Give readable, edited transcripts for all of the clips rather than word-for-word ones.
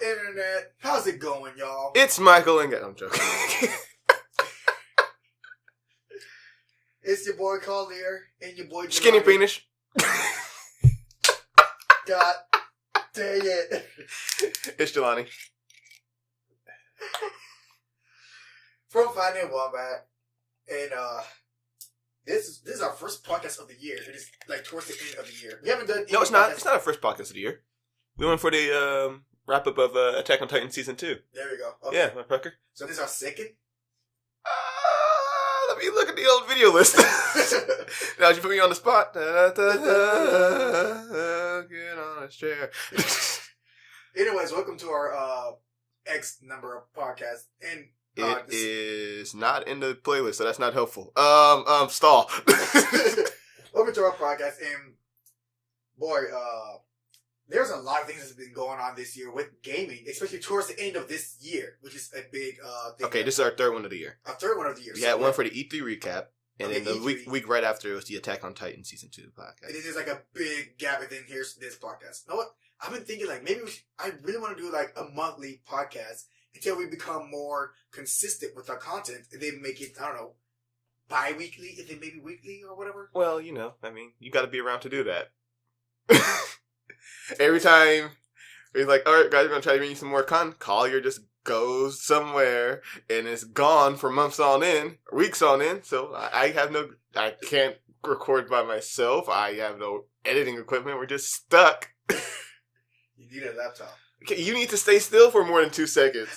Internet? How's it going, y'all? It's Michael and... I'm joking. It's your boy Collier and your boy Jelani. Skinny penis. God dang it. It's Jelani. From Finding Wombat. And this is our first podcast of the year. It is like towards the end of the year. We haven't done any No, it's not. podcasts. It's not our first podcast of the year. We went for the wrap-up of Attack on Titan Season 2. There we go. Okay. Yeah, motherfucker. So this is our second? Let me look at the old video list. Now you put me on the spot. Get on a chair. Anyways, welcome to our X number of podcasts. And it is not in the playlist, so that's not helpful. Stall. Welcome to our podcast, and boy, there's a lot of things that's been going on this year with gaming, especially towards the end of this year, which is a big thing. Okay, this is our third one of the year. Our third one of the year. We had one for the E3 recap, and Okay, then the E3. week right after it was the Attack on Titan Season 2 podcast. And there's like a big gap, and then here's this podcast. You know what? I've been thinking like maybe I really want to do like a monthly podcast until we become more consistent with our content, and then make it, I don't know, bi-weekly, and then maybe weekly or whatever. Well, you know, I mean, you got to be around to do that. Every time he's like, all right, guys, we're going to try to bring you some more content. Collier just goes somewhere and is gone for months on end, weeks on end. So I can't record by myself. I have no editing equipment. We're just stuck. You need a laptop. You need to stay still for more than 2 seconds.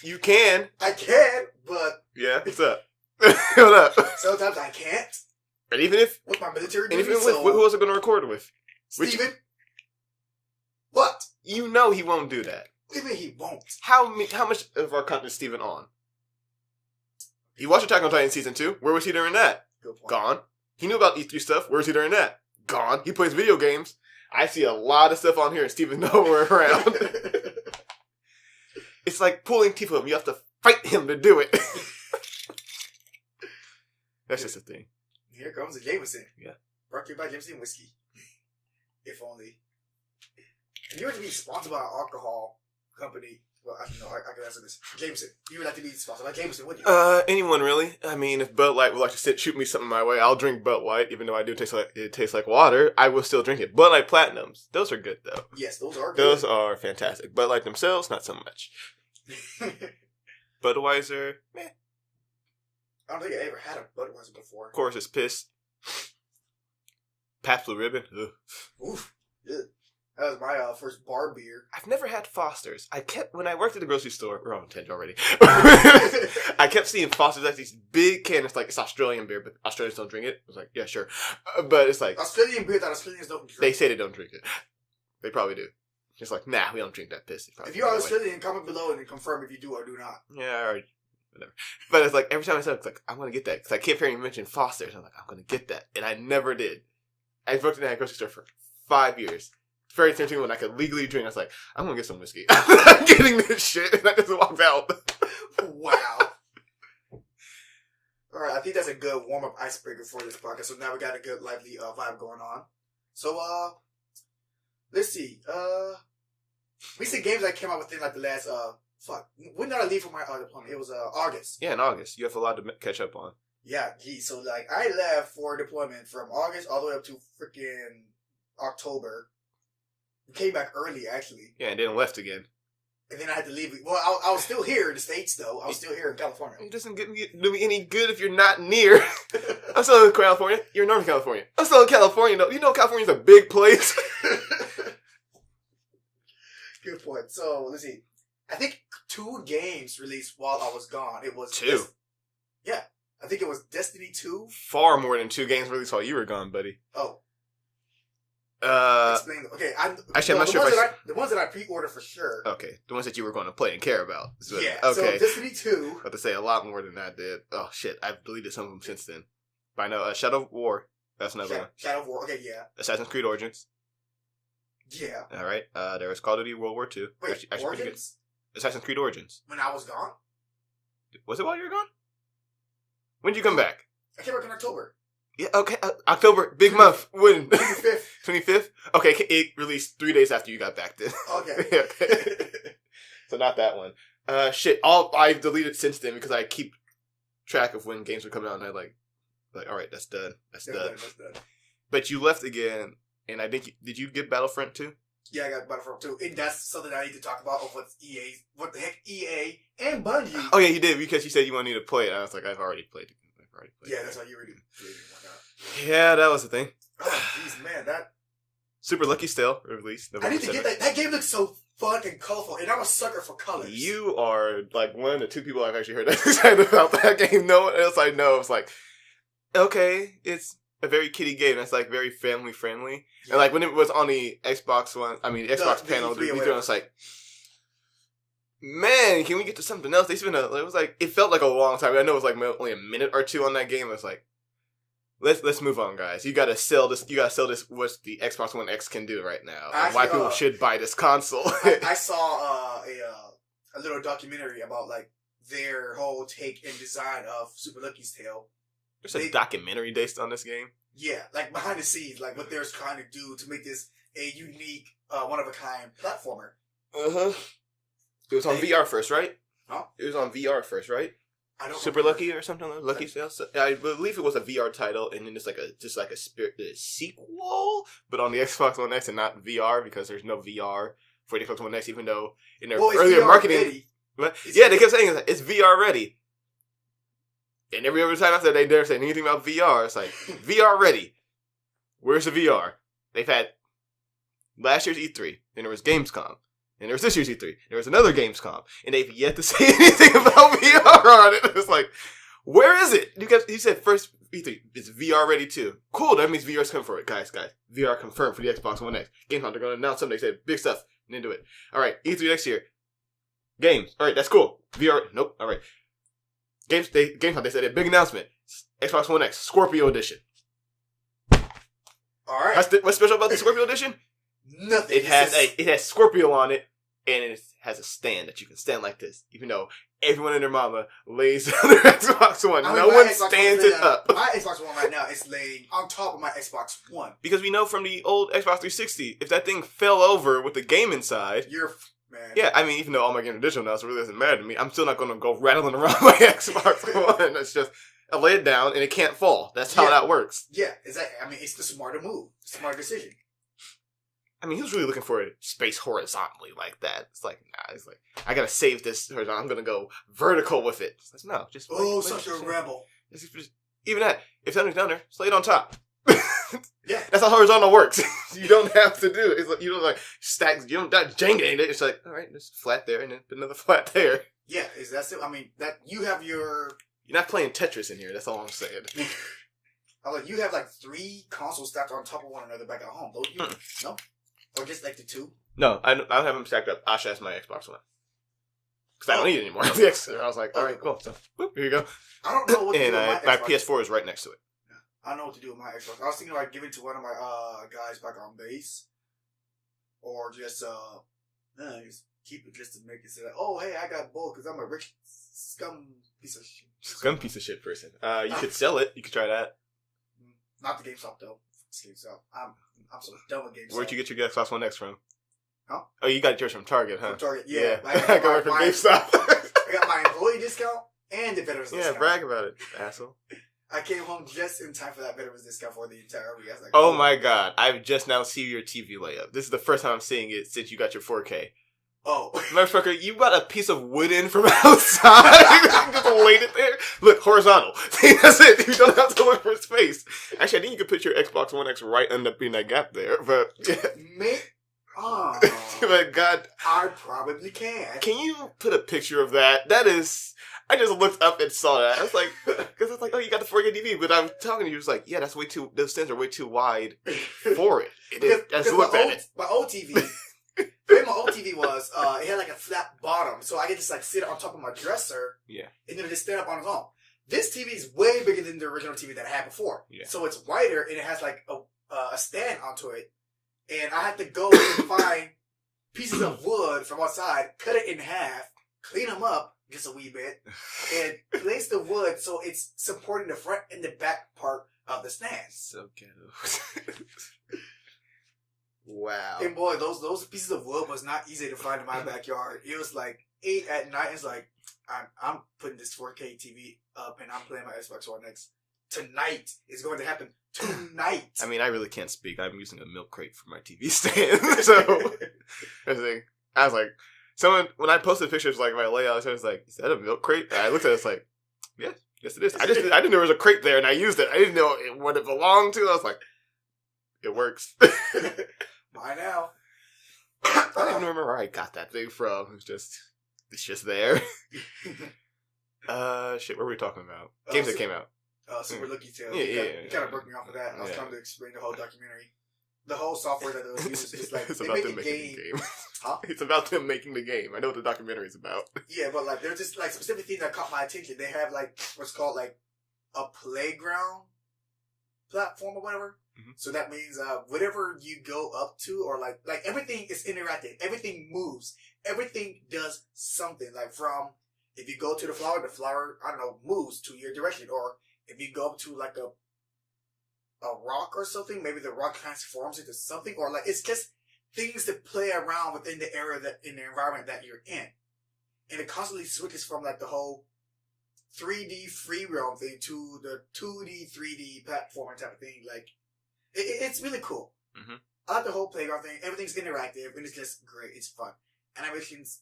You can. I can, but Yeah, what's up? What up? sometimes I can't. And even if, With my military and duty, even with, who else are going to record with? Steven? What? You know he won't do that. What do you mean he won't? How much of our content is Steven on? He watched Attack on Titan Season 2. Where was he during that? Good point. Gone. He knew about E3 stuff. Where was he during that? Gone. He plays video games. I see a lot of stuff on here and Steven's nowhere around. It's like pulling teeth with him. You have to fight him to do it. That's just a thing. Here comes the Jameson. Yeah. Brought to you by Jameson Whiskey. If only. If you were to be sponsored by an alcohol company, well, I don't know, I can answer this. Jameson. You would like to be sponsored by Jameson, wouldn't you? Anyone really? I mean, if Bud Light would like to shoot me something my way, I'll drink Bud Light, even though it tastes like water. I will still drink it. Bud Light Platinums, those are good though. Yes, those are good. Those are fantastic. Bud Light themselves, not so much. Budweiser, meh. I don't think I ever had a Budweiser before. Of course, it's piss. Pabst Blue Ribbon. Ugh. Oof. Yeah. That was my first bar beer. I've never had Foster's. When I worked at the grocery store, we're on tangent already. I kept seeing Foster's like these big cans, like it's Australian beer, but Australians don't drink it. I was like, yeah, sure. But it's like, Australian beer that Australians don't drink. they say they don't drink it. They probably do. It's like, nah, we don't drink that piss. If you're Australian, comment below and confirm if you do or do not. Yeah, alright. Whatever. But it's like, every time I said it, it's like, I'm going to get that. Because I kept hearing you mention Foster's. I'm like, I'm going to get that. And I never did. I worked in that grocery store for 5 years. Very tempting when I could legally drink. I was like, I'm going to get some whiskey. I'm getting this shit. And I just walked out. Wow. Alright, I think that's a good warm-up icebreaker for this podcast. So now we got a good lively vibe going on. So, let's see. Recent games that came out within like the last, when did I leave for my deployment? It was August. Yeah, in August. You have a lot to catch up on. Yeah, geez. So like I left for deployment from August all the way up to freaking October. Came back early actually. Yeah, and then left again. And then I had to leave. Well, I was still here in the States though. I was still here in California. It doesn't do me any good if you're not near. I'm still in California. You're in Northern California. I'm still in California though. You know California's a big place. Good point. So let's see. I think 2 games released while I was gone. It was 2. Yeah. I think it was Destiny 2. Far more than 2 games released while you were gone, buddy. Oh. Explain. Okay. Actually, I'm not sure the ones that I pre-ordered for sure. Okay. The ones that you were going to play and care about. Yeah. Okay. So Destiny 2. I have to say a lot more than I did. Oh, shit. I've deleted some of them since then. But I know Shadow of War. That's another one. Shadow of War. Okay, yeah. Assassin's Creed Origins. Yeah. All right. There was Call of Duty World War II. Wait, actually pretty good. Origins? Assassin's Creed Origins. When I was gone? Was it while you were gone? When did you come back? I came back in October. Yeah, okay. October, big month. When? 25th. 25th? Okay, it released 3 days after you got back then. Okay. Okay. So not that one. Shit. I've deleted since then because I keep track of when games are coming out, and I like, all right, that's done. That's done. But you left again, and I think did you get Battlefront 2? Yeah, I got Battlefront 2, and that's something I need to talk about of what the heck EA and Bungie. Oh yeah, you did because you said you wanted to play it. And I was like, I've already played it. Yeah, that's how you were doing. Yeah, that was the thing. Oh, jeez, man, that Super Lucky still released. I need to get that. That game looks so fun and colorful, and I'm a sucker for colors. You are like one of the 2 people I've actually heard that excited about that game. No one else I know. It's like, okay, it's a very kiddie game. It's like very family friendly. Yeah. And like when it was on the Xbox panel, the E3 was like, man, can we get to something else? It felt like a long time. I know it was like only a minute or 2 on that game. It was like, let's move on, guys. You gotta sell this. What the Xbox One X can do right now. And why people should buy this console. I saw a little documentary about like their whole take and design of Super Lucky's Tale. There's a documentary based on this game. Yeah, like behind the scenes, like what they're trying to do to make this a unique, one of a kind platformer. It was on VR first, right? Huh? It was on VR first, right? I don't Super Lucky or something like Lucky Sales. I believe it was a VR title, and then it's like a sequel, but on the Xbox One X and not VR because there's no VR for the Xbox One X, even though in their earlier VR marketing, they kept saying it's VR ready. And every other time after they dare say anything about VR, it's like VR ready. Where's the VR? They've had last year's E3, then there was Gamescom. And there was this year's E3. There was another Gamescom. And they've yet to say anything about VR on it. It's like, where is it? You said first E3, it's VR ready too. Cool, that means VR's coming for it. Guys. VR confirmed for the Xbox One X. Gamescom, they're going to announce something. They said big stuff. And then do it. Alright, E3 next year. Games. Alright, that's cool. VR, nope. Alright. Gamescom, they said a big announcement. Xbox One X, Scorpio Edition. Alright. What's special about the Scorpio Edition? Nothing. It has Scorpio on it, and it has a stand that you can stand like this. Even though everyone and their mama lays on their Xbox One. No one stands it up. My Xbox One right now is laying on top of my Xbox One. Because we know from the old Xbox 360, if that thing fell over with the game inside... Man. Yeah, I mean, even though all my games are digital now, so it really doesn't matter to me, I'm still not going to go rattling around my Xbox One. It's just, I lay it down and it can't fall. That's how that works. Yeah, exactly. I mean, it's the smarter move. Smart decision. I mean, he was really looking for it space horizontally like that. It's like, nah, it's like, I gotta save this horizontal. I'm gonna go vertical with it. It's like, no, just... such a rebel. Even that, if something's down there, just lay it on top. Yeah. That's how horizontal works. You don't have to do it. It's like, you don't like stack, you don't Jenga it. It's like, all right, there's flat there and then another flat there. Yeah, that's it. I mean, that you have your... You're not playing Tetris in here, that's all I'm saying. You have like 3 consoles stacked on top of one another back at home, don't you? No? Or just like the 2? No, I don't have them stacked up. Asha has my Xbox One. Because I don't need it anymore. I was like, all right, cool. So, whoop, here you go. I don't know what to do with my Xbox. My PS4 is right next to it. I don't know what to do with my Xbox. I was thinking about giving it to one of my guys back on base. Or just keep it just to make it say, oh, hey, I got both because I'm a rich scum piece of shit. Scum piece of shit person. You could sell it. You could try that. Not the GameStop, though. GameStop. I'm so done with GameStop. Where'd you get your Xbox One X from? Huh? Oh, you got yours from Target, huh? From Target, yeah. I got it from GameStop. I got my employee discount and the veterans discount. Yeah, brag about it, asshole. I came home just in time for that veterans discount for the entire week. I was like, oh my god, I've just now seen your TV layup. This is the first time I'm seeing it since you got your 4K. Oh. Motherfucker, you got a piece of wood in from outside. Just laid it there. Look, horizontal. That's it. You don't have to look for space. Actually, I think you could put your Xbox One X right under in that gap there. But yeah. Oh. But God. I probably can. Can you put a picture of that? That is... I just looked up and saw that. I was like, because I was like, oh, you got the 4K TV. But I'm talking to you, it's like, yeah, that's way too, those stands are way too wide for it. It is. I just looked at it. My old TV, the way my old TV was, it had like a flat bottom. So I could just like sit on top of my dresser. Yeah. And then just stand up on its own. This TV is way bigger than the original TV that I had before. Yeah. So it's wider and it has like a stand onto it. And I had to go and find pieces of wood from outside, cut it in half, clean them up. Just a wee bit, and place the wood so it's supporting the front and the back part of the stands. So ghetto. Wow. And boy, those pieces of wood was not easy to find in my backyard. It was like 8 at night. It's like I'm putting this 4K TV up and I'm playing my Xbox One X. Tonight is going to happen. Tonight. I mean, I really can't speak. I'm using a milk crate for my TV stand, so I was like, someone when I posted pictures like my layout, I was like, "Is that a milk crate?" And I looked at it, it's like, yes, it is. I didn't know there was a crate there, and I used it. I didn't know what it belonged to. I was like, it works. Why now? I don't even remember where I got that thing from. It's just there. Shit, what were we talking about? Games that came out. Super Lucky Tale. Yeah. You kind of broke me off of that. I was trying to explain the whole documentary. The whole software that they use is like, it's they about make them a making game. the game. Huh? It's about them making the game. I know what the documentary is about. Yeah, but like there's just like specific things that caught my attention. They have like what's called like a playground platform or whatever. Mm-hmm. So that means whatever you go up to or like everything is interactive. Everything moves. Everything does something. Like from if you go to the flower, I don't know, moves to your direction. Or if you go up to like a rock or something, maybe the rock transforms into something. Or like it's just things to play around within the area in the environment that you're in. And it constantly switches from like the whole 3D free roam thing to the 2D, 3D platforming type of thing. Like, it's really cool. Mm-hmm. I like the whole playground thing. Everything's interactive and it's just great. It's fun. Animation's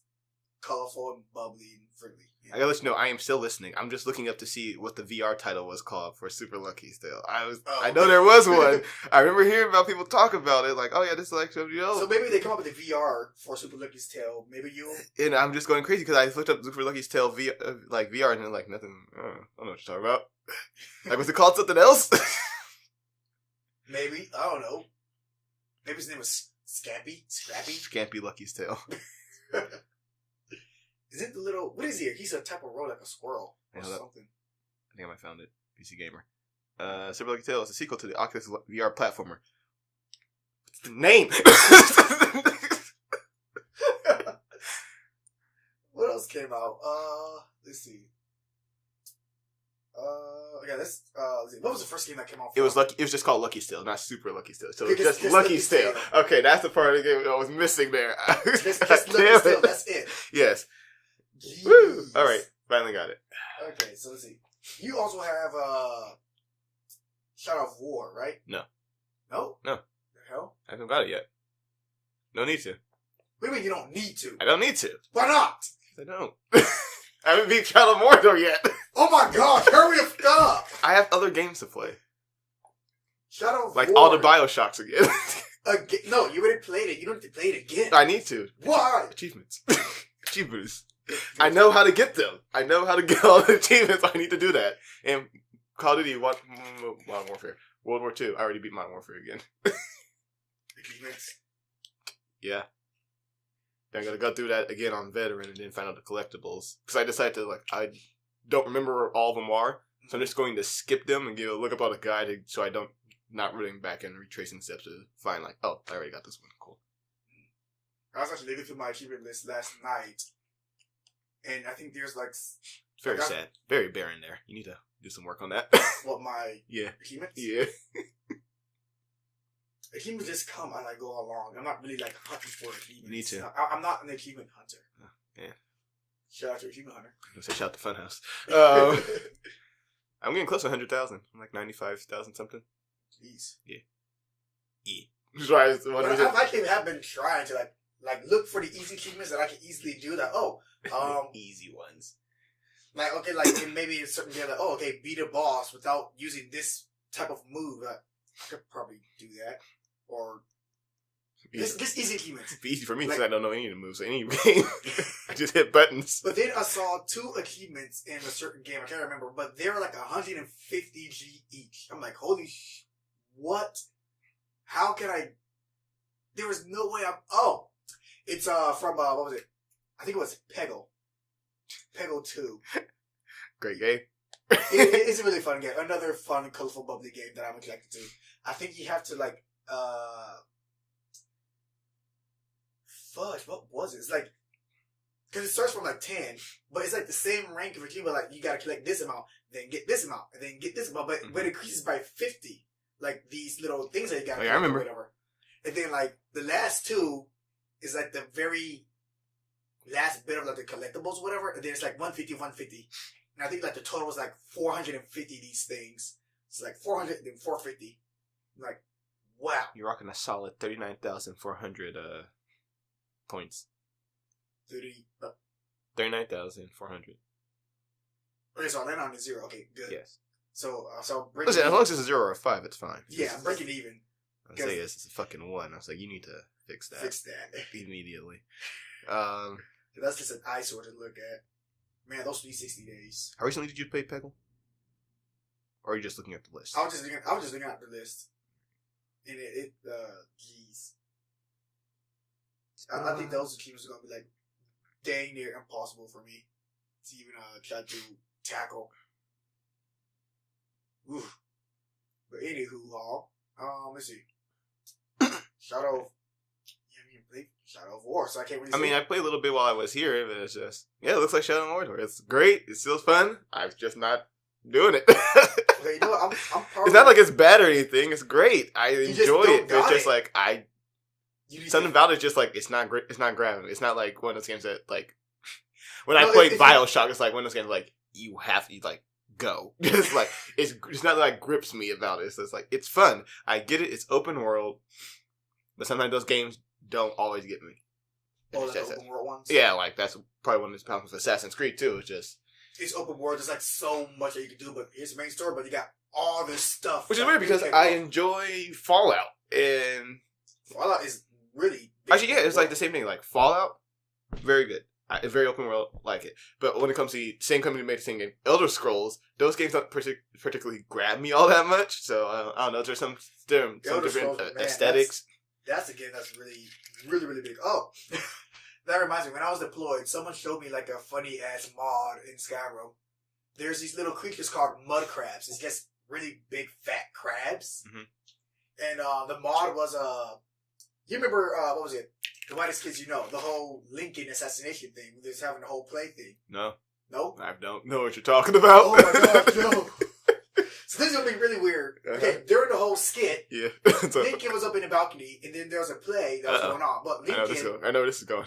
colorful and bubbly and friendly. Yeah. I gotta let you know, I am still listening. I'm just looking up to see what the VR title was called for Super Lucky Still. I know there was one. I remember hearing about people talk about it, like, oh yeah, this is like, you know. So maybe they come up with a VR for Super Lucky's Tale. Maybe you'll. And I'm just going crazy because I looked up Super Lucky's Tale VR and then like nothing. I don't know what you're talking about. Like, was it called something else? Maybe. I don't know. Maybe his name was Scrappy? Scampy Lucky's Tale. Is it the little... What is he? He's a type of road like a squirrel or something. I think I might have found it. PC Gamer. Super Lucky Tale is a sequel to the Oculus VR platformer. What's the name? What else came out? Let's see. Okay, let's see. What was the first game that came out? It was just called Lucky Still, not Super Lucky Still. So it's just Lucky Still. Okay, that's the part of the game I was missing there. Just Lucky Still. That's it. Yes. Jeez. Woo! All right, finally got it. Okay, so let's see. You also have Shadow of War, right? No. No? No. The hell? I haven't got it yet. No need to. What do you mean you don't need to? I don't need to. Why not? I don't. I haven't beat Shadow of Mordor yet. Oh my gosh, hurry up! I have other games to play. Shadow of War. War. All the Bioshocks again. No, you already played it. You don't have to play it again. I need to. Why? Achievements. Achievements. I know how to get them. I know how to get all the achievements. I need to do that. And Call of Duty, Modern Warfare. World War II. I already beat Modern Warfare again. Achievements? Yeah. Then I'm going to go through that again on Veteran and then find out the collectibles. Because I decided to, I don't remember where all of them are. So I'm just going to skip them and look up all the guide so I don't, not running back and retracing steps to find, oh, I already got this one. Cool. I was actually looking through my achievement list last night. And I think there's It's very sad. Very barren there. You need to do some work on that. What, my achievements? Yeah. Achievements just come and I go along. I'm not really hunting for achievements. You need to. I'm not an achievement hunter. Yeah. Shout out to Achievement Hunter. Let's say shout out to Funhouse. I'm getting close to 100,000. I'm like 95,000 something. Jeez. Yeah. I actually have been trying to look for the easy achievements that I can easily do. Easy ones. And maybe in certain game, beat a boss without using this type of move. I could probably do that. Or this easy achievements. It's easy for me because I don't know any of the moves. So any game, I just hit buttons. But then I saw 2 achievements in a certain game. I can't remember, but they were 150 G each. I'm like, holy what? How can I? There was no way it's from what was it? I think it was Peggle. Peggle 2. Great game. It's a really fun game. Another fun, colorful, bubbly game that I'm attracted to. I think you have to fudge. What was it? It's because it starts from 10, but it's like the same rank of achievement. Like, you gotta collect this amount, then get this amount, and then get this amount, but it increases by 50. Like, these little things that you gotta collect. I remember. Or whatever. And then, like, the last two is like the very last bit of like the collectibles or whatever, and then it's like 150. And I think like the total was like 450 these things. It's like 400 and then 450. I'm like, wow. You're rocking a solid 39,400 points. 39,400. Okay, so I land on the 0. Okay, good. Yes. So listen, as long as it's a 0 or a 5, it's fine. Yeah, I'm breaking even. I say it's a fucking 1. I was like, you need to fix that. Immediately. That's just an eyesore to look at. Man, those 360 days. How recently did you play Peggle? Or are you just looking at the list? I was just looking at the list. And geez. I think those achievements are going to be like dang near impossible for me to even try to tackle. Oof. But anywho, let's see. Shadow of War, so I can't really say. I played a little bit while I was here, but it's just, it looks like Shadow of War. It's great. It's still fun. I'm just not doing it. Okay, you know what? I'm it's not like it's bad or anything. It's great. I enjoy it. But it's just like, something about it just like, it's not great. It's not grabbing. It's not like one of those games that, like, when I played BioShock, it's like one of those games like, you have to, like, go. It's like, it's not like grips me about it. It's like, it's fun. I get it. It's open world. But sometimes those games don't always get me. Oh, like open world ones? Yeah, like that's probably one of the problems with Assassin's Creed too. It's open world. There's like so much that you can do, but here's the main story. But you got all this stuff, which is weird because I enjoy Fallout, and Fallout is really actually it's like the same thing. Like Fallout, very good. It's very open world, like it. But when it comes to the same company made the same game, Elder Scrolls, those games don't particularly grab me all that much. So I don't know. There's some different aesthetics. That's a game that's really, really, really big. Oh, that reminds me. When I was deployed, someone showed me like a funny ass mod in Skyrim. There's these little creatures called mud crabs. It's just really big fat crabs. Mm-hmm. And the mod was you remember what was it? The Whitest Kids You Know, the whole Lincoln assassination thing. They're just having the whole play thing. No, I don't know what you're talking about. Oh my god, no. So this is going to be really weird. Okay, during the whole skit, Lincoln was up in the balcony, and then there was a play that was going on. But Lincoln... I know where this is going.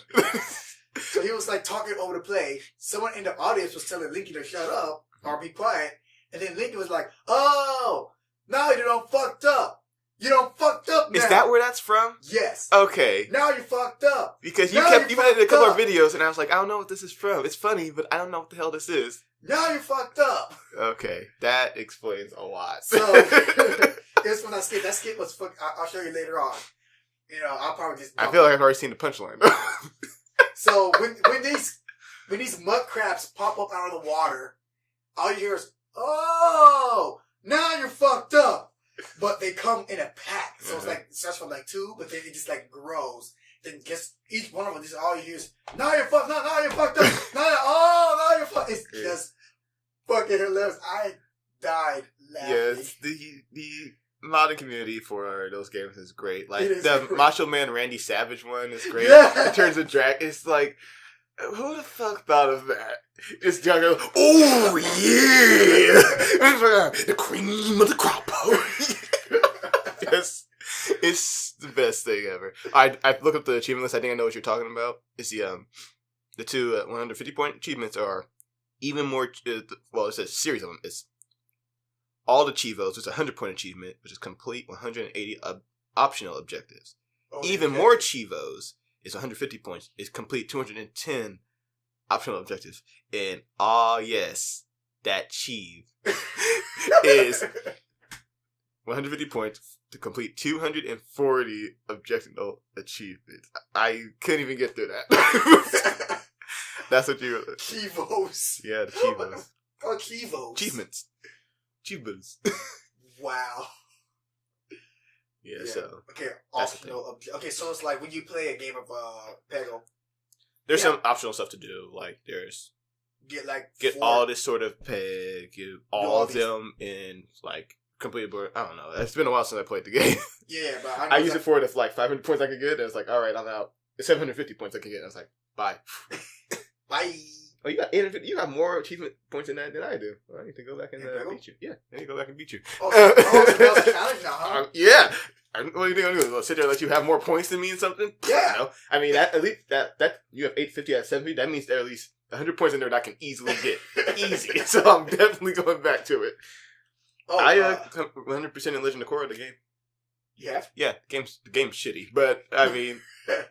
So he was like talking over the play. Someone in the audience was telling Lincoln to shut up or be quiet. And then Lincoln was like, oh, now you done fucked up. You done fucked up now. Is that where that's from? Yes. Okay. Now you fucked up. Because you played a couple of videos, and I was like, I don't know what this is from. It's funny, but I don't know what the hell this is. Now you're fucked up. Okay, that explains a lot. So, here's when that skit was fuck. I'll show you later on. You know, I'll probably just... I feel like I've already seen the punchline. So, when these mud crabs pop up out of the water, all you hear is, oh, now you're fucked up. But they come in a pack. So it's like, it starts from like 2, but then it just like grows. Then just each one of them, just all you hear is, now you're fucked up, now you're fucked up, now you're fucked. It's just fucking hilarious. I died laughing. Yes, the modding community for those games is great. Like the Macho Man Randy Savage one is great. Yeah. It turns a drag. It's like, who the fuck thought of that? It's John goes, oh yeah, the cream of the crop. Yes, it's the best thing ever. I looked up the achievement list. I think I know what you're talking about. It's the two 150 point achievements are even more. Well, it's a series of them. It's all the Chivos. It's a 100 point achievement, which is complete 180 optional objectives. Oh, even more Chivos is 150 points. It's complete 210 optional objectives. And yes, that Chiv is 150 points to complete 240 objective achievements. I couldn't even get through that. That's what you... Chivos. Yeah, the Chivos. Oh, Chivos. Achievements. Chivos. Wow. Yeah, so... Okay, optional... Okay, so it's like when you play a game of Peggle... There's some optional stuff to do. Like, there's... Get all this sort of peg. Get all of them in, like... Complete board. I don't know. It's been a while since I played the game. Yeah, but I used it for the like 500 points I could get. And I was like, all right, I'm out. 750 points I can get. And I was like, bye. Bye. Oh, you got 850. You got more achievement points in that than I do. Well, I need to go back and beat you. Yeah, I need to go back and beat you. So that was a challenge now, huh? Yeah. What are you going to do? Sit there and let you have more points than me in something? Yeah. No. I mean, at least that you have 850 out of 70. That means there are at least 100 points in there that I can easily get. Easy. So I'm definitely going back to it. Oh, I 100% in Legend of Korra, the game. Yeah? Yeah, the game's shitty. But, I mean,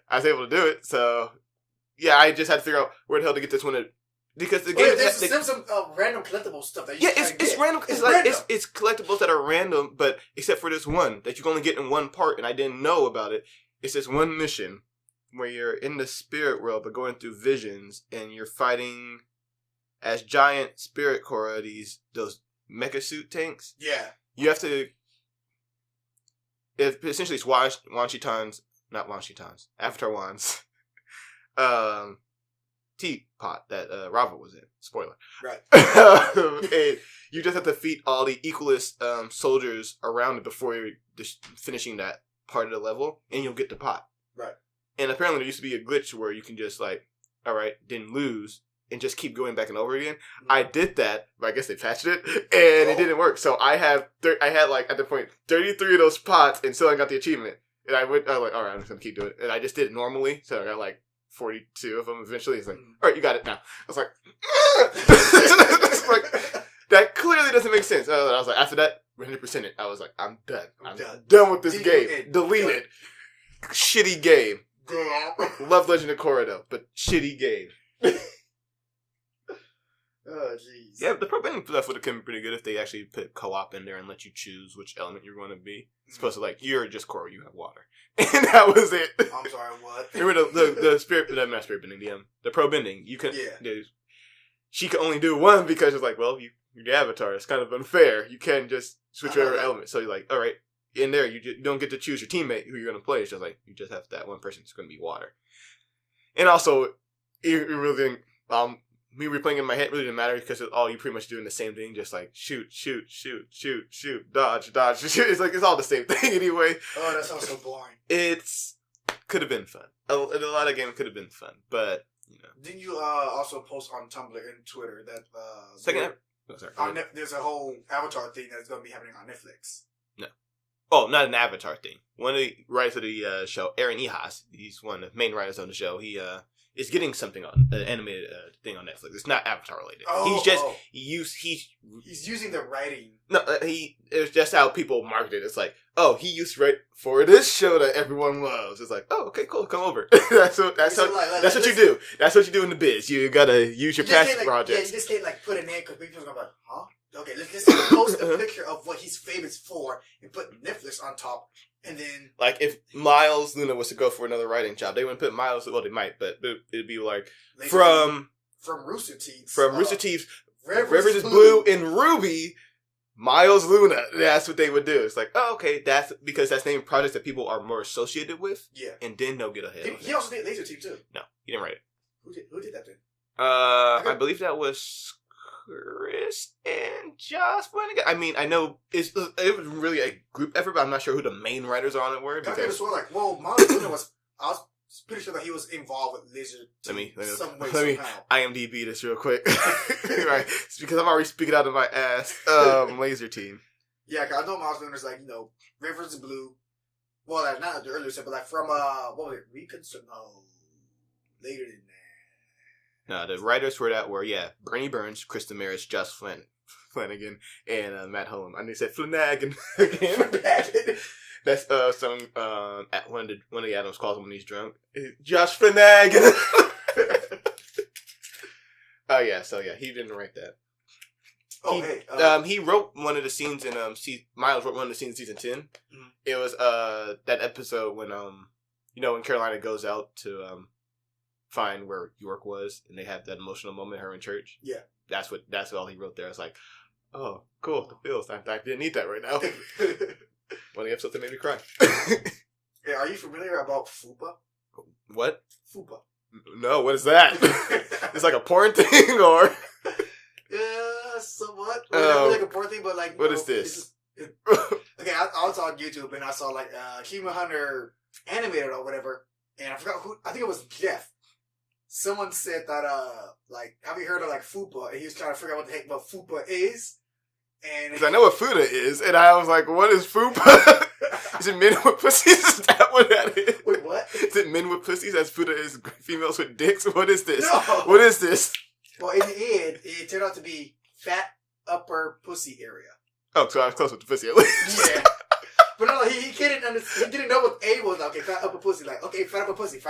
I was able to do it. So, yeah, I just had to figure out where the hell to get this one. Because the game... There's some random collectible stuff that you it's random. It's collectibles that are random, but except for this one that you can only get in one part, and I didn't know about it. It's this one mission where you're in the spirit world, but going through visions, and you're fighting as giant spirit Korra, those mecha suit tanks. Yeah. You have to... Essentially, it's not Wanshitans, Avatar Wands. Teapot that Rava was in. Spoiler. Right. And you just have to defeat all the equalist soldiers around it before you're just finishing that part of the level, and you'll get the pot. Right. And apparently there used to be a glitch where you can just then lose and just keep going back and over again. Mm-hmm. I did that, but I guess they patched it, and it didn't work. So I had at the point 33 of those pots, and still I got the achievement. And I was like, all right, I'm just gonna keep doing it. And I just did it normally, so I got 42 of them eventually. It's like, all right, you got it now. I was like, it's like that clearly doesn't make sense. I was like, after that, 100% it. I was like, I'm done. I'm done with this game. Delete it. Shitty game. Love Legend of Korra though, but shitty game. Oh, jeez. Yeah, the pro bending stuff would have come pretty good if they actually put co-op in there and let you choose which element you're going to be. It's supposed to you're just Korra, you have water. And that was it. I'm sorry, what? Remember the spirit, not spirit bending, the pro bending. You can, she could only do one because it's like, well, you're the Avatar. It's kind of unfair. You can't just switch over element. So you're like, all right, in there, you don't get to choose your teammate who you're going to play. It's just like, you just have that one person who's going to be water. And also, it really didn't, me replaying in my head really didn't matter because you pretty much doing the same thing, just like shoot, dodge, shoot. It's like it's all the same thing anyway. Oh, that sounds so boring. It's could have been fun. A lot of games could have been fun, but Didn't you also post on Tumblr and Twitter that there's a whole Avatar thing that's going to be happening on Netflix? No. Oh, not an Avatar thing. One of the writers of the show, Aaron Ehas, he's one of the main writers on the show. He is getting something on an animated thing on Netflix. It's not Avatar related. He's using the writing. No, it's just how people market it. It's like, oh, he used to write for this show that everyone loves. It's like, oh, okay, cool, come over. that's what you do. That's what you do in the biz. You gotta use your past projects. Yeah, you just can't put a name because people are like, huh? Okay, let's post a picture of what he's famous for and put Netflix on top. And then, if Miles Luna was to go for another writing job, they wouldn't put Miles. Well, they might, but it'd be from Rooster Teeth. From Rooster Teeth, Rivers is Blue, and Ruby, Miles Luna. That's what they would do. It's like, oh, okay, that's because that's named projects that people are more associated with. Yeah, and then they'll get ahead. He also did Laser Team too. No, he didn't write it. Who did that then? I believe that was Chris and Josh Flanagan. I mean, I know it was really a group effort, but I'm not sure who the main writers on it were. I could have sworn Miles Luna was. I was pretty sure that he was involved with Lizard. Let me IMDb this real quick. Right, it's because I'm already speaking out of my ass. Laser Team. Yeah, cause I know Miles Luna's Rivers is Blue. Well, not the earlier stuff, but from what was it? Later than that. No, the writers for that were Bernie Burns, Chris Damaris, Josh Flanagan, and Matt Holm. And they said Flanagan again. That's one of the Adams calls him when he's drunk. Josh Flanagan. Oh yeah, so he didn't write that. He wrote one of the scenes in Miles wrote one of the scenes in season 10. Mm-hmm. It was that episode when when Carolina goes out to find where York was, and they have that emotional moment, her in church. Yeah, that's all he wrote there. It's like, oh, cool, the feels. I didn't need that right now. One of the episodes that made me cry. Yeah, are you familiar about FWP? What? FWP. No, what is that? It's like a porn thing, or? Yeah, somewhat. Like a porn thing, but what is this? Okay, I was on YouTube and I saw Human Hunter animated or whatever, and I forgot who. I think it was Jeff. someone said that, like, have you heard of, like, FWP? And he was trying to figure out what FWP is. And Because I know what Fuda is, and I was like, what is FWP? Is it men with pussies? Is that what that is? Wait, what? Is it men with pussies as Fuda is females with dicks? What is this? No. What is this? Well, in the end, it turned out to be fat upper pussy area. Oh, so I was close with the pussy at least. Yeah. But no, he didn't know what A was. Okay, fat upper pussy. Like, okay, fat upper pussy,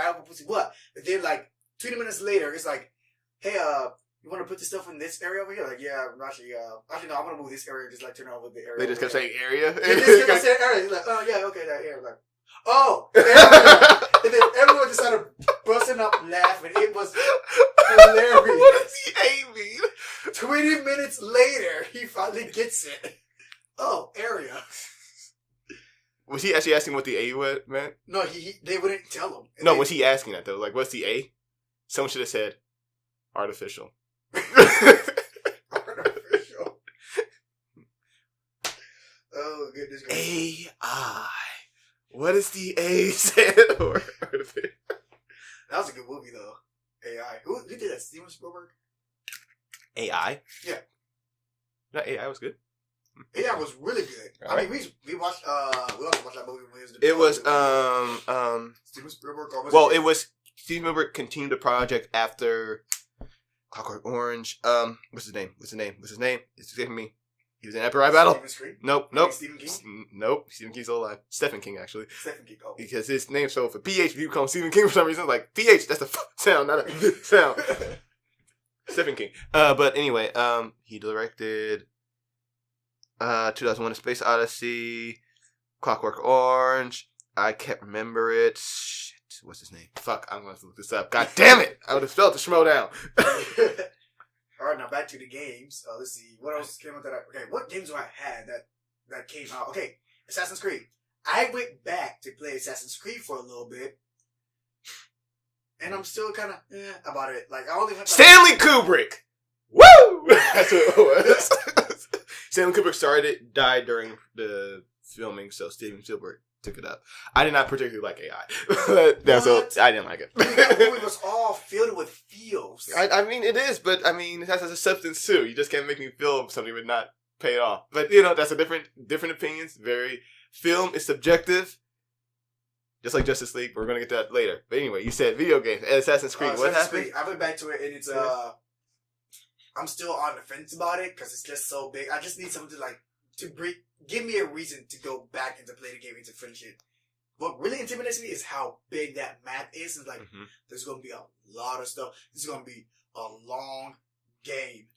what? But then, like, 20 minutes later, it's like, hey, you want to put this stuff in this area over here? Like, yeah, actually, no, I want to move this area. Just, like, turn over the area. They just kept saying area? They just kept saying area. He's like, oh, yeah, okay, that area. Like, oh! And then everyone just started busting up laughing. It was hilarious. What does the A mean? 20 minutes later, he finally gets it. Oh, area. Was he actually asking what the A meant? No, they wouldn't tell him. And No, was he asking that, though? Like, what's the A? Someone should have said, artificial. Artificial. Oh, goodness gracious. AI. What does the A stand for? Artificial. That was a good movie, though. AI. Who did that? Steven Spielberg? AI? Yeah. That AI was good. AI was really good. All right. I mean, we watched, we also watched that movie when It was, Steven Spielberg, or well, it was, Steven Spielberg continued the project after Clockwork Orange. What's his name? It's escaping me. He was in Epic Ride Battle. Stephen Street? Nope. Stephen King? Nope. Stephen King's still alive. Stephen King, actually. Stephen King, oh. Because his name, so for PH, if you call him Stephen King for some reason, like, PH, that's a sound, not a sound. Stephen King. But anyway, he directed 2001: A Space Odyssey, Clockwork Orange. I can't remember it. Shit, what's his name? Fuck, I'm going to look this up. God damn it! I would have spelled the schmo down. All right, now back to the games. Let's see. What else came out that okay, what games do I have that came out? Okay, Assassin's Creed. I went back to play Assassin's Creed for a little bit. And I'm still kind of about it. Like, I only went Stanley Kubrick! Woo! That's what it was. Stanley Kubrick died during the filming, so Steven Spielberg took it up. I did not particularly like AI. So I didn't like it. That movie was all filled with feels. I mean, it is, but I mean, it has a substance too. You just can't make me feel something would not pay it off. But, you know, that's a different opinions. Film is subjective. Just like Justice League. We're going to get to that later. But anyway, you said video games. Assassin's Creed. What happened? I went back to it, and it's, I'm still on the fence about it, because it's just so big. I just need something to give me a reason to go back and to play the game and to finish it. What really intimidates me is how big that map is. It's like, there's going to be a lot of stuff. This is going to be a long game.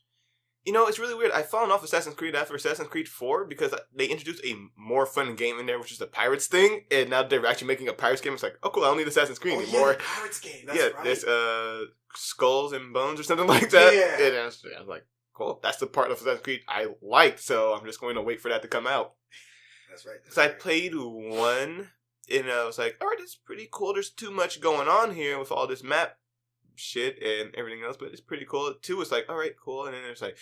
You know, it's really weird. I've fallen off Assassin's Creed after Assassin's Creed 4 because they introduced a more fun game in there, which is the Pirates thing. And now they're actually making a Pirates game. It's like, oh, cool, I don't need Assassin's Creed anymore. Yeah, Pirates game. That's right. There's Skulls and Bones or something like that. Yeah. And I was like, cool, that's the part of Assassin's Creed I liked, so I'm just going to wait for that to come out. That's right. Because I played one, and I was like, all right, it's pretty cool. There's too much going on here with all this map shit and everything else, but it's pretty cool. 2 was like, all right, cool. And then there's like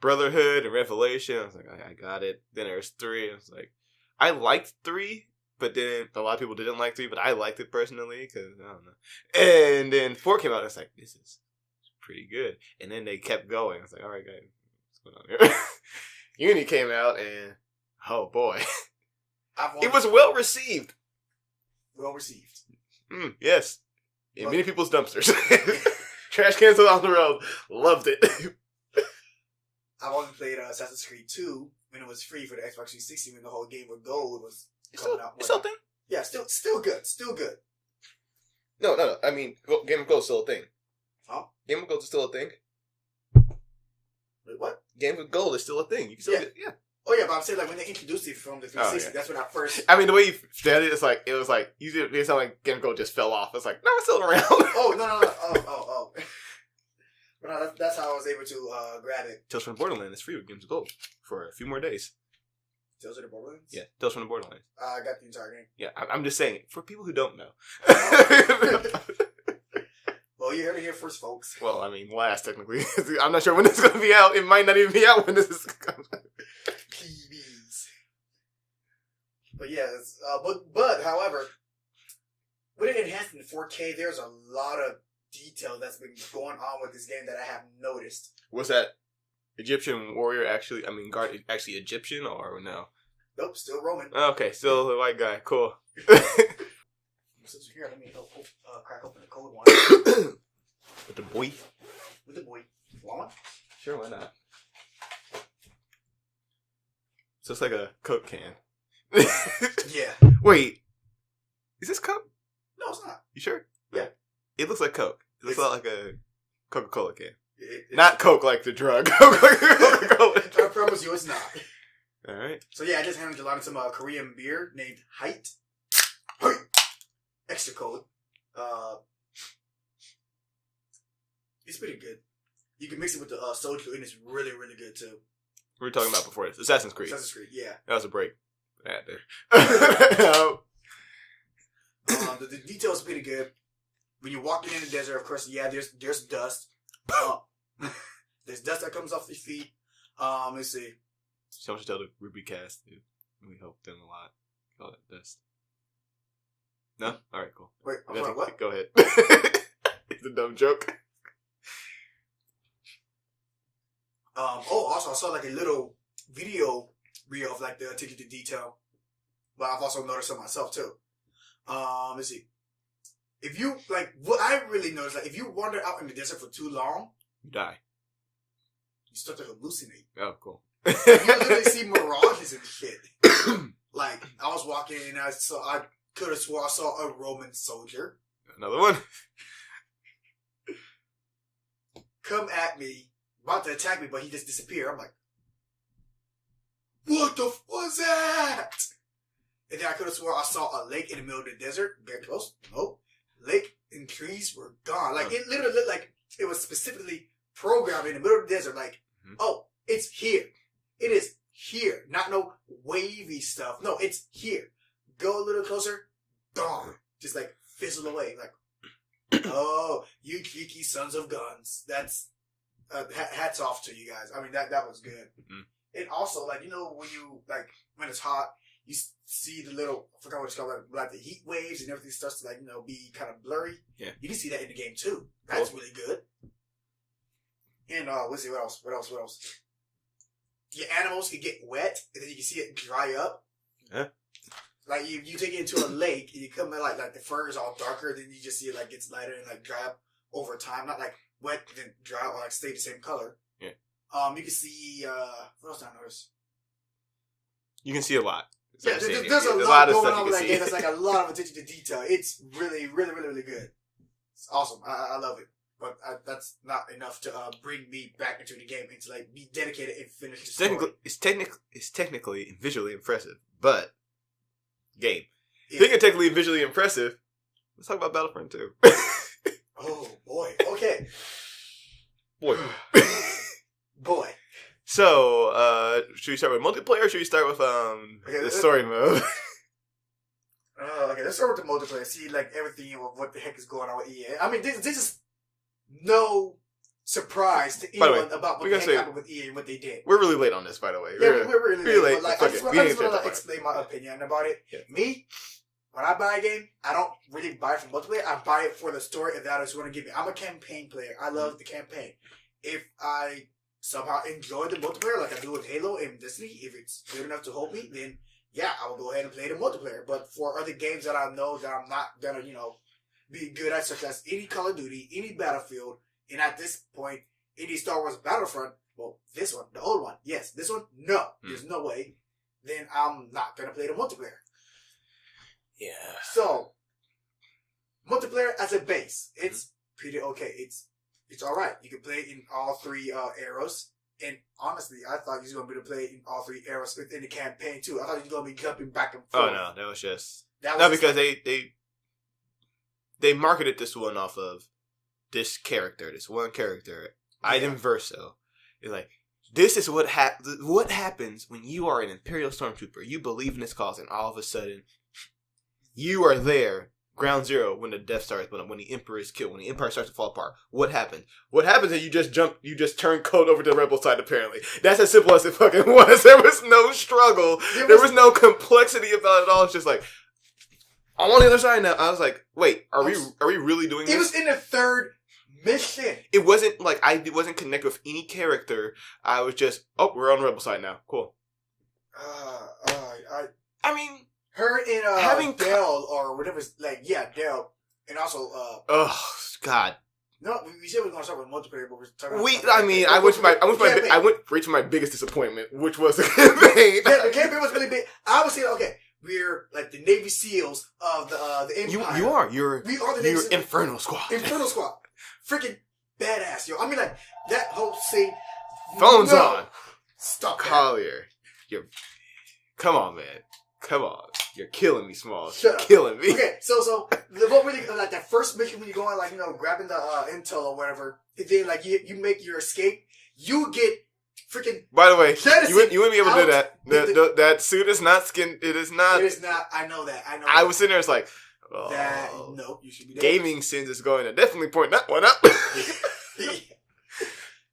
Brotherhood and Revelation. I was like, I got it. Then there's 3. I was like, I liked 3, but then a lot of people didn't like 3, but I liked it personally because I don't know. And then 4 came out, and I was like, this is pretty good. And then they kept going. I was like, all right, guys, what's going on here? Unity came out, and oh boy, it was well received. Well received. Yes, in many people's dumpsters. Trash cans on the road. Loved it. I've only played Assassin's Creed 2 when it was free for the Xbox 360 when the whole Game of Gold was coming out. It's still a thing? Yeah, still good. Still good. No. I mean, Game of Gold is still a thing. Huh? Game of Gold is still a thing. Wait, what? Game of Gold is still a thing. You can still get, yeah. Oh yeah, but I'm saying like when they introduced it from the 360, that's when I first. I mean, the way you said it, it was like it sounded like Game of Gold just fell off. It's like, no, it's still around. Oh no. Oh. But no, that's how I was able to grab it. Tales from the Borderlands is free with Games of Gold for a few more days. Tales of the Borderlands? Yeah, Tales from the Borderlands. I got the entire game. Yeah, I'm just saying, for people who don't know. Well, you heard it here first, folks. Well, I mean, last, technically. I'm not sure when this is going to be out. It might not even be out when this is coming out. PBs. But yeah, but however, with it enhanced in 4K, there's a lot of detail that's been going on with this game that I have noticed. Was that Egyptian warrior actually? I mean, guard actually Egyptian or no? Nope, still Roman. Okay, still a white guy. Cool. Since we're here, let me crack open the cold one. With the boy. With the boy. Want one? Sure, why not? So it's like a Coke can. Yeah. Wait, is this Coke? No, it's not. You sure? Yeah. It looks like Coke. It looks a lot like a Coca-Cola can. It's Not Coke like the drug. Coca-Cola. I promise you it's not. All right. So yeah, I just handed Jelani some Korean beer named Height. Extra cold. It's pretty good. You can mix it with the soju, and it's really, really good too. We were talking about before this. Assassin's Creed. Assassin's Creed, yeah. That was a break. There. The details are pretty good. When you're walking in the desert, of course, yeah, there's dust. There's dust that comes off your feet. Let's see. So much to tell the Ruby cast, dude. We helped them a lot. All that dust. No? Alright, cool. Wait, I'm sorry, what? Go ahead. It's a dumb joke. Also, I saw like a little video reel of like the attention to detail. But I've also noticed it myself too. Let's see. If you, like, what I really noticed, like, if you wander out in the desert for too long, You die. you start to hallucinate. Oh, cool. You literally see mirages and shit. Like, I was walking and I could have swore I saw a Roman soldier Another one? come at me, about to attack me, but he just disappeared. I'm like, what the f was that? And then I could have swore I saw a lake in the middle of the desert. Get close. Nope. Lake and trees were gone. Like, it literally looked like it was specifically programmed in the middle of the desert. Like, oh, it's here. It is here. Not no wavy stuff. No, it's here. Go a little closer. Gone. Just like fizzle away. Like, oh, you geeky sons of guns. That's hats off to you guys. I mean, that was good. Mm-hmm. And also, like, you know, when it's hot, you see the little, I forgot what it's called, like the heat waves and everything starts to, like, you know, be kind of blurry. Yeah. You can see that in the game too. That's really good. And let's see, what else? Your animals can get wet and then you can see it dry up. Yeah. Like you take it into a lake and you come in like the fur is all darker, then you just see it like gets lighter and like dry up over time. Not like wet then dry or like stay the same color. Yeah. You can see what else did I notice? You can see a lot. Yeah, there's a lot going on with that game. That's like a lot of attention to detail. It's really, really, really, really good. It's awesome. I love it. But that's not enough to bring me back into the game and to like be dedicated and finish the story. It's technically and visually impressive, but game. Yeah. Speaking of technically and visually impressive, let's talk about Battlefront 2. Oh boy. Okay. Boy. Boy. So, should we start with multiplayer or should we start with the story mode? Okay, let's start with the multiplayer. See, like, everything, what the heck is going on with EA. I mean, this is no surprise to anyone about what the heck happened with EA and what they did. We're really late on this, by the way. Yeah, we're really late. But, like, I just want to explain my opinion about it. Yeah. Me, when I buy a game, I don't really buy it for multiplayer. I buy it for the story and that I just want to give me. I'm a campaign player. I love the campaign. If I somehow enjoy the multiplayer like I do with Halo and Destiny, if it's good enough to hold me, then yeah, I will go ahead and play the multiplayer. But for other games that I know that I'm not gonna, be good at, such as any Call of Duty, any Battlefield, and at this point, any Star Wars Battlefront, well, this one, the old one, yes. This one, no. There's no way. Then I'm not gonna play the multiplayer. Yeah. So, multiplayer as a base, it's pretty okay. It's alright. You can play it in all three eras. And honestly, I thought you was going to be able to play it in all three eras within the campaign too. I thought you were going to be jumping back and forth. Oh no, that was just... because they marketed this one off of this one character, Iden Verso. It's like, this is what happens when you are an Imperial Stormtrooper. You believe in this cause, and all of a sudden, you are there, ground zero, when the Death Star is, when the Emperor is killed, when the Empire starts to fall apart. What happens? What happens is you just turn code over to the Rebel side, apparently. That's as simple as it fucking was. There was no struggle. There was no complexity about it all. It's just like, I'm on the other side now. I was like, wait, are we really doing this? It was in the third mission. It wasn't like I wasn't connected with any character. I was just, oh, we're on the rebel side now. Cool. I mean, her and having Dell or whatever, Dell, and also oh God. No, we said we were going to start with multiplayer, but we're talking about... I went straight to my biggest disappointment, which was the campaign. Yeah, the campaign was really big. I was saying, okay, we're like the Navy SEALs of the Empire. You are. We are the Navy SEALs. Inferno Squad. Inferno Squad. Freaking badass, yo. I mean, like, that whole scene... Phones on. Stop Collier. Come on, man. Come on. You're killing me, Smalls. Shut up. Killing me. Okay, so what really, like, that first mission when you're going, like, grabbing the intel or whatever, and then, like, you make your escape, you get freaking... By the way, you wouldn't be able to do that. That suit is not skin... It is not... It is not. I know that. I was sitting there, it's like... Oh, no, you should be there. Gaming Sins is going to definitely point that one up.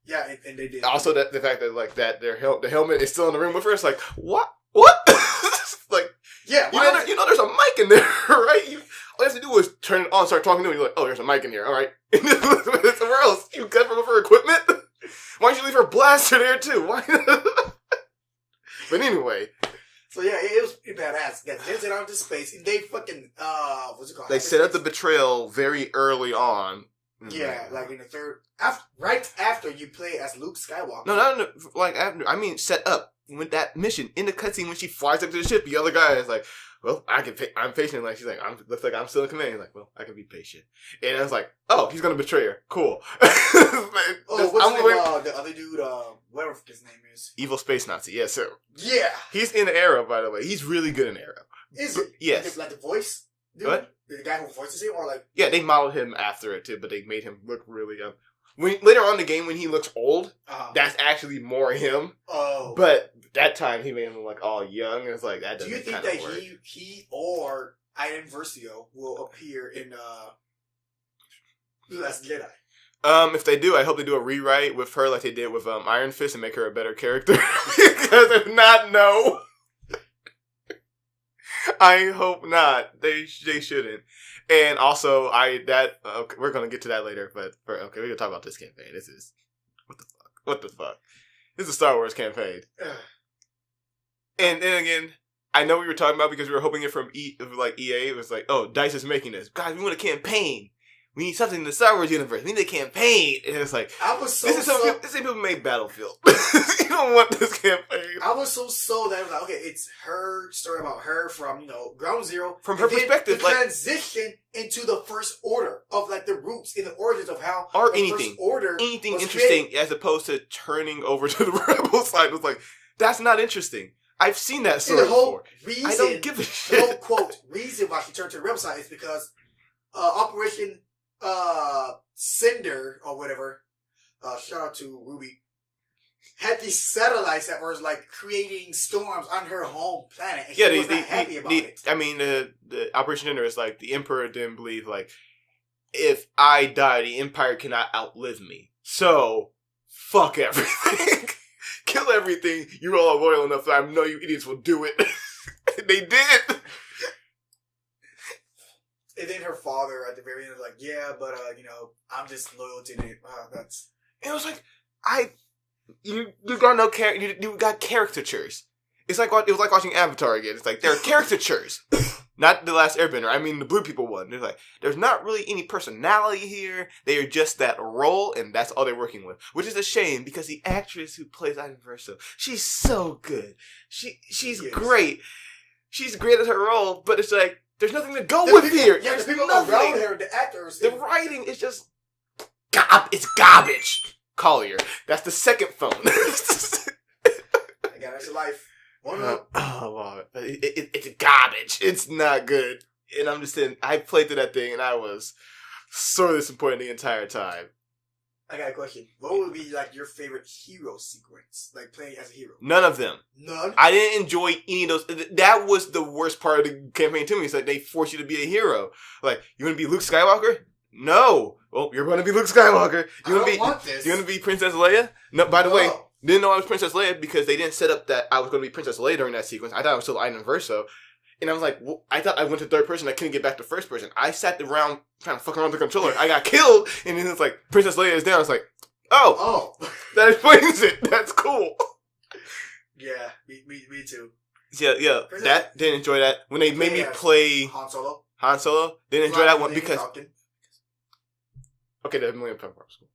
Yeah, and they did. Also, the fact that, like, that the helmet is still in the room with her, it's like, what? Like... Yeah, you know, there's a mic in there, right? All you have to do is turn it on, start talking to him. You're like, oh, there's a mic in here, all right. Somewhere else, you cut from her equipment. Why don't you leave her blaster there too? Why? But anyway, so yeah, it was badass. They sent it out into space, and they fucking what's it called? They set up the betrayal very early on. Yeah, like in the third, right after you play as Luke Skywalker. No, like after. I mean, set up. With that mission in the cutscene when she flies up to the ship, the other guy is like, "Well, I'm patient." Like she's like, "Looks like I'm still in command." He's like, "Well, I can be patient." And I was like, "Oh, he's gonna betray her. Cool." What's the other dude? Whatever his name is. Evil Space Nazi. Yes, sir. Yeah. He's in Arrow, by the way. He's really good in Arrow. Is it? Yes. Like the voice. Dude? What? The guy who voices him, or like? Yeah, they modeled him after it too, but they made him look really young. Later on in the game, when he looks old, that's actually more him. Oh. But that time, he made him look all young, and it's like, that doesn't kind of work. Do you think that he or Ian Versio will appear in Last Jedi? If they do, I hope they do a rewrite with her like they did with Iron Fist and make her a better character. Because if not, no. I hope not. They shouldn't. And also, we're gonna get to that later. But we're gonna talk about this campaign. This is what the fuck. This is a Star Wars campaign. And then again, I know we were talking about because we were hoping it from EA. It was like, oh, DICE is making this. Guys, we want a campaign. We need something in the Star Wars universe. We need a campaign. And it's like, this is people made Battlefield. You don't want this campaign. I was so that I was like, okay, it's her story about her from, Ground Zero. From her perspective. The transition into the First Order of, like, the roots and the origins of how or the anything. First Order anything was interesting created. As opposed to turning over to the Rebel side. It was like, that's not interesting. I've seen that story before. I don't give a shit. The whole, quote, reason why she turned to the Rebel side is because Operation Cinder or whatever, shout out to Ruby, had these satellites that were like creating storms on her home planet, and she was not happy about it. I mean, the Operation Cinder is like the Emperor didn't believe like, if I die, the Empire cannot outlive me. So fuck everything, kill everything. You're all loyal enough that I know you idiots will do it. They did. And then her father at the very end was like, yeah, but, I'm just loyal to it. It was like, you got no character, you got caricatures. It was like watching Avatar again. It's like, there are caricatures. Not The Last Airbender. I mean, the blue people one. They're like, there's not really any personality here. They are just that role, and that's all they're working with. Which is a shame, because the actress who plays Ian Verso, she's so good. She's great. She's great at her role, but it's like, there's nothing to go with here. Yeah, the people around her, the actors. The writing is just... it's garbage. Collier. That's the second phone. I got extra life. One up. Oh, wow. It's garbage. It's not good. And I'm just saying, I played through that thing and I was so disappointed the entire time. I got a question. What would be like your favorite hero sequence? Like playing as a hero? None of them. None? I didn't enjoy any of those. That was the worst part of the campaign to me. It's like they force you to be a hero. Like, you want to be Luke Skywalker? No. Well, you're going to be Luke Skywalker. You want to be Princess Leia? No. By the way, didn't know I was Princess Leia because they didn't set up that I was going to be Princess Leia during that sequence. I thought I was still Ian Verso. And I was like, I thought I went to third person. I couldn't get back to first person. I sat around trying to fuck around with the controller. I got killed. And then it's like, Princess Leia is down. I was like, oh, that explains it. That's cool. Yeah, me too. Yeah. That didn't enjoy that. When they made me play Han Solo. Didn't enjoy that one because... Okay, the Millennium Falcon part was cool.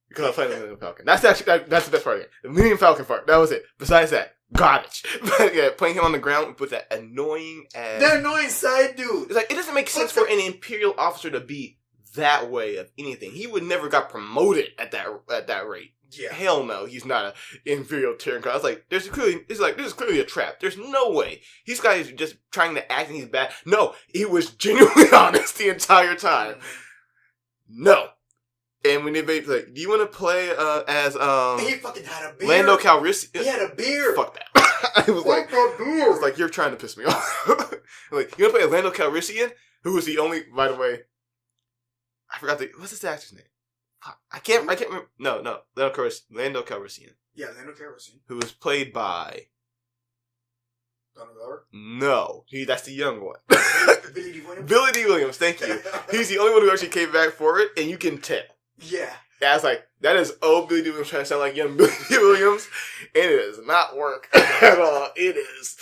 Because I was playing the Millennium Falcon. That's the best part of it. The Millennium Falcon part. That was it. Besides that, garbage. But yeah, playing him on the ground with that annoying ass... The annoying side dude. It's like, it doesn't make sense for an Imperial officer to be that way of anything. He would never got promoted at that rate. Yeah. Hell no, he's not an Imperial Terran. I was like, this is clearly a trap. There's no way. These guys are just trying to act and he's bad. No, he was genuinely honest the entire time. No. And when they like, do you want to play as he fucking had a beard. Lando Calrissian? He had a beard. Fuck that. It was like you're trying to piss me off. Like, you want to play as Lando Calrissian, who was the only, by the way, I forgot what's this actor's name? I can't remember. No, Lando Calrissian. Yeah, Lando Calrissian. Who was played by... Donald Glover? No, that's the young one. Billy D. Williams? Billy D. Williams, thank you. He's the only one who actually came back for it, and you can tell. Yeah. I was like, that is old Billy D. Williams trying to sound like young Billy D. Williams, and it does not work at all. It is.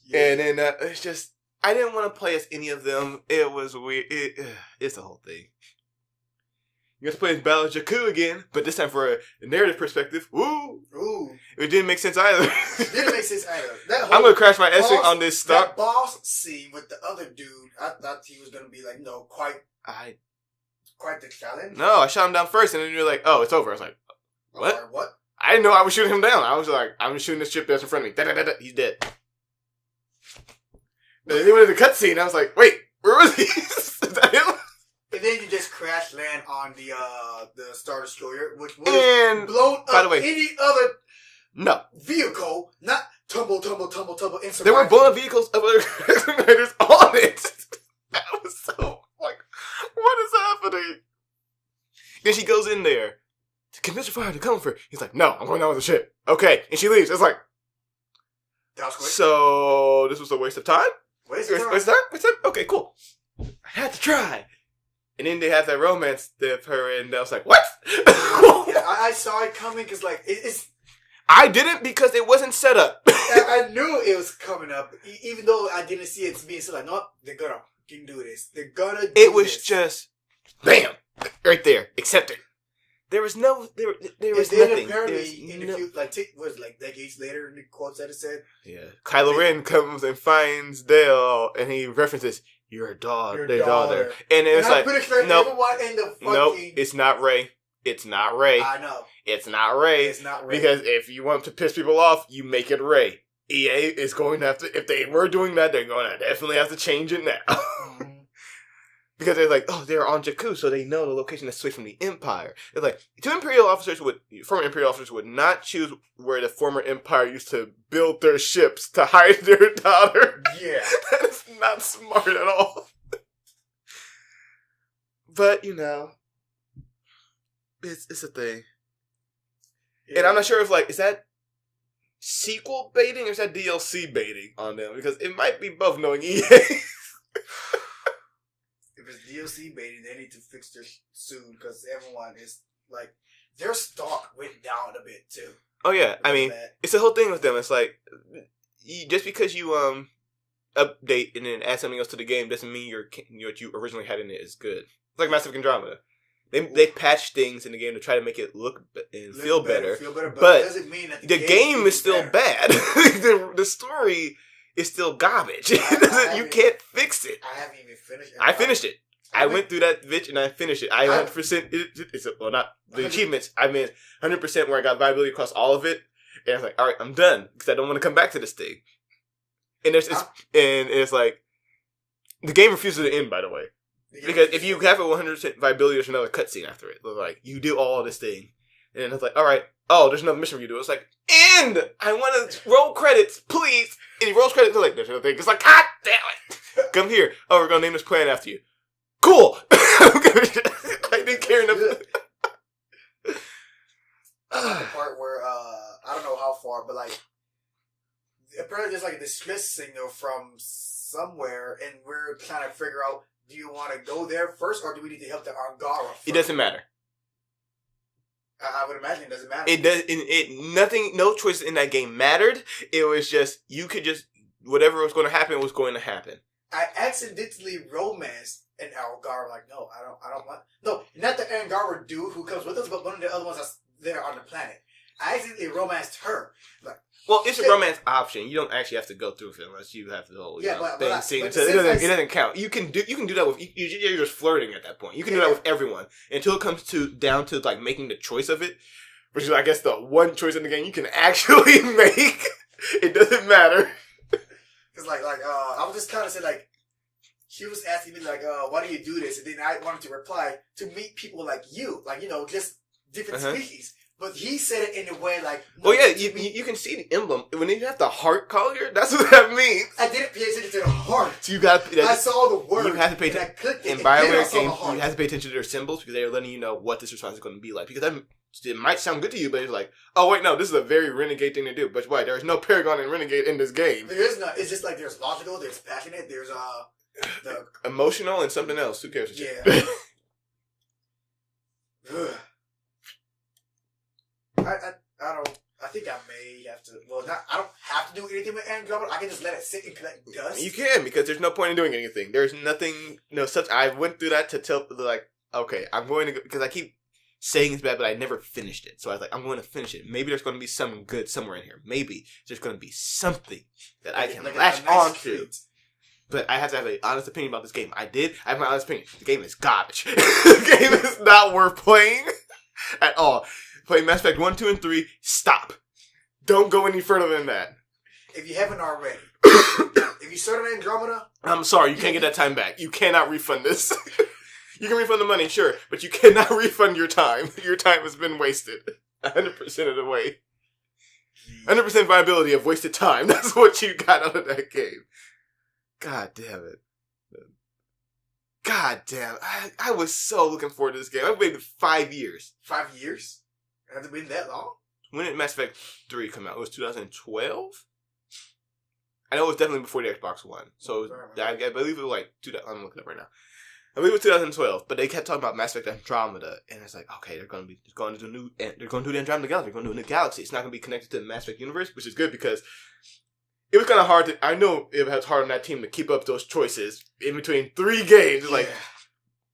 Yeah. And then it's just, I didn't want to play as any of them. It was weird. It's the whole thing. You have to play as Battle of Jakku again, but this time for a narrative perspective. Woo! Ooh. It didn't make sense either. It didn't make sense either. I'm going to crash my essay on this stuff. That boss scene with the other dude, I thought he was going to be like, quite the challenge. No, I shot him down first, and then you're like, oh, it's over. I was like, what? What? I didn't know I was shooting him down. I was like, I'm shooting this ship that's in front of me. Da-da-da-da. He's dead. Then he went to the cutscene, I was like, wait, where was he? Is that him? And then you just crash land on the Star Destroyer, which would have blown up by the way, any other vehicle, not tumble in survival. There were blown up vehicles of other Expeditors on it. That was so, like, what is happening? Then she goes in there to convince her father to come for her. He's like, no, I'm going down with the ship. Okay. And she leaves. It's like, that was quick. So this was a waste of time? Waste of time? Okay, cool. I had to try. And then they have that romance with her, and I was like, what? Yeah, I saw it coming because, like, it's... I didn't because it wasn't set up. I knew it was coming up, even though I didn't see it being said, like, no, they're gonna fucking do this. They're gonna do this. It was just, bam, right there, accepted. There was nothing. Apparently, in a few, decades later, in the quotes that it said. Yeah. Kylo Ren comes and finds Dale, and he references, your daughter. And it's like, nope, it's not Rey. It's not Rey. I know. It's not Rey. It's not Rey. Because if you want to piss people off, you make it Rey. EA is going to have to, if they were doing that, they're going to definitely have to change it now. Because they're like, oh, they're on Jakku, so they know the location that's away from the Empire. It's like, former Imperial officers would not choose where the former Empire used to build their ships to hide their daughter. Yeah. That is not smart at all. But, it's a thing. Yeah. And I'm not sure if, is that sequel baiting or is that DLC baiting on them? Because it might be both, knowing EA. If it's DLC baiting, they need to fix this soon because everyone is like, their stock went down a bit too. Oh yeah, I mean, it's the whole thing with them. It's like, just because you update and then add something else to the game doesn't mean what you originally had in it is good. It's like Mass Effect Andromeda. They patch things in the game to try to make it look and feel better. But it doesn't mean that the game is still bad. The story is still garbage. You can't fix it. I haven't even finished it. I finished it. I went through that bitch and I finished it. I 100%. Well, not the achievements. I mean, 100% where I got viability across all of it. And I was like, all right, I'm done because I don't want to come back to this thing. And it's like the game refuses to end. By the way, because if you have a 100% viability, there's another cutscene after it. Like you do all this thing, and it's like, all right, there's another mission for you to do. It's like, end. I want to roll credits, please. And he rolls credits. Like, there's another thing. It's like, God damn it, come here. Oh, we're gonna name this planet after you. Cool. I didn't care enough. The part where I don't know how far, but like apparently there's like a distress signal from somewhere, and we're trying to figure out: do you want to go there first, or do we need to help the Angara first? It doesn't matter. I would imagine it doesn't matter. It does. Nothing. No choices in that game mattered. It was just you could just whatever was going to happen was going to happen. I accidentally romanced an Angara. Like, no, I don't want. No, not the Angara dude who comes with us, but one of the other ones that's there on the planet. I accidentally romanced her. Like, well, it's a romance option. You don't actually have to go through with it unless you have the whole thing scene. So it doesn't count. You can do that with you're just flirting at that point. You can do that with everyone until it comes down to like making the choice of it, which is I guess the one choice in the game you can actually make. It doesn't matter. Cause like I was just kind of saying like she was asking me like why do you do this, and then I wanted to reply to meet people like you, like just different species. But he said it in a way like... No, well, yeah, you can see the emblem. When you have the heart collar, that's what that means. I didn't pay attention to the heart. So I saw the word. You have to pay attention. In BioWare games, you have to pay attention to their symbols because they're letting you know what this response is going to be like. Because it might sound good to you, but it's like, oh, wait, no, this is a very Renegade thing to do. But why? There's no Paragon and Renegade in this game. There is not. It's just like there's logical, there's passionate, there's the emotional, and something else. Who cares? Yeah. I think I may have to. Well, I don't have to do anything with Andromeda. I can just let it sit and collect dust. You can, because there's no point in doing anything. There's nothing. I went through that to tell like, okay, I'm going to go, because I keep saying it's bad, but I never finished it. So I was like, I'm going to finish it. Maybe there's going to be something good somewhere in here. Maybe there's going to be something that I can latch on to. But I have to have an honest opinion about this game. I have my honest opinion. The game is garbage. The game is not worth playing at all. Play Mass Effect 1, 2, and 3. Stop. Don't go any further than that. If you haven't already. If you started Andromeda... I'm sorry, you can't get that time back. You cannot refund this. You can refund the money, sure, but you cannot refund your time. Your time has been wasted. 100% of the way. 100% viability of wasted time. That's what you got out of that game. God damn it. God damn. I was so looking forward to this game. I've waited 5 years. 5 years? It hasn't been that long? When did Mass Effect 3 come out? It was 2012? I know it was definitely before the Xbox One. So I believe it was like... I'm looking it up right now. I believe it was 2012, but they kept talking about Mass Effect Andromeda, and it's like, okay, they're going to do the Andromeda Galaxy. They're going to do a new galaxy. It's not going to be connected to the Mass Effect universe, which is good because it was kind of hard I know it was hard on that team to keep up those choices in between 3 games. It's like,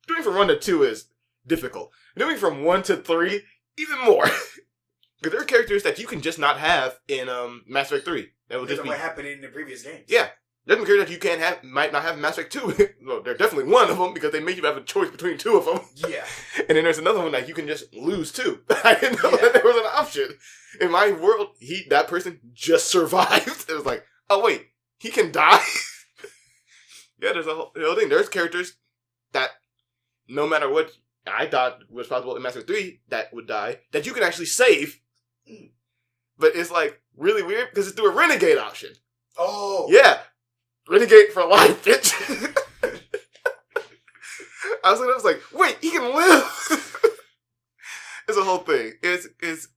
doing from 1 to 2 is difficult. Doing from 1 to 3, even more. Because there are characters that you can just not have in Mass Effect 3. That would just be what happened in the previous games. Yeah. Doesn't care that you might not have Mass Effect 2. Well, they're definitely one of them because they make you have a choice between 2 of them. Yeah. And then there's another one that you can just lose too. I didn't know that there was an option. In my world, that person just survived. It was like, oh wait, he can die? Yeah, there's a whole thing. There's characters that no matter what I thought was possible in Mass Effect 3 that would die, that you can actually save. But it's like really weird because it's through a Renegade option. Oh. Yeah. Renegade for life, bitch. I was like, wait, he can live. It's a whole thing. It's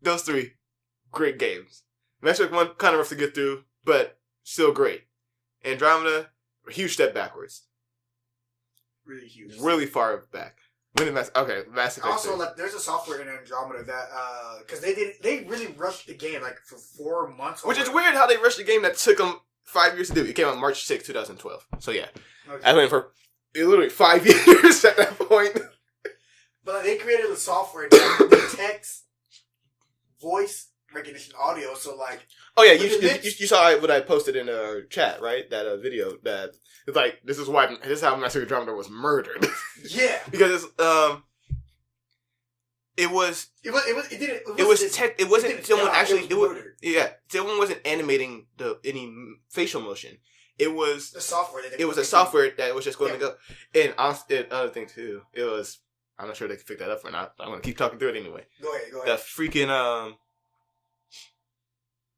those 3 great games. Mass Effect 1 kind of rough to get through, but still great. Andromeda, a huge step backwards. Really huge. Really far back. When did Mass Effect? Also, like, there's a software in Andromeda that because they really rushed the game like for 4 months. Which is weird how they rushed the game that took them 5 years to do. It came out March 6, 2012. So yeah, okay. I went for literally 5 years at that point. But like, they created a software that detects voice recognition audio. So like, oh yeah, you saw what I posted in our chat, right? That video that it's like this is how Mass Effect Andromeda was murdered. Yeah, because someone wasn't animating any facial motion. It was the software. It was a software that was just going to go. And another thing too, it was. I'm not sure they can pick that up or not. I'm going to keep talking through it anyway. Go ahead. The freaking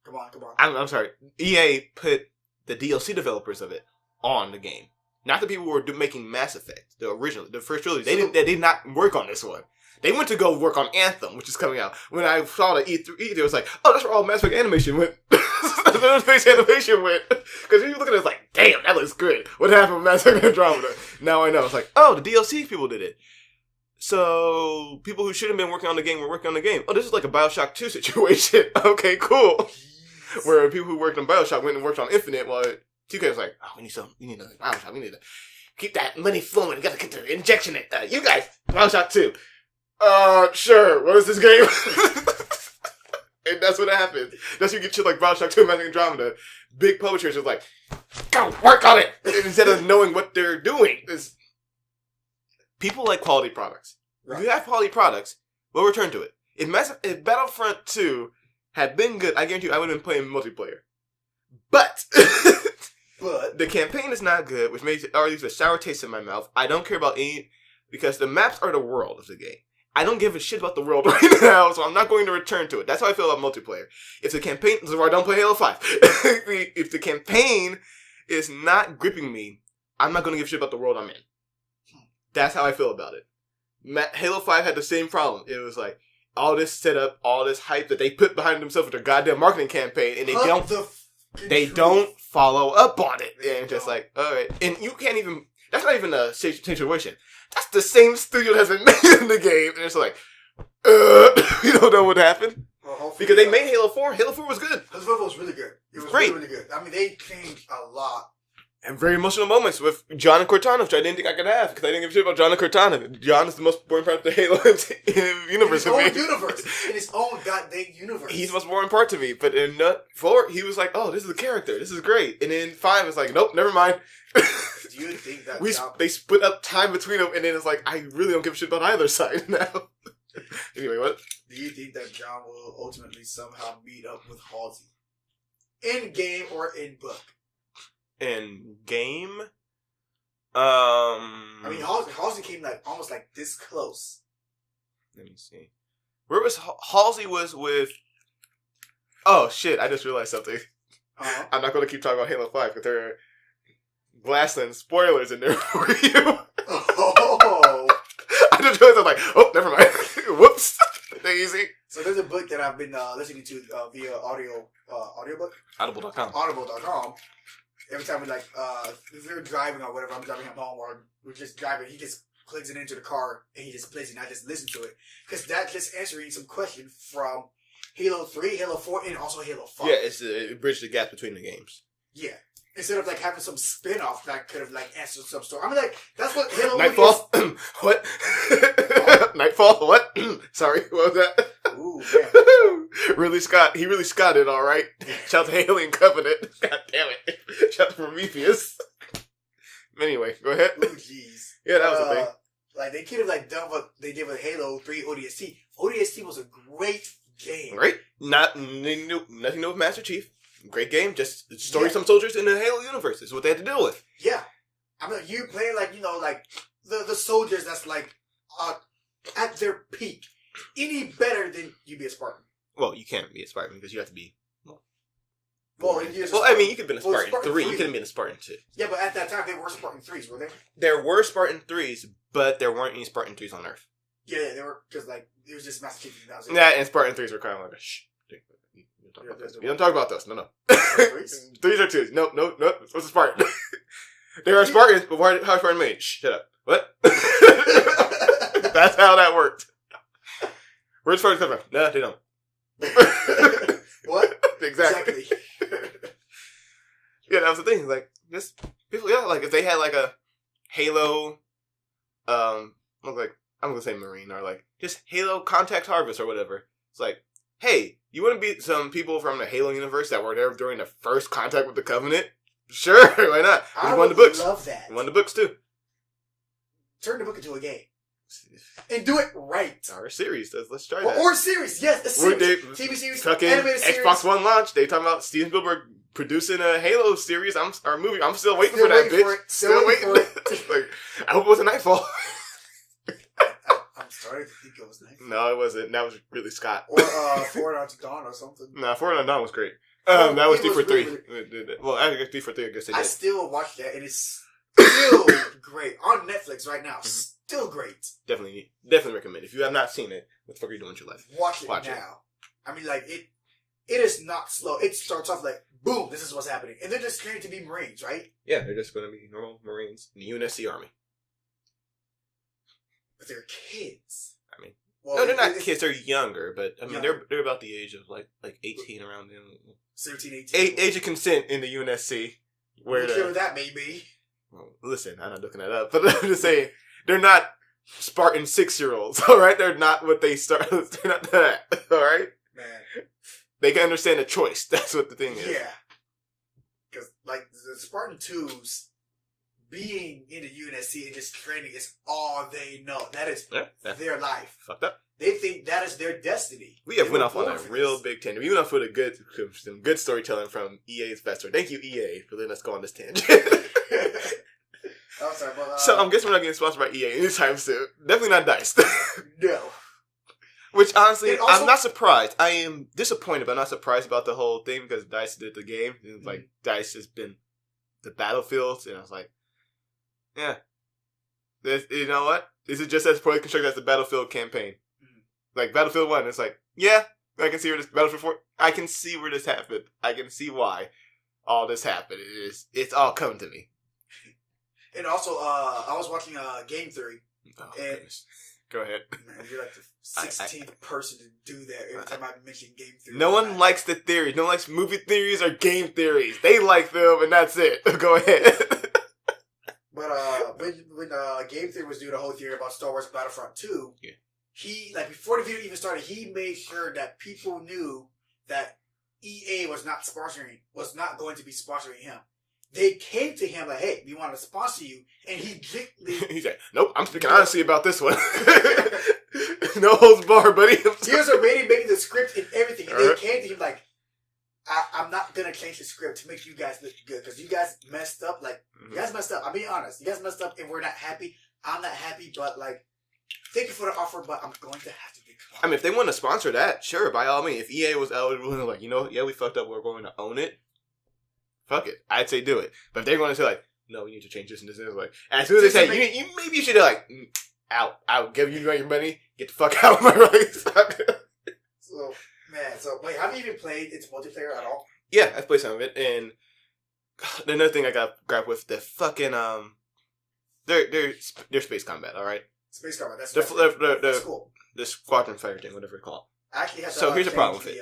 Come on. I'm sorry. EA put the DLC developers of it on the game, not the people who were making Mass Effect, the first trilogy. They did not work on this one. They went to go work on Anthem, which is coming out. When I saw the E3, it was like, oh, that's where all Mass Effect animation went. the face animation went. Because you look at it, it's like, damn, that looks good. What happened with Mass Effect Andromeda? Now I know. It's like, oh, the DLC people did it. So, people who should have been working on the game were working on the game. Oh, this is like a Bioshock 2 situation. Okay, cool. Where people who worked on Bioshock went and worked on Infinite, while 2K was like, oh, we need another Bioshock. We need to keep that money flowing. We gotta get the injection it. You guys, Bioshock 2. Sure. What is this game? And that's what happened. That's when you get shit like Bioshock 2 Mass Effect Andromeda. Big publishers are like, go work on it! Instead of knowing what they're doing. People like quality products. Right. If you have quality products, we'll return to it. If Battlefront 2 had been good, I guarantee you I would have been playing multiplayer. But the campaign is not good, which makes it already leaves a sour taste in my mouth. I don't care about any, because the maps are the world of the game. I don't give a shit about the world right now, so I'm not going to return to it. That's how I feel about multiplayer. If the campaign, this is why I don't play Halo 5. If the campaign is not gripping me, I'm not going to give a shit about the world I'm in. That's how I feel about it. Halo 5 had the same problem. It was like, all this setup, all this hype that they put behind themselves with their goddamn marketing campaign, and they don't follow up on it. And just like, alright. And you can't even, that's not even a situation. That's the same studio that has been making the game. And it's like, you don't know what happened. Well, because they made Halo 4. Halo 4 was good. Halo 4 was really good. It was great. Really, really good. I mean, they changed a lot. And very emotional moments with John and Cortana, which I didn't think I could have, because I didn't give a shit about John and Cortana. John is the most boring part of the Halo universe. In his own goddamn universe. He's the most boring part to me. But in 4, he was like, oh, this is a character. This is great. And in 5, it's like, nope, never mind. Do you think that they split up time between them, and then it's like, I really don't give a shit about either side now. Anyway, what? Do you think that John will ultimately somehow meet up with Halsey? In game or in book? In game? I mean, Halsey came like almost like this close. Let me see. Where was Halsey was with... Oh, shit, I just realized something. Uh-huh. I'm not going to keep talking about Halo 5, because there are Glassland spoilers in there for you. Oh! I just realized, I'm like, oh, never mind. Whoops. Easy. So there's a book that I've been listening to via audiobook? Audible.com. Every time if we're driving or whatever, I'm driving him home or we're just driving, he just plugs it into the car and he just plays it and I just listen to it. Because that's just answering some questions from Halo 3, Halo 4, and also Halo 5. Yeah, it bridged the gap between the games. Yeah. Instead of like having some spin-off that could have like answered some story. I mean like, that's what Halo Nightfall? What? Nightfall? What? Sorry, what was that? Ooh, man. He really Scotted, alright. Shout out to Alien Covenant. God damn it. Shout out to Prometheus. Anyway, go ahead. Ooh, jeez. Yeah, that was the thing. Like, they could have like done what they did with Halo 3 ODST. ODST was a great game. Right? Nothing new with Master Chief. Great game. Just story some soldiers in the Halo universe is what they had to deal with. Yeah. I mean, you playing like, like the soldiers that's like at their peak. Any better than you be a Spartan? Well, you can't be a Spartan because you have to be. I mean, you could have been a Spartan 3. You could have been a Spartan 2. Yeah, but at that time, they were Spartan 3s, were they? There were Spartan 3s, but there weren't any Spartan 3s on Earth. Yeah, they were, because, like, it was just Master Chief. Yeah, and Spartan 3s were kind of like, shh. You don't talk about this. No. 3s? 3s or 2s. No. What's a Spartan? There are Spartans, but how are Spartan made? Shh, shut up. What? That's how that worked. Where's Spartans come from? No, they don't. What? Exactly. Yeah, that was the thing. Like, just people, like if they had like a Halo, I'm gonna say Marine or like just Halo Contact Harvest or whatever. It's like, hey, you want to beat some people from the Halo universe that were there during the first contact with the Covenant? Sure, why not? I would love that. We won the books too. Turn the book into a game. And do it right. Or a series. Let's try that. Or a series. Yes, a series. TV series. Animated series. Xbox One launch. They talking about Steven Spielberg producing a Halo series or movie. I'm still waiting for that, bitch. Still waiting for it. Like, I hope it wasn't Nightfall. I'm starting to think it was Nightfall. No, it wasn't. That was really Scott. Or Forward Unto Dawn or something. Nah, Forward Unto Dawn was great. That was D for 3. Really... Well, I guess D for 3. I guess they did. I still watch that, and it's still great on Netflix right now. Mm-hmm. Still great. Definitely recommend. If you have not seen it, what the fuck are you doing with your life? Watch it now. I mean, like it is not slow. It starts off like boom, this is what's happening. And they're just trained to be Marines, right? Yeah, they're just going to be normal Marines in the UNSC Army. But they're kids. I mean, well, no, they're not kids. They're younger, but I mean, younger. they're about the age of like 18 around them. 17, 18. Age of consent in the UNSC. Whatever that may be. Well, listen, I'm not looking that up, but I'm just saying they're not Spartan 6-year-olds. All right, they're not what they start. They're not that. All right, man. They can understand the choice. That's what the thing is. Yeah, because like the Spartan 2s. Being in the UNSC and just training is all they know. That is their life. Fucked up. They think that is their destiny. We have went off on a real big tangent. We went off with some good storytelling from EA's Vester. Thank you, EA, for letting us go on this tangent. I'm sorry, but, so I'm guessing we're not getting sponsored by EA anytime soon. Definitely not DICE. No. Which, honestly, also, I'm not surprised. I am disappointed, but I'm not surprised about the whole thing because DICE did the game. It's like, DICE has been the battlefields, and I was like, yeah. You know what? This is just as poorly constructed as the Battlefield campaign. Like, Battlefield 1, it's like, yeah, I can see where this... Battlefield 4, I can see where this happened. I can see why all this happened. It's all coming to me. And also, I was watching Game Theory. Oh, and goodness. Go ahead. Man, you're like the 16th person to do that every time I mention Game Theory. No one likes the theories. No one likes movie theories or game theories. They like them, and that's it. Go ahead. But when Game Theory was doing a whole theory about Star Wars Battlefront 2, yeah. He, like, before the video even started, he made sure that people knew that EA was not going to be sponsoring him. They came to him like, hey, we want to sponsor you. And he He's like, nope, I'm speaking honestly about this one. No holds barred, buddy. He was already making the script and everything. And they came to him like, I'm not going to change the script to make you guys look good. Because you guys messed up. Like, you guys messed up. I'm being honest. You guys messed up and we're not happy. I'm not happy, but, like, thank you for the offer, but I'm going to have to become. I mean, if they want to sponsor that, sure, by all means. If EA was eligible and like, you know, yeah, we fucked up, we're going to own it. Fuck it. I'd say do it. But if they're going to say like, no, we need to change this and this, and it's like, as soon as they say, you maybe you should like, out. I'll give you your money. Get the fuck out of my rights. So wait, have you even played its multiplayer at all? Yeah, I've played some of it, and another thing I got grabbed with the fucking they're space combat, all right. Space combat. That's cool. The squadron fighter thing, whatever it's called. I actually have to so here's the problem with it.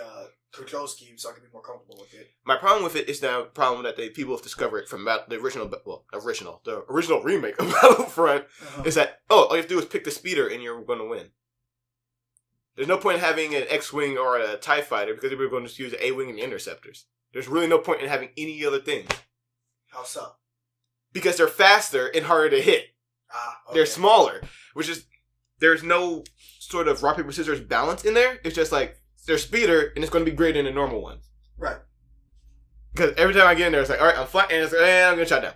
Control scheme, so I can be more comfortable with it. My problem with it is the problem that people have discovered from the original remake of Battlefront is that all you have to do is pick the speeder and you're going to win. There's no point in having an X-wing or a TIE fighter because we're going to use the A-wing and the interceptors. There's really no point in having any other things. How so? Because they're faster and harder to hit. Okay. They're smaller, which is there's no sort of rock paper scissors balance in there. It's just like they're speeder and it's going to be greater than the normal ones. Right. Because every time I get in there, it's like, all right, I'm flat, and it's like, I'm going to shot down.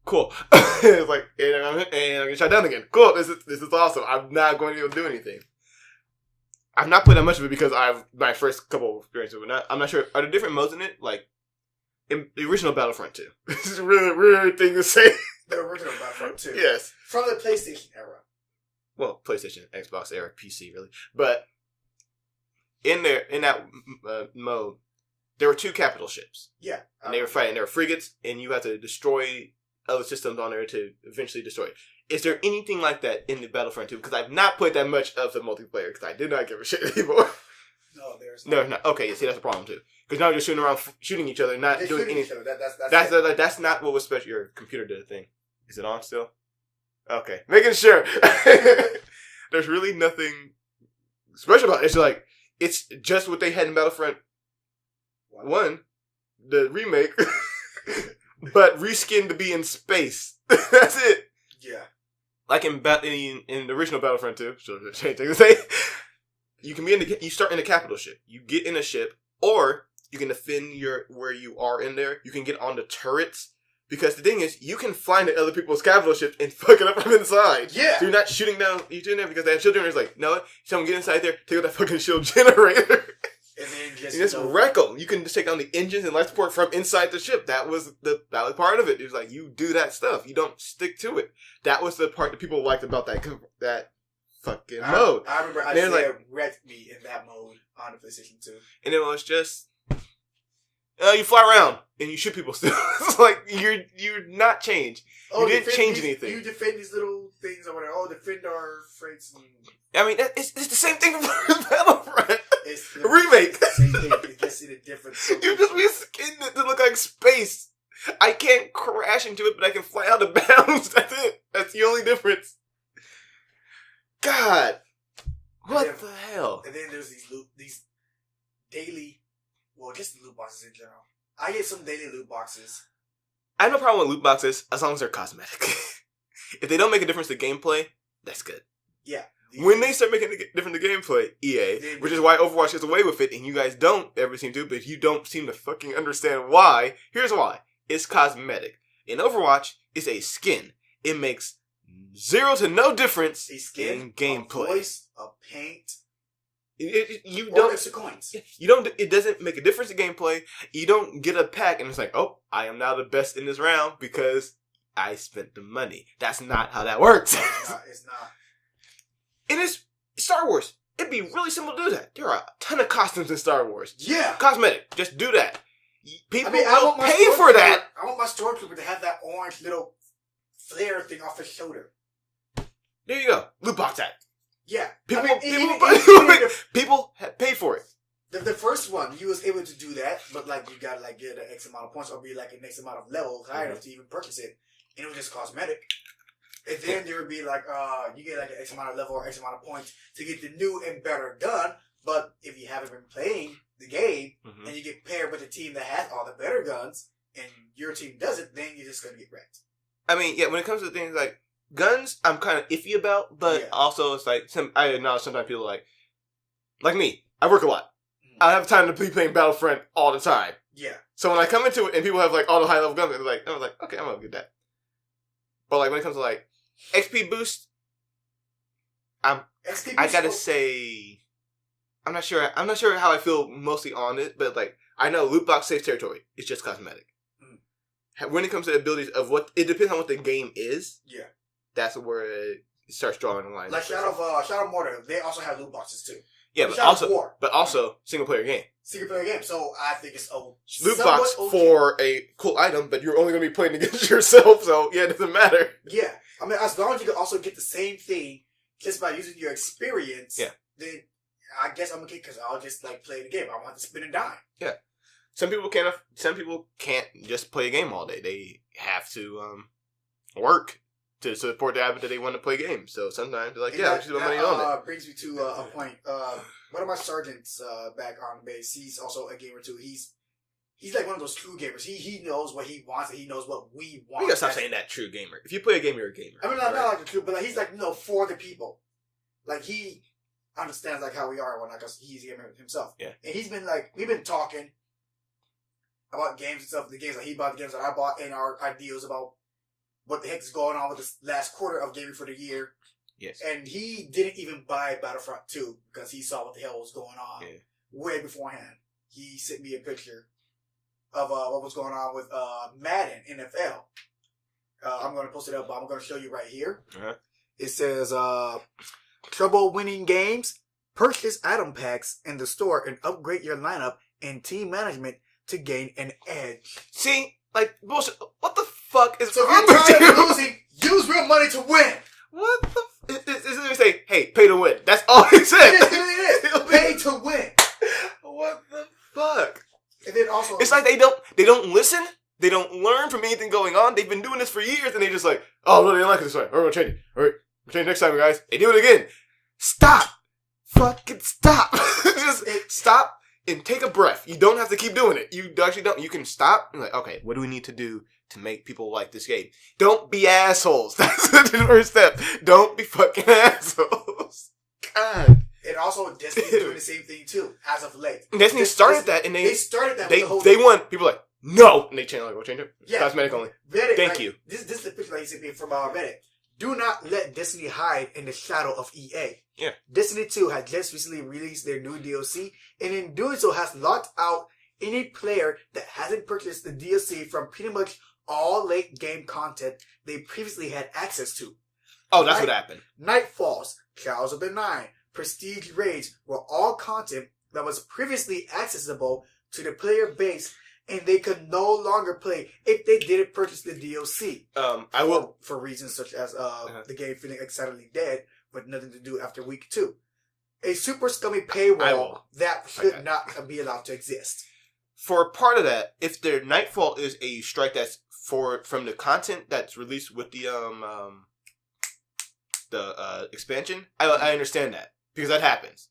Cool. It's like, and I'm going to shot down again. Cool. This is awesome. I'm not going to be able to do anything. I've not played that much of it because my first couple of experiences with it. I'm not sure. Are there different modes in it? Like, in the original Battlefront 2. This is a really weird thing to say. The original Battlefront 2. Yes. From the PlayStation era. Well, PlayStation, Xbox era, PC, really. But in that mode, there were 2 capital ships. Yeah. And they were fighting. They were frigates, and you had to destroy other systems on there to eventually destroy it. Is there anything like that in the Battlefront 2? Because I've not played that much of the multiplayer, because I did not give a shit anymore. No, there's not. No, okay, see, that's a problem, too. Because now you're shooting around, shooting each other, not doing anything. That's not what was special. Your computer did a thing. Is it on still? Okay. Making sure. There's really nothing special about it. It's like, it's just what they had in Battlefront 1, the remake, but reskinned to be in space. That's it. Yeah. Like in the original Battlefront 2, same thing to say. You can you start in a capital ship. You get in a ship, or you can defend where you are in there. You can get on the turrets. Because the thing is, you can fly into other people's capital ships and fuck it up from inside. Yeah. So you're not shooting down each other because they have shield generators. Like, no, someone get inside there, take out that fucking shield generator. And then just wreck them. You can just take down the engines and life support from inside the ship. That was part of it. It was like, you do that stuff. You don't stick to it. That was the part that people liked about that fucking mode. I remember I wrecked me in that mode on the PlayStation 2. And it was just, You fly around and you shoot people still. It's like you're not changed. Oh, you didn't change anything. You defend these little things or whatever. Oh, defend our freights. I mean, it's the same thing for Battlefront. It's a remake. It's the same thing. It's just in a different. You just reskin it to look like space. I can't crash into it, but I can fly out of bounds. That's it. That's the only difference. God, what the hell? And then there's these daily, well, just the loot boxes in general. I get some daily loot boxes. I have no problem with loot boxes as long as they're cosmetic. If they don't make a difference to gameplay, that's good. Yeah. When they start making a difference to gameplay, EA, which is why Overwatch gets away with it, and you guys don't ever seem to, but you don't seem to fucking understand why. Here's why. It's cosmetic. In Overwatch, it's a skin. It makes zero to no difference in gameplay. A voice, a paint, you or don't. extra coins. You don't. It doesn't make a difference in gameplay. You don't get a pack and it's like, oh, I am now the best in this round because I spent the money. That's not how that works. It's not. It is Star Wars. It'd be really simple to do that. There are a ton of costumes in Star Wars. Yeah. Cosmetic. Just do that. People will I pay for that. I want my stormtrooper to have that orange little flare thing off his shoulder. There you go. Loot box that. Yeah. People pay for it. The first one, you was able to do that, but like you gotta like get an X amount of points or be like an X amount of levels high enough to even purchase it. And it was just cosmetic. And then there would be like, you get like an X amount of level or X amount of points to get the new and better gun. But if you haven't been playing the game and you get paired with a team that has all the better guns and your team doesn't, then you're just gonna get wrecked. I mean, yeah, when it comes to things like guns, I'm kind of iffy about, but also it's like I acknowledge sometimes people like me. I work a lot. I don't have time to be playing Battlefront all the time. Yeah. So when I come into it and people have like all the high level guns, I'm like, okay, I'm gonna get that. But like when it comes to like XP boost, I gotta say, I'm not sure how I feel mostly on it, but like I know loot box safe territory. It's just cosmetic. When it comes to the abilities of it depends on what the game is. Yeah. That's where it starts drawing the line. Like Shadow of Mordor, they also have loot boxes too. Yeah, but also single player game. Single player game, so I think it's loot box for a cool item, but you're only going to be playing against yourself, so yeah, it doesn't matter. Yeah, I mean, as long as you can also get the same thing just by using your experience, then I guess I'm okay because I'll just like play the game. I want to spin a dime. Yeah, some people can't just play a game all day. They have to work to support the habit that they want to play games. So sometimes they're like, let's spend money on it. Brings me to a point. One of my sergeants back on base, he's also a gamer too. He's like one of those true gamers. He knows what he wants and he knows what we want. You gotta stop saying that, true gamer. If you play a game, you're a gamer. I mean, not like a true, but like, he's like, for the people. Like, he understands like how we are when because he's a gamer himself. Yeah. And he's been like, we've been talking about games and stuff, the games that he bought, the games that I bought, and our ideas about what the heck is going on with this last quarter of gaming for the year. Yes. And he didn't even buy Battlefront 2 because he saw what the hell was going on way beforehand. He sent me a picture of what was going on with Madden NFL. I'm going to post it up, but I'm going to show you right here. Uh-huh. It says, trouble winning games? Purchase item packs in the store and upgrade your lineup and team management to gain an edge. See? Like, bullshit. What the fuck is so wrong with you? If you're tired of losing, use real money to win. What the It's literally say, hey, pay to win. That's all he said. It is. Pay to win. What the fuck? And then also, it's like they don't listen. They don't learn from anything going on. They've been doing this for years, and they just like, oh, no, they didn't like it this way. All right, we're gonna change it. All right, we'll change it next time, guys. They do it again. Stop. Fucking stop. Just stop and take a breath. You don't have to keep doing it. You actually don't. You can stop and like, okay, what do we need to do to make people like this game? Don't be assholes. That's the first step. Don't be fucking assholes. God. And also, Destiny's doing the same thing too, as of late. Destiny started that, and they started that. They won. People are like, no, and they change. Like, we'll change it. Yeah, cosmetic only. Reddit, Thank you. This is the picture that you sent me from Reddit. Do not let Destiny hide in the shadow of EA. Yeah. Destiny 2 has just recently released their new DLC, and in doing so has locked out any player that hasn't purchased the DLC from pretty much all late game content they previously had access to. Oh, that's what happened. Nightfalls, Trials of the Nine, Prestige Raids were all content that was previously accessible to the player base and they could no longer play if they didn't purchase the DLC. I will for reasons such as the game feeling excitedly dead, but nothing to do after week 2. A super scummy paywall that should not be allowed to exist. For part of that, if their Nightfall is a strike that's from the content that's released with the expansion, I understand that because that happens.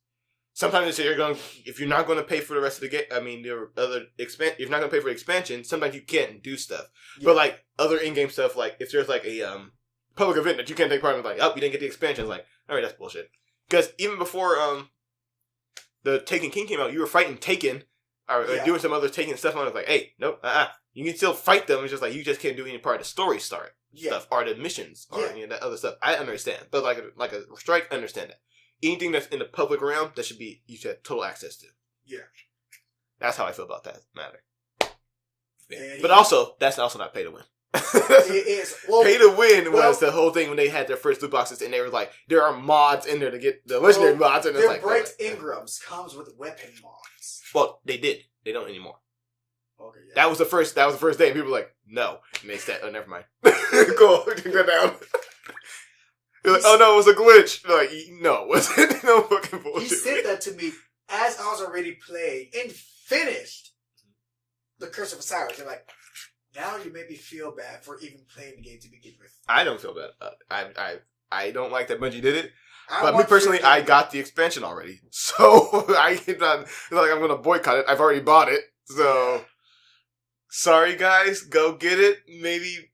Sometimes if you're not going to pay for the rest of the game, your if you're not going to pay for the expansion, sometimes you can't do stuff. Yeah. But like other in-game stuff, like if there's like a public event that you can't take part in, like, oh, you didn't get the expansion, it's like, all right, that's bullshit. Because even before the Taken King came out, you were fighting Taken or doing some other Taken stuff, and I was like, hey, nope, you can still fight them. It's just like you just can't do any part of the story stuff or the missions or any of that other stuff. I understand, but like a strike, I understand that. Anything that's in the public realm, you should have total access to. Yeah. That's how I feel about that matter. But also, that's also not pay to win. It is. Well, pay to win was the whole thing when they had their first loot boxes, and they were like, there are mods in there to get the legendary mods, and it's their like Bright Ingrams comes with weapon mods. Well, they did. They don't anymore. Okay. Yeah. That was the first day, and people were like, no, and they said, oh, never mind. Go take that down. You're like, oh no, it was a glitch. They're like, no, was it? No fucking bullshit. He said that to me as I was already playing and finished the Curse of Osiris. They're like, now you made me feel bad for even playing the game to begin with. I don't feel bad. I don't like that Bungie did it. But me personally, I got the expansion already. So it's not like I'm going to boycott it. I've already bought it. So, sorry guys, go get it. Maybe.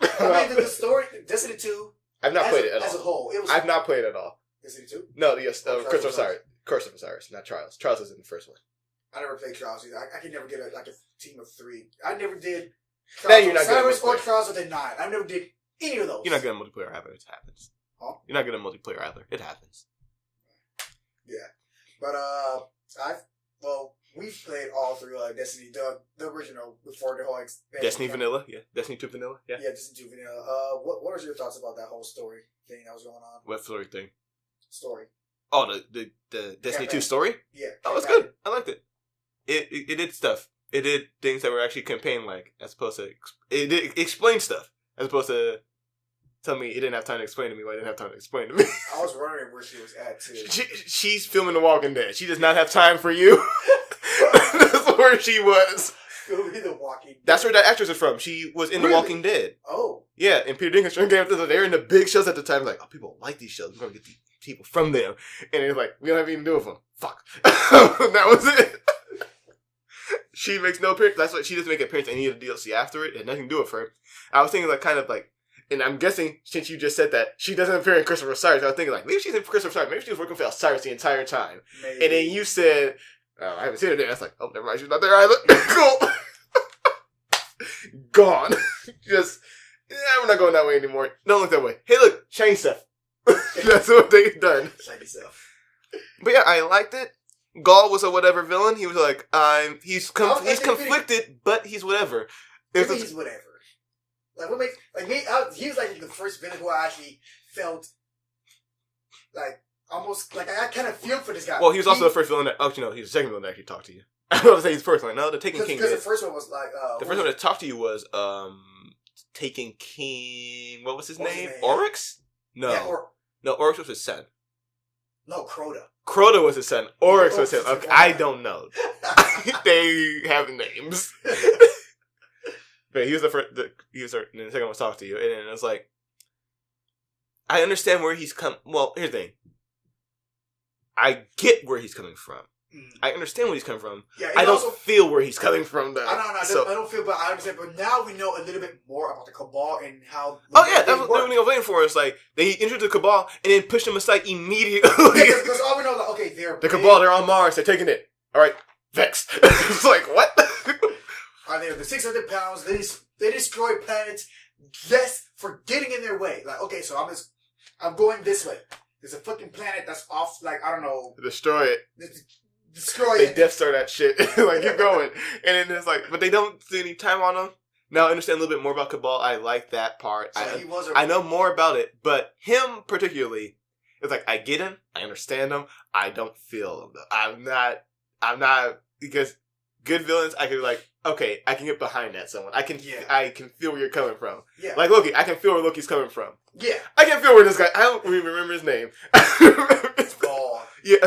The story, Destiny 2. I've not played it at all. As a whole. I've not played it at all. Destiny 2? No, yes, Curse of Osiris. Curse of Osiris, not Trials. Trials is in the first one. I never played Trials either. I can never get a team of 3. I never did Trials of Osiris or Trials of the 9. I never did any of those. You're not good at multiplayer either. It happens. Huh? You're not good at multiplayer either. It happens. Yeah. But, we've played all 3 Destiny, the original before the whole expansion. Destiny Vanilla, yeah. Destiny 2 Vanilla, yeah. Yeah, Destiny 2 Vanilla. What was your thoughts about that whole story thing that was going on? What story thing? Story. Oh, the Destiny 2 story? Yeah. Oh, it's good. I liked it. It did stuff. It did things that were actually campaign-like, as opposed to... It did explain stuff, as opposed to tell me it didn't have time to explain to me what it didn't have time to explain to me. I was wondering where she was at, too. She's filming The Walking Dead. She does not have time for you. That's where she was. Filming The Walking Dead. That's where that actress is from. She was in The Walking Dead. Oh. Yeah, and Peter Dinklage came up with they were in the big shows at the time. Like, oh, people like these shows. We're going to get these people from them. And it's like, we don't have anything to do with them. Fuck. That was it. She makes no appearance. That's what she doesn't make an appearance in any of the DLC after it. It had nothing to do with her. I was thinking and I'm guessing, since you just said that, she doesn't appear in Curse of Osiris, I was thinking maybe she's in Curse of Osiris. Maybe she was working for Osiris the entire time. Maybe. And then you said, oh, I haven't seen her there. I was like, oh, never mind. She's not there either. Cool. Gone. We're not going that way anymore. Don't look that way. Hey, look, shiny stuff. That's what they've done. Shiny stuff. But yeah, I liked it. Gaul was a whatever villain. He was like, he's conflicted, but he's whatever. He's whatever. Like what makes he was like the first villain who I actually felt like almost like I kind of feel for this guy. Well, he was also the first villain that he was the second villain that actually talked to you. I was about to say he's the first one. No, the Taken King. Because the first one was like the first one that talked to you was Taken King. What was his name? Oryx? No, yeah, no, Oryx was his son. No, Crota. Crota was his son. Oryx was him. Okay, I don't know. They have names. But he was the first. And the second one was talking to you, and then it was like, I understand where he's come. Well, here's the thing. I get where he's coming from. I understand where he's coming from. Yeah, I don't feel where he's coming from, though. I don't feel, but I understand. But now we know a little bit more about the Cabal and how. Oh yeah, that's what I was waiting for. It's like they entered the Cabal and then pushed them aside immediately. Yeah, because all we know, like, okay, the Cabal. They're on Mars. They're taking it. All right, Vex. It's like what? Are they the 600 pounds? They destroy planets just for getting in their way. Like, okay, so I'm going this way. There's a fucking planet that's off. Like, I don't know. Destroy it. Destroy it. They Death Star that shit. Like, keep going. And then it's like, but they don't do any time on them. Now I understand a little bit more about Cabal. I like that part. So I know more about it, but him particularly, it's like, I get him. I understand him. I don't feel him, though. I'm not, because good villains, I can be like, okay, I can get behind that someone. I can feel where you're coming from. Yeah. Like Loki, I can feel where Loki's coming from. Yeah. I can feel where this guy, I don't even remember his name. Gaul. Yeah.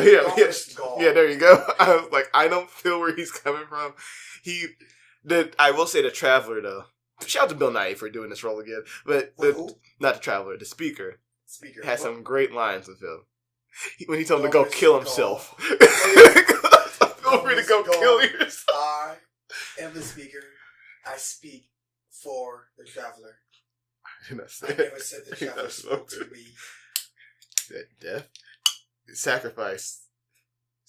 Gaul. Yeah, there you go. I was like, I don't feel where he's coming from. I will say the Traveler, though. Shout out to Bill Nighy for doing this role again. But not the Traveler, the Speaker. Had some great lines with him. When he told him to go kill himself. Feel free to go kill yourself. I am the Speaker. I speak for the Traveler. I never said the Traveler spoke to me. That death? Sacrifice,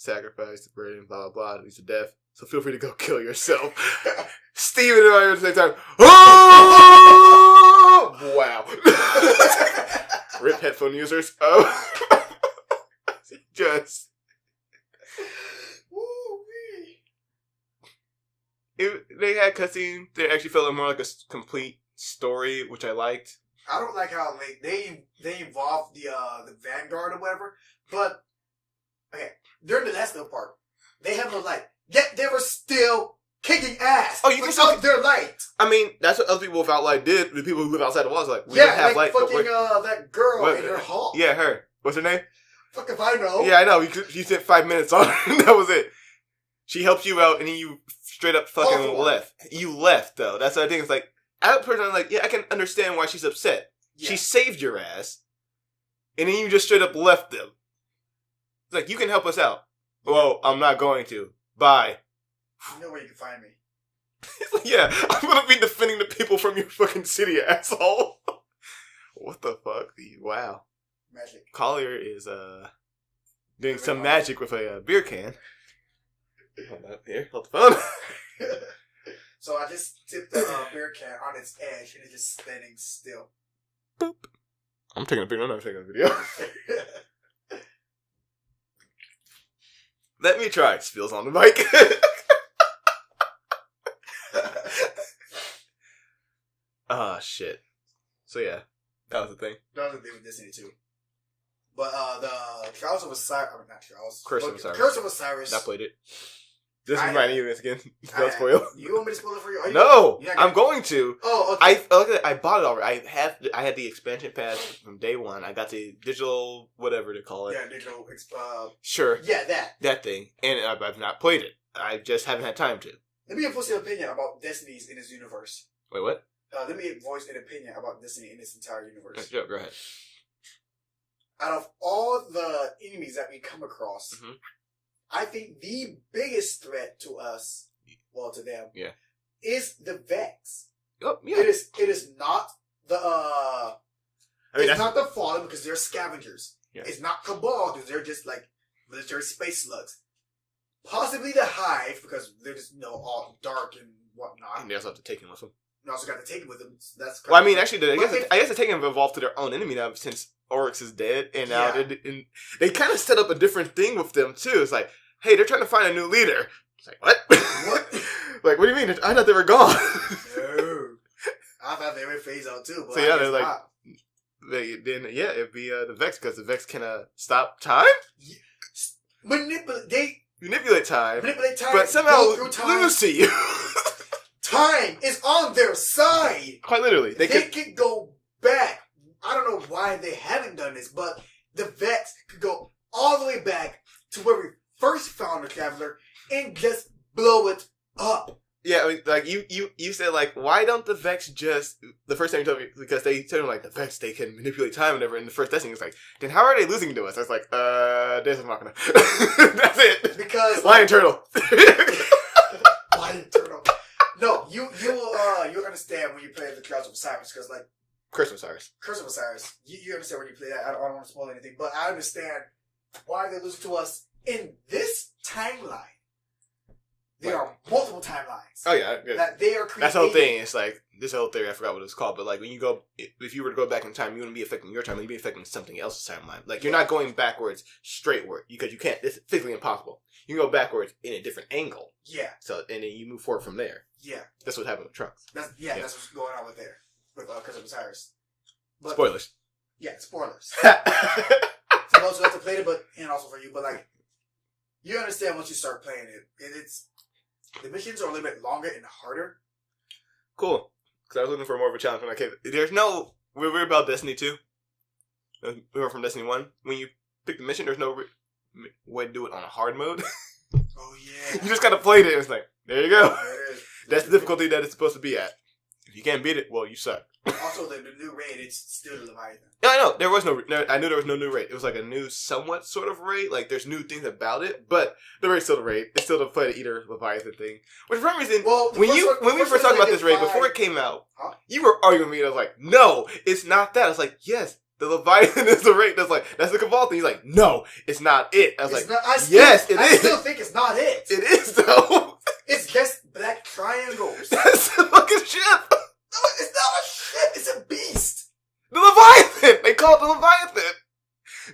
the burden, blah, blah, blah, leads to death. So feel free to go kill yourself. Steven and I at the same time. Oh! Wow. Rip headphone users. Oh. Just. They had cutscenes. They actually felt more like a complete story, which I liked. I don't like how they involved the Vanguard or whatever, but okay, during the last little part, they have no light. Yet they were still kicking ass. Oh, you can still their light. I mean, that's what other people without light did. The people who live outside the walls, like we don't have light. Fucking that girl in her hall. Yeah, her. What's her name? Fuck if I know. Yeah, I know. You spent 5 minutes on her. That was it. She helped you out, and then you straight up fucking left. You left though. That's what I think. It's like I personally like. Yeah, I can understand why she's upset. Yeah. She saved your ass, and then you just straight up left them. It's like you can help us out. Well, I'm not going to. Bye. You know where you can find me. Like, yeah, I'm gonna be defending the people from your fucking city, asshole. What the fuck? Wow. Magic. Collier is doing some magic with a beer can. Hold up here. Hold the phone. So I just tipped the beer can on its edge and it's just standing still. Boop. I'm taking a picture. I'm not taking a video. Let me try. Spills on the mic. Ah, shit. So yeah, that was the thing. That was the thing with Disney too. But the Trials of Osiris, I mean not Trials. Curse of Osiris. Curse of Osiris. I played it. This is reminding you of this again. Don't spoil. You want me to spoil it for you? No, I'm going to. Oh, okay. I bought it already. I had the expansion pass from day one. I got the digital whatever to call it. Yeah, digital. Sure. Yeah, that thing, and I've not played it. I just haven't had time to. Let me voice an opinion about Destiny's in this universe. Wait, what? Let me voice an opinion about Destiny in this entire universe. Yeah, go ahead. Out of all the enemies that we come across, I think the biggest threat to us, well, to them, is the Vex. Oh, yeah. It is not the it's not the Fallen because they're scavengers. Yeah. It's not Cabal because they're just like military space slugs. Possibly the Hive because they're just all dark and whatnot. And they also have to take him with them. And also got the Taken with them. So that's well, I mean, actually, I guess the Taken have evolved to their own enemy now since Oryx is dead, and now they kind of set up a different thing with them too. It's like, hey, they're trying to find a new leader. It's like, what? What? Like, what do you mean? I thought they were gone. No. I thought they were phased out too. But so yeah, they're like, it'd be the Vex because the Vex can stop time. Yeah. Manipulate time, but somehow lose to you. Time is on their side. Quite literally, they could go back. I don't know why they haven't done this, but the Vex could go all the way back to where we first found the Traveler and just blow it up. Yeah, I mean, like you said, like, why don't the Vex just the first time you told me because they told me like the Vex they can manipulate time and whatever in the first Destiny. It's like, then how are they losing to us? I was like, there's a Machina. That's it. Because Lion Turtle. Lion Turtle. No, you understand when you play the Trials of Osiris because like Curse of Osiris. You understand when you play that. I don't want to spoil anything, but I understand why they lose to us in this timeline. There are multiple timelines. Oh yeah, that they are creating. That's the whole thing. It's like this whole theory. I forgot what it's called, but like when you go, if you were to go back in time, you wouldn't be affecting your time. You'd be affecting something else's timeline. Like you're not going backwards straightward because you can't. It's physically impossible. You can go backwards in a different angle. Yeah. So and then you move forward from there. Yeah. That's what happened with Trunks. That's what's going on with there with Curse of Osiris. But, spoilers. Yeah, spoilers. For those who have to play it, and also for you, but like you understand once you start playing it, it's. The missions are a little bit longer and harder. Cool. Because I was looking for more of a challenge when I came. There's no... We're about Destiny 2. We were from Destiny 1. When you pick the mission, there's no way to do it on a hard mode. Oh, yeah. You just gotta play it, and it's like, there you go. There it is. That's the difficulty that it's supposed to be at. If you can't beat it, well, you suck. Also, the new raid, it's still the Leviathan. No, I know. There was no... I knew there was no new raid. It was like a new, somewhat sort of raid. Like, there's new things about it, but the raid's still the raid. It's still the play the Eater Leviathan thing. Which, for some reason, well, when we first talked about this raid, before it came out, you were arguing with me, and I was like, no, it's not that. I was like, yes, the Leviathan is the raid. That's the Cabal thing. He's like, no, it's not it. I was like, yes, it is. I still think it's not it. It is, though. It's just black triangles. That's the fucking ship. No, it's not a ship. It's a beast. The Leviathan. They call it the Leviathan.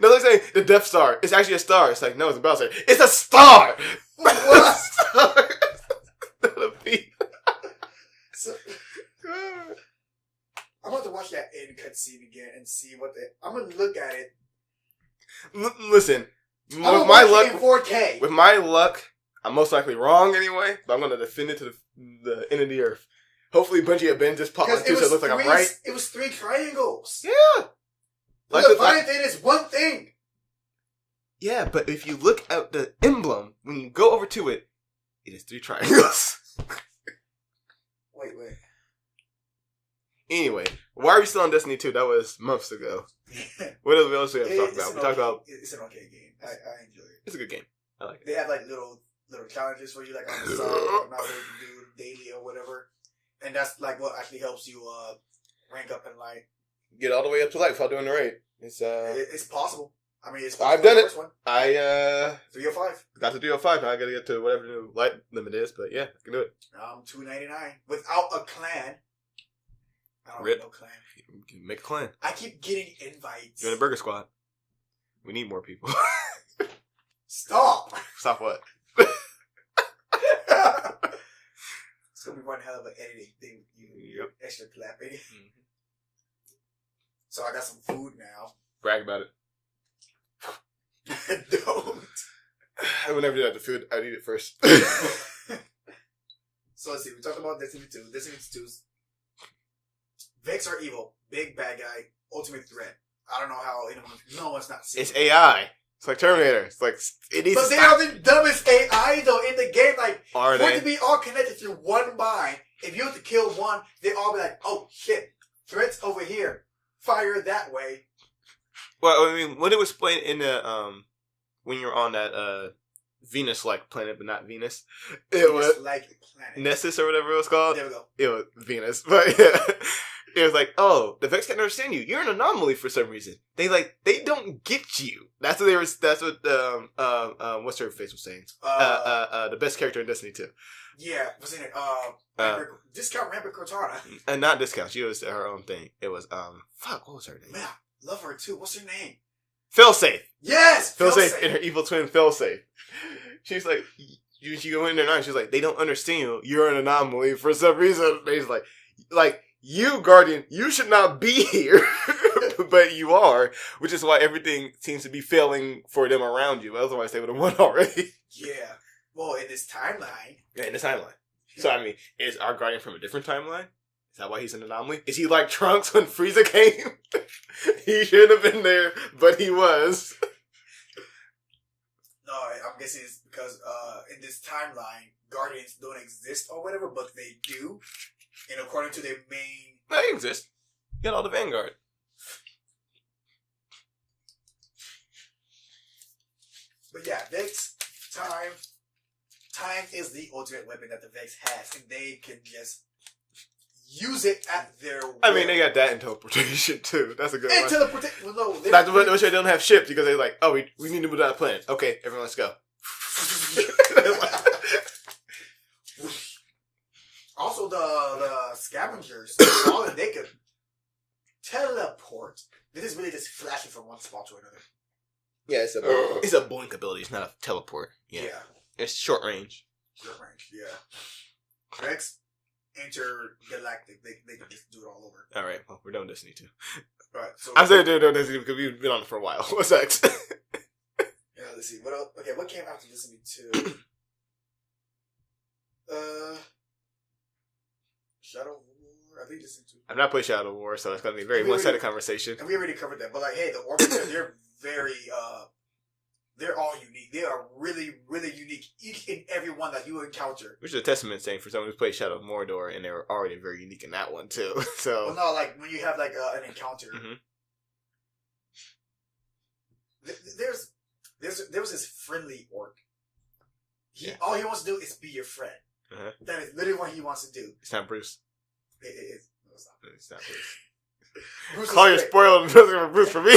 No, they're saying the Death Star. It's actually a star. It's like, no, it's a Battlestar. It's a star. What? A star. Not a beast. So, I'm about to watch that end cutscene again and see what I'm gonna look at it. Listen, with my luck, in 4K. With my luck, I'm most likely wrong anyway, but I'm gonna defend it to the end of the earth. Hopefully, Bungie and Ben just pop on too, so it looks like I'm right. It was 3 triangles. Yeah. Like the Leviathan is one thing. Yeah, but if you look at the emblem, when you go over to it, it is 3 triangles. Wait. Anyway, why are we still on Destiny 2? That was months ago. What else we have to talk about? We talked about... It's an okay game. I enjoy it. It's a good game. I like it. They have like little challenges for you, like on the side, or not able to do daily or whatever. And that's like what actually helps you rank up in light. Get all the way up to light without doing the raid. It's possible. I mean, it's possible. I've done it. One. 305. Got to 305. Now I gotta get to whatever the new light limit is, but yeah, I can do it. $2.99 without a clan. I don't have no clan. You can make a clan. I keep getting invites. Join the Burger Squad. We need more people. Stop. Stop what? It's gonna be one hell of an editing thing. You extra clapping. Mm-hmm. So I got some food now. Brag about it. Don't. I would never do that to food. I'd eat it first. So let's see. We talked about Destiny 2. Destiny 2's Vex are evil. Big bad guy. Ultimate threat. I don't know how no one's not seeing it's AI. It's like Terminator. It's like it needs. But they are the dumbest AI though in the game. Like are for it to be all connected through one mind. If you have to kill one, they all be like, "Oh shit, threats over here. Fire that way." Well, I mean, when it was playing in the when you're on that Venus-like planet, but not Venus, it was like planet Nessus or whatever it was called. There we go. It was Venus, but yeah. It was like, oh, the Vex can't understand you. You're an anomaly for some reason. They don't get you. That's what they were. That's what what's her face was saying. The best character in Destiny 2. Yeah, was in it. Discount Rampant Cortana. And not discount. She was her own thing. It was fuck. What was her name? Man, love her too. What's her name? Failsafe. Yes, Failsafe and her evil twin Failsafe. She's like, she go in there and she's like, they don't understand you. You're an anomaly for some reason. They's like. You, Guardian, you should not be here, but you are, which is why everything seems to be failing for them around you. Otherwise, they would have won already. Yeah. Well, in this timeline. Yeah, in this timeline. So, I mean, is our Guardian from a different timeline? Is that why he's an anomaly? Is he like Trunks when Frieza came? He shouldn't have been there, but he was. No, I'm guessing it's because in this timeline, Guardians don't exist or whatever, but they do. And according to their main... No, they exist. You got all the Vanguard. But yeah, Vex, time is the ultimate weapon that the Vex has. And they can just use it at their will. I mean, they got that in teleportation, too. That's a good one. And teleportation... Well, no. Not the one they don't have ships because they're like, oh, we need to move out of the planet. Okay, everyone, let's go. Also, the scavengers, all that they could teleport. This is really just flashing from one spot to another. Yeah, it's a blink ability. It's not a teleport. Yeah. It's short range. Short range, yeah. Vex, intergalactic. They can just do it all over. All right, well, we're done with Destiny 2. Alright, so... I'm saying do Destiny because we've been on it for a while. What's next? Yeah, let's see. What else? Okay, what came after Destiny 2? lead us into? I've not played Shadow War, so it's going to be a very one-sided conversation. And we already covered that. But, like, hey, the orcs, they're very, they're all unique. They are really, really unique, each and every one that you encounter. Which is a testament saying for someone who's played Shadow of Mordor, and they were already very unique in that one, too. So. Well, no, like, when you have, like, an encounter, there was this friendly orc. All he wants to do is be your friend. That is literally what he wants to do. It's not Bruce. It is. No, it's not Bruce. Bruce Collier spoiled Bruce for me.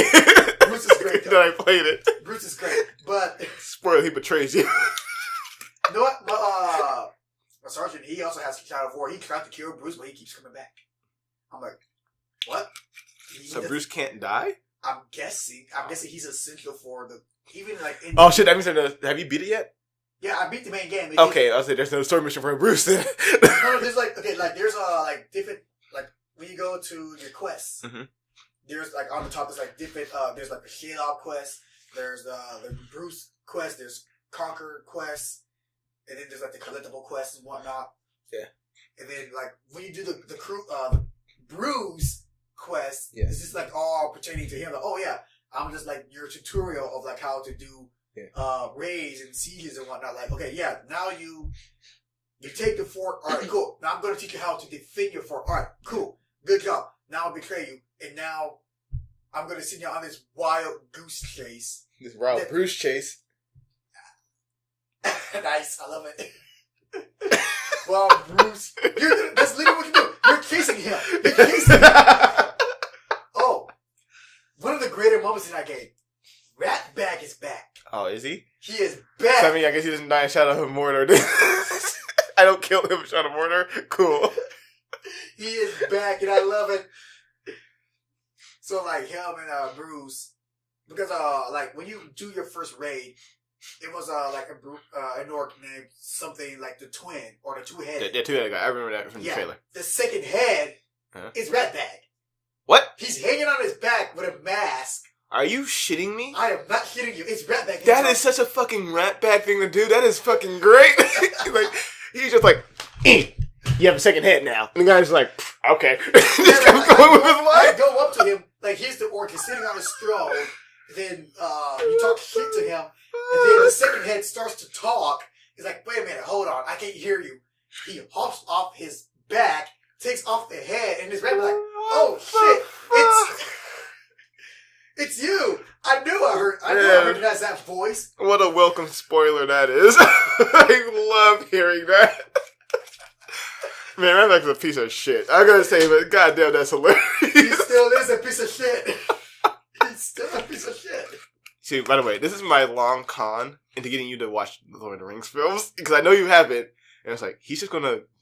Bruce is great. Then I played it. Bruce is great, but spoiled. He betrays you. You know what? But Sergeant, he also has Shadow of War. He tried to kill Bruce, but he keeps coming back. I'm like, what? So Bruce can't die? I'm guessing he's essential for the even like. Oh shit! That means have you beat it yet? Yeah, I beat the main game. Okay, I'll say there's no story mission for Bruce then. No, there's there's like different when you go to your quests. There's like on the top there's like different there's like the Shelob quest, there's the Bruce quest, there's Conquer quest, and then there's like the collectible quests and whatnot. Yeah. And then like when you do the crew Bruce quest, it's just like all pertaining to him. Like, oh yeah, I'm just like your tutorial of like how to do raids and sieges and whatnot. Like, okay, yeah, now you take the fort. All right, cool. Now I'm going to teach you how to defend your fort. All right, cool. Good job. Now I'll betray you. And now I'm going to send you on this wild goose chase. This wild Bruce chase. Nice. I love it. Well, Bruce. That's literally what you do. You're chasing him. Oh. One of the greater moments in that game. Ratbag is back. Oh, is he? He is back. So, I mean, I guess he doesn't die in Shadow of Mordor. I don't kill him in Shadow of Mordor. Cool. He is back, and I love it. So, like, him and Bruce, because, like, when you do your first raid, it was, like, an orc named something like the Twin, or the Two-Headed. Yeah, Two-Headed guy. I remember that from the trailer. The second head is Ratbag. What? He's hanging on his back with a mask. Are you shitting me? I am not shitting you. It's Ratbag. That is such a fucking Ratbag thing to do. That is fucking great. Like, he's just like, you have a second head now. And the guy's like, okay. Just going with his life. I go up to him, like, he's the orc. He's sitting on his throne. Then you talk shit to him. And then the second head starts to talk. He's like, wait a minute, hold on. I can't hear you. He hops off his back, takes off the head, and this Ratbag's like, oh, shit. It's you. I knew I heard that voice. What a welcome spoiler that is. I love hearing that. Man, Ratbag's a piece of shit. I gotta say, but goddamn, that's hilarious. He still is a piece of shit. He's still a piece of shit. See, by the way, this is my long con into getting you to watch the Lord of the Rings films, because I know you haven't. And it's like,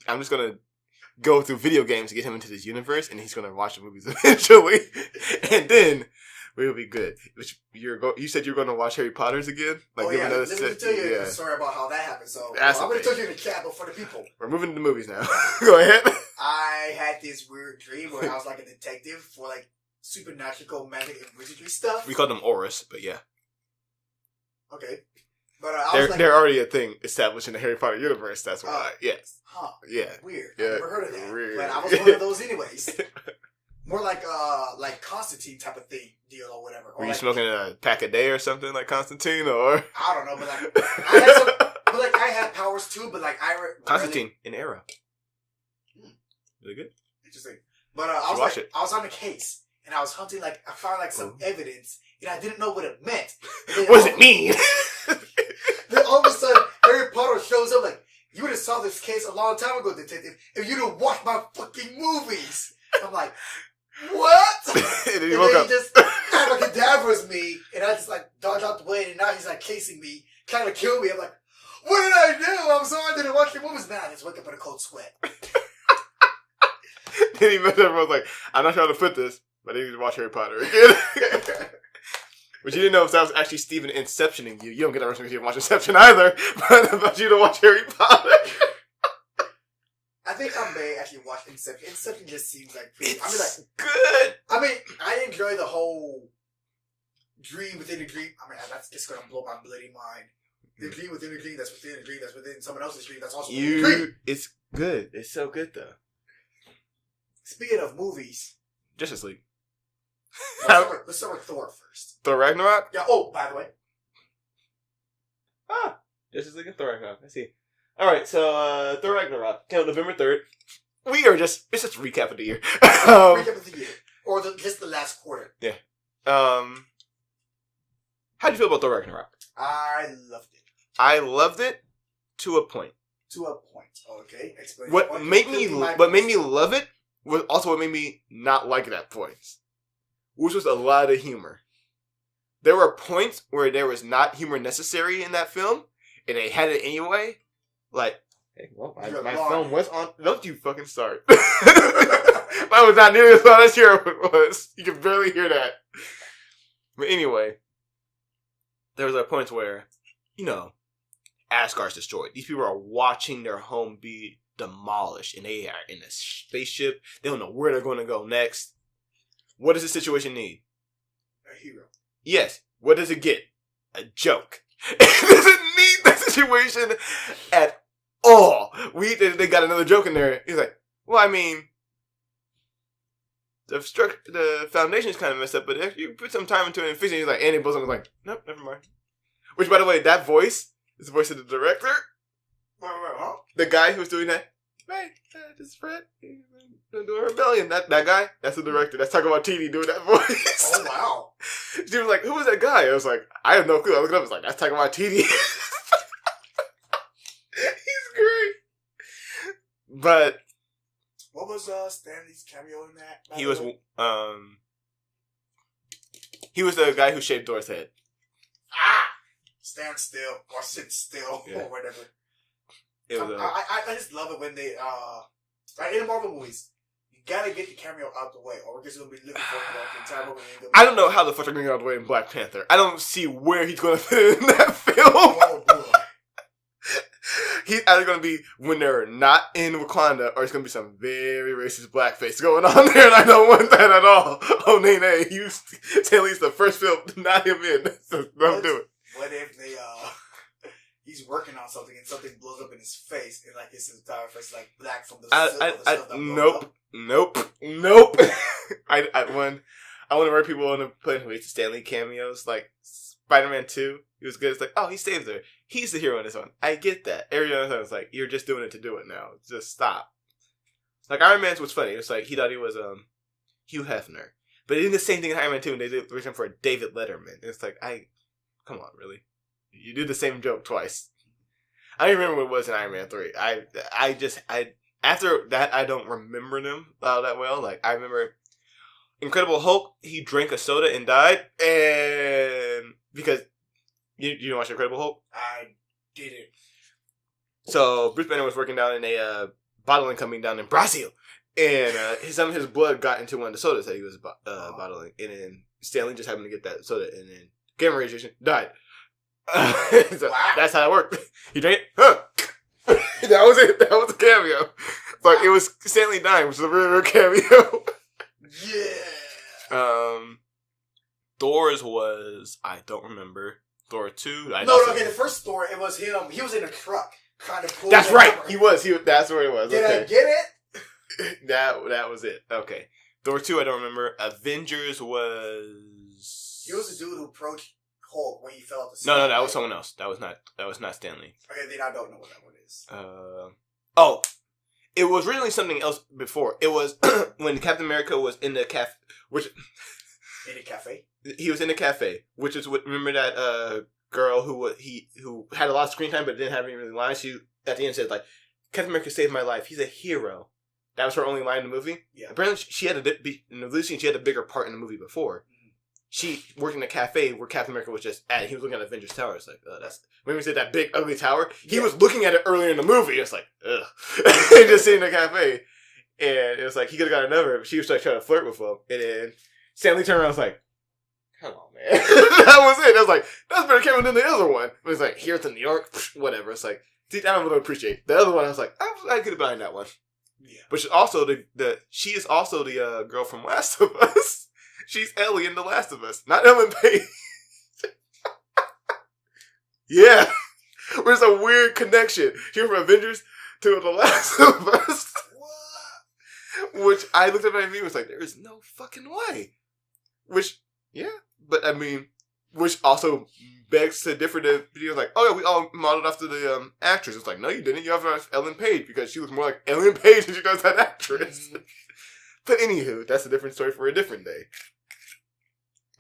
I'm just gonna go through video games to get him into this universe, and he's gonna watch the movies eventually. And then we'll be good. You said you were going to watch Harry Potter's again? Like, oh, yeah. Let me tell you a story about how that happened. So, I'm going to tell you in the chat, but for the people. We're moving to the movies now. Go ahead. I had this weird dream where I was like a detective for like supernatural, magic, and wizardry stuff. We called them Auras, but yeah. Okay. But they're already a thing established in the Harry Potter universe. That's why. Yes. Huh. Yeah. Weird. Yeah. I've never heard of that. Weird. But I was one of those anyways. More like Constantine type of thing deal or whatever. Were you smoking a pack a day or something like Constantine, or I don't know, but like I had powers too, but like Constantine in Era. Really good. Interesting. But I was on the case and I was hunting I found some evidence and I didn't know what it meant. What does it mean? Then all of a sudden Harry Potter shows up like, you would have saw this case a long time ago, detective, if you'd have watched my fucking movies. I'm like, what? And then he just abracadabras me, and I just dodge out the way, and now he's chasing me, trying to kill me. I'm like, what did I do? I'm sorry I didn't watch your movies. Nah, I just wake up in a cold sweat. Then he met everyone was like, I'm not trying to put this, but I need to watch Harry Potter again. But you didn't know if that was actually Steven Inceptioning you. You don't get that reference because you didn't watch Inception either, but about you to watch Harry Potter. I think I may actually watch Inception. Inception just seems pretty. It's good. I enjoy the whole dream within a dream. That's just gonna blow my bloody mind. The dream within a dream that's within a dream that's within someone else's dream that's also within a dream. It's good. It's so good though. Speaking of movies, Justice League. let's start with Thor first. Thor Ragnarok? Yeah. Oh, by the way. Justice League and Thor Ragnarok. I see. Alright, so Thor Ragnarok came out November 3rd. It's just a recap of the year. Recap of the year. Or just the last quarter. Yeah. How'd you feel about Thor Ragnarok? I loved it. I loved it to a point. To a point. Okay. Explain. What made me love it was also what made me not like it at points. Which was a lot of humor. There were points where there was not humor necessary in that film, and they had it anyway. Like, hey, well, my film was on. Don't you fucking start. That was not nearly as loud as here it was. You can barely hear that. But anyway, there was points where, Asgard's destroyed. These people are watching their home be demolished, and they are in a spaceship. They don't know where they're going to go next. What does the situation need? A hero. Yes. What does it get? A joke. It doesn't need that situation at all. They got another joke in there. He's like, well, I mean, the foundation is kind of messed up, but if you put some time into it and fix it, he's like, and he blows up and like, nope, never mind. Which, by the way, that voice is the voice of the director. Huh? The guy who's doing that. Hey, this is Fred. Doing a rebellion. That guy, that's the director. That's talking about TD doing that voice. Oh, wow. She was like, who was that guy? I was like, I have no clue. I looked it up. I was like, that's talking about TD. He's great. But what was Stanley's cameo in that? He was the guy who shaved Thor's head. Stand still or sit still or whatever. I just love it when they like in the Marvel movies, you gotta get the cameo out the way, or we're just gonna be living for the entire movie. I don't know how the fuck they're gonna get out the way in Black Panther. I don't see where he's gonna fit in that film. Oh boy. He's either gonna be when they're not in Wakanda, or it's gonna be some very racist blackface going on there, and I don't want that at all. Oh, Nene, at least the first film, not him in. So don't do it. What if they he's working on something and something blows up in his face and like his entire face like black from the stuff that Nope. I want to write people on the plane who hates Stanley cameos, like Spider-Man 2. He was good. It's like, oh, he saves her. He's the hero in this one. I get that. Every other time it's like, you're just doing it to do it now. Just stop. Like Iron Man was funny. It's like he thought he was Hugh Hefner, but he did the same thing in Iron Man 2 and they did the version for David Letterman. It's like come on, really? You did the same joke twice. I don't remember what it was in Iron Man 3. After that, I don't remember them that well. Like, I remember Incredible Hulk, he drank a soda and died. And because you didn't watch Incredible Hulk? I didn't. So, Bruce Banner was working down in a bottling company down in Brazil. And some of his blood got into one of the sodas that he was bottling. And then Stanley just happened to get that soda. And then gamma radiation, died. So wow. That's how it worked. He drank it. Huh. That was it. That was a cameo. Like, it was Stanley dying, which was a real cameo. Yeah. Thor's was, I don't remember. Thor 2. The first Thor, it was him. He was in a truck trying to pull. That's right. He was. That's where it was. Did I get it? That was it. Okay. Thor 2, I don't remember. Avengers was. He was the dude who approached Hulk when he fell off the No, that was someone else. That was not Stanley. Okay, then I don't know what that one is. It was originally something else before. It was when Captain America was in the cafe, in the cafe. He was in the cafe, which is what. Remember that girl who had a lot of screen time but didn't have any really lines. She at the end said like, "Captain America saved my life. He's a hero." That was her only line in the movie. Yeah. Apparently, she had a bigger part in the movie before. She worked in a cafe where Captain America was just at. He was looking at Avengers Tower. It's like, that's when we said that big ugly tower. He was looking at it earlier in the movie. It's like, ugh. He just sitting in a cafe, and it was like he could have got another. But she was like trying to flirt with him, and then Stanley turned around. And was like, "Come on, man." That was it. I was like, "That's better camera than the other one." It was like, "Here to New York, whatever." It's like, I don't really appreciate the other one. I was like, I could have been that one. Yeah. But she's also she is also the girl from Last of Us. She's Ellie in The Last of Us, not Ellen Page. Yeah. There's a weird connection. She went from Avengers to The Last of Us. Which I looked at my review and was like, there is no fucking way. Which, yeah. But, I mean, which also begs to differ the video. Like, oh, yeah, we all modeled after the actress. It's like, no, you didn't. You have Ellen Page because she looks more like Ellen Page than she does that actress. But anywho, that's a different story for a different day.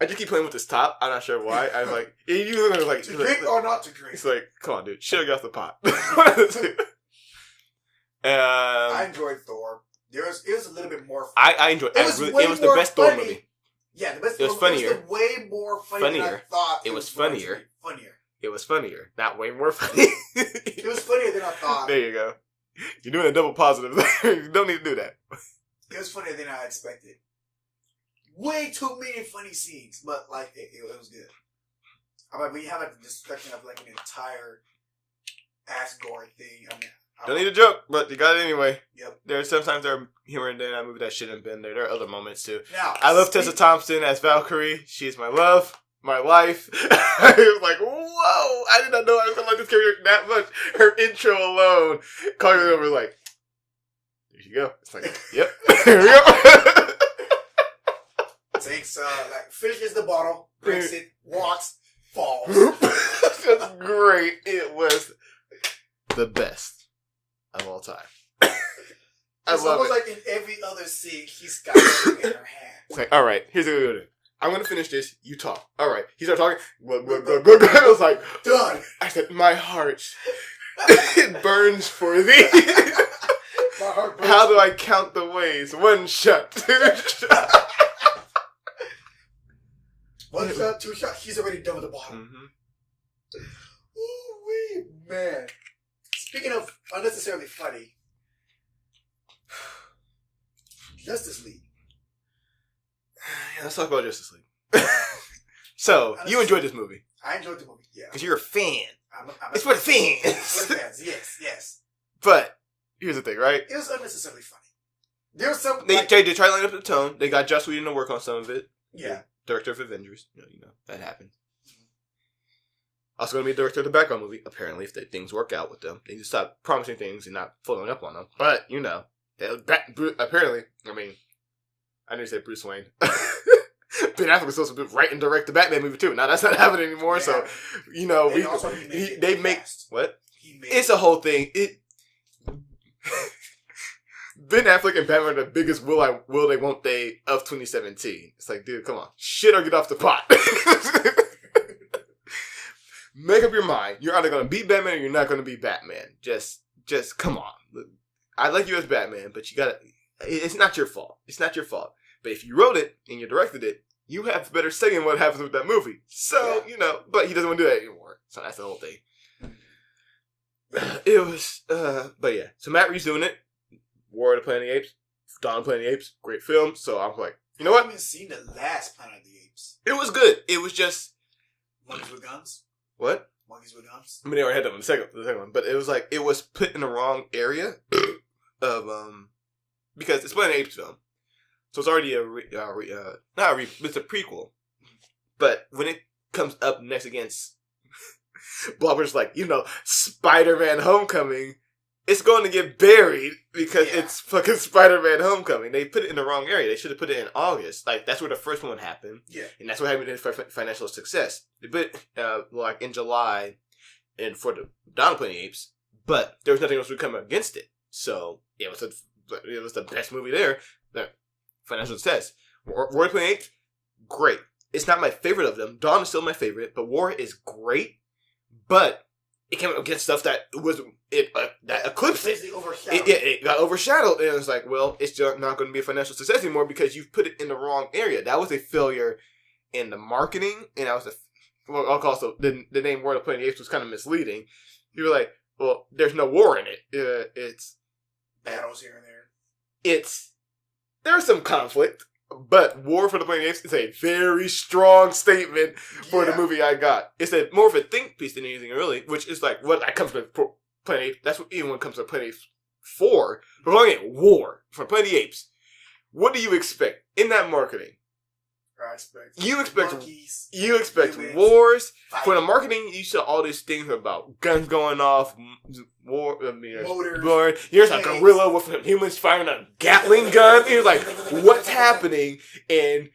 I just keep playing with this top. I'm not sure why. I'm like, you look like to drink or not to drink. It's like, come on, dude, shit, I got the pot. I enjoyed Thor. It was a little bit more funny. I enjoyed it. It was the best Thor movie. Yeah, the best. It was funnier. It was way more funny than I thought. It was funnier. Funnier. It was funnier. Not way more funny. It was funnier than I thought. There you go. You're doing a double positive there. You don't need to do that. It was funnier than I expected. Way too many funny scenes, but like it was good. I mean, we have like the discussion of like an entire ass gore thing. I mean, don't need a joke, but you got it anyway. Yep. There's sometimes there are humor in there. I movie that shouldn't have been there. There are other moments too. Now, I love Tessa Thompson as Valkyrie. She's my love, my life. I was like, whoa! I did not know I was gonna like this character that much. Her intro alone, calling it over like, there you go. It's like, yep. Here we go. Takes like finishes the bottle, drinks it, walks, falls. That's great. It was the best of all time. It's almost like in every other scene, he's got something in her hand. It's like, all right, here's what we're gonna do. I'm gonna finish this. You talk. All right. He started talking. I was like, done. I said, my heart, it burns for thee. My heart burns. How do I count the ways? 1 shot, 2 shots. 1 shot, 2 shot. He's already done with the bottle. Mm-hmm. Ooh, man. Speaking of unnecessarily funny, Justice League. Yeah, let's talk about Justice League. So, you enjoyed this movie? I enjoyed the movie, yeah. Because you're a fan. It's for the fans. It's for the fans, yes. But, here's the thing, right? It was unnecessarily funny. There was some... They tried to line up the tone. They got Joss Whedon to work on some of it. Yeah. Director of Avengers. You know, that happened. Also going to be director of the background movie. Apparently, if things work out with them. They just stop promising things and not following up on them. But, you know. Apparently, I mean... I didn't say Bruce Wayne. Ben Affleck was supposed to write and direct the Batman movie too. Now that's not happening anymore. Yeah. So, you know, they make what? It's a whole thing. Ben Affleck and Batman are the biggest will they won't they of 2017. It's like, dude, come on, shit or get off the pot. Make up your mind. You're either gonna be Batman or you're not gonna be Batman. Just come on. I like you as Batman, but you gotta. It's not your fault. It's not your fault. But if you wrote it and you directed it, you have a better say in what happens with that movie. So, you know, but he doesn't want to do that anymore. So that's the whole thing. It was, but yeah. So Matt Reeves doing it. War of the Planet of the Apes. Dawn of the Planet of the Apes. Great film. So I'm like, you know what? I haven't seen the last Planet of the Apes. It was good. It was just. Monkeys with Guns? What? Monkeys with Guns? I mean, they already had that one, the second one. But it was like, it was put in the wrong area of, because it's Planet of the Apes film. So it's already it's a prequel. But when it comes up next against Blobber's like, you know, Spider-Man Homecoming, it's going to get buried because it's fucking Spider-Man Homecoming. They put it in the wrong area. They should have put it in August. Like, that's where the first one happened. Yeah. And that's what happened for financial success. They put it, like, in July and for the Dawn of the Planet of the Apes, but there was nothing else to come against it. So, it was the best movie there. Financial success. War of the Planet of the Apes, great. It's not my favorite of them. Dawn is still my favorite, but War is great. But it came up against stuff that that eclipsed it. It got overshadowed, and it's like, well, it's just not going to be a financial success anymore because you've put it in the wrong area. That was a failure in the marketing, and that was also the name War of the Planet of the Apes was kind of misleading. You were like, well, there's no war in it. It's battles here and there. There's some conflict, but War for the Planet of the Apes is a very strong statement for the movie I got. It's more of a think piece than anything really, which is like what that comes with Planet of the Apes. That's what even when it comes to Planet of the Apes 4. We're going at War for Planet of the Apes. What do you expect in that marketing? You expect monkeys, humans, wars. Fighting. For the marketing, you saw all these things about guns going off, war, motors. Here's a gorilla with humans firing a Gatling gun. You're like, what's happening? And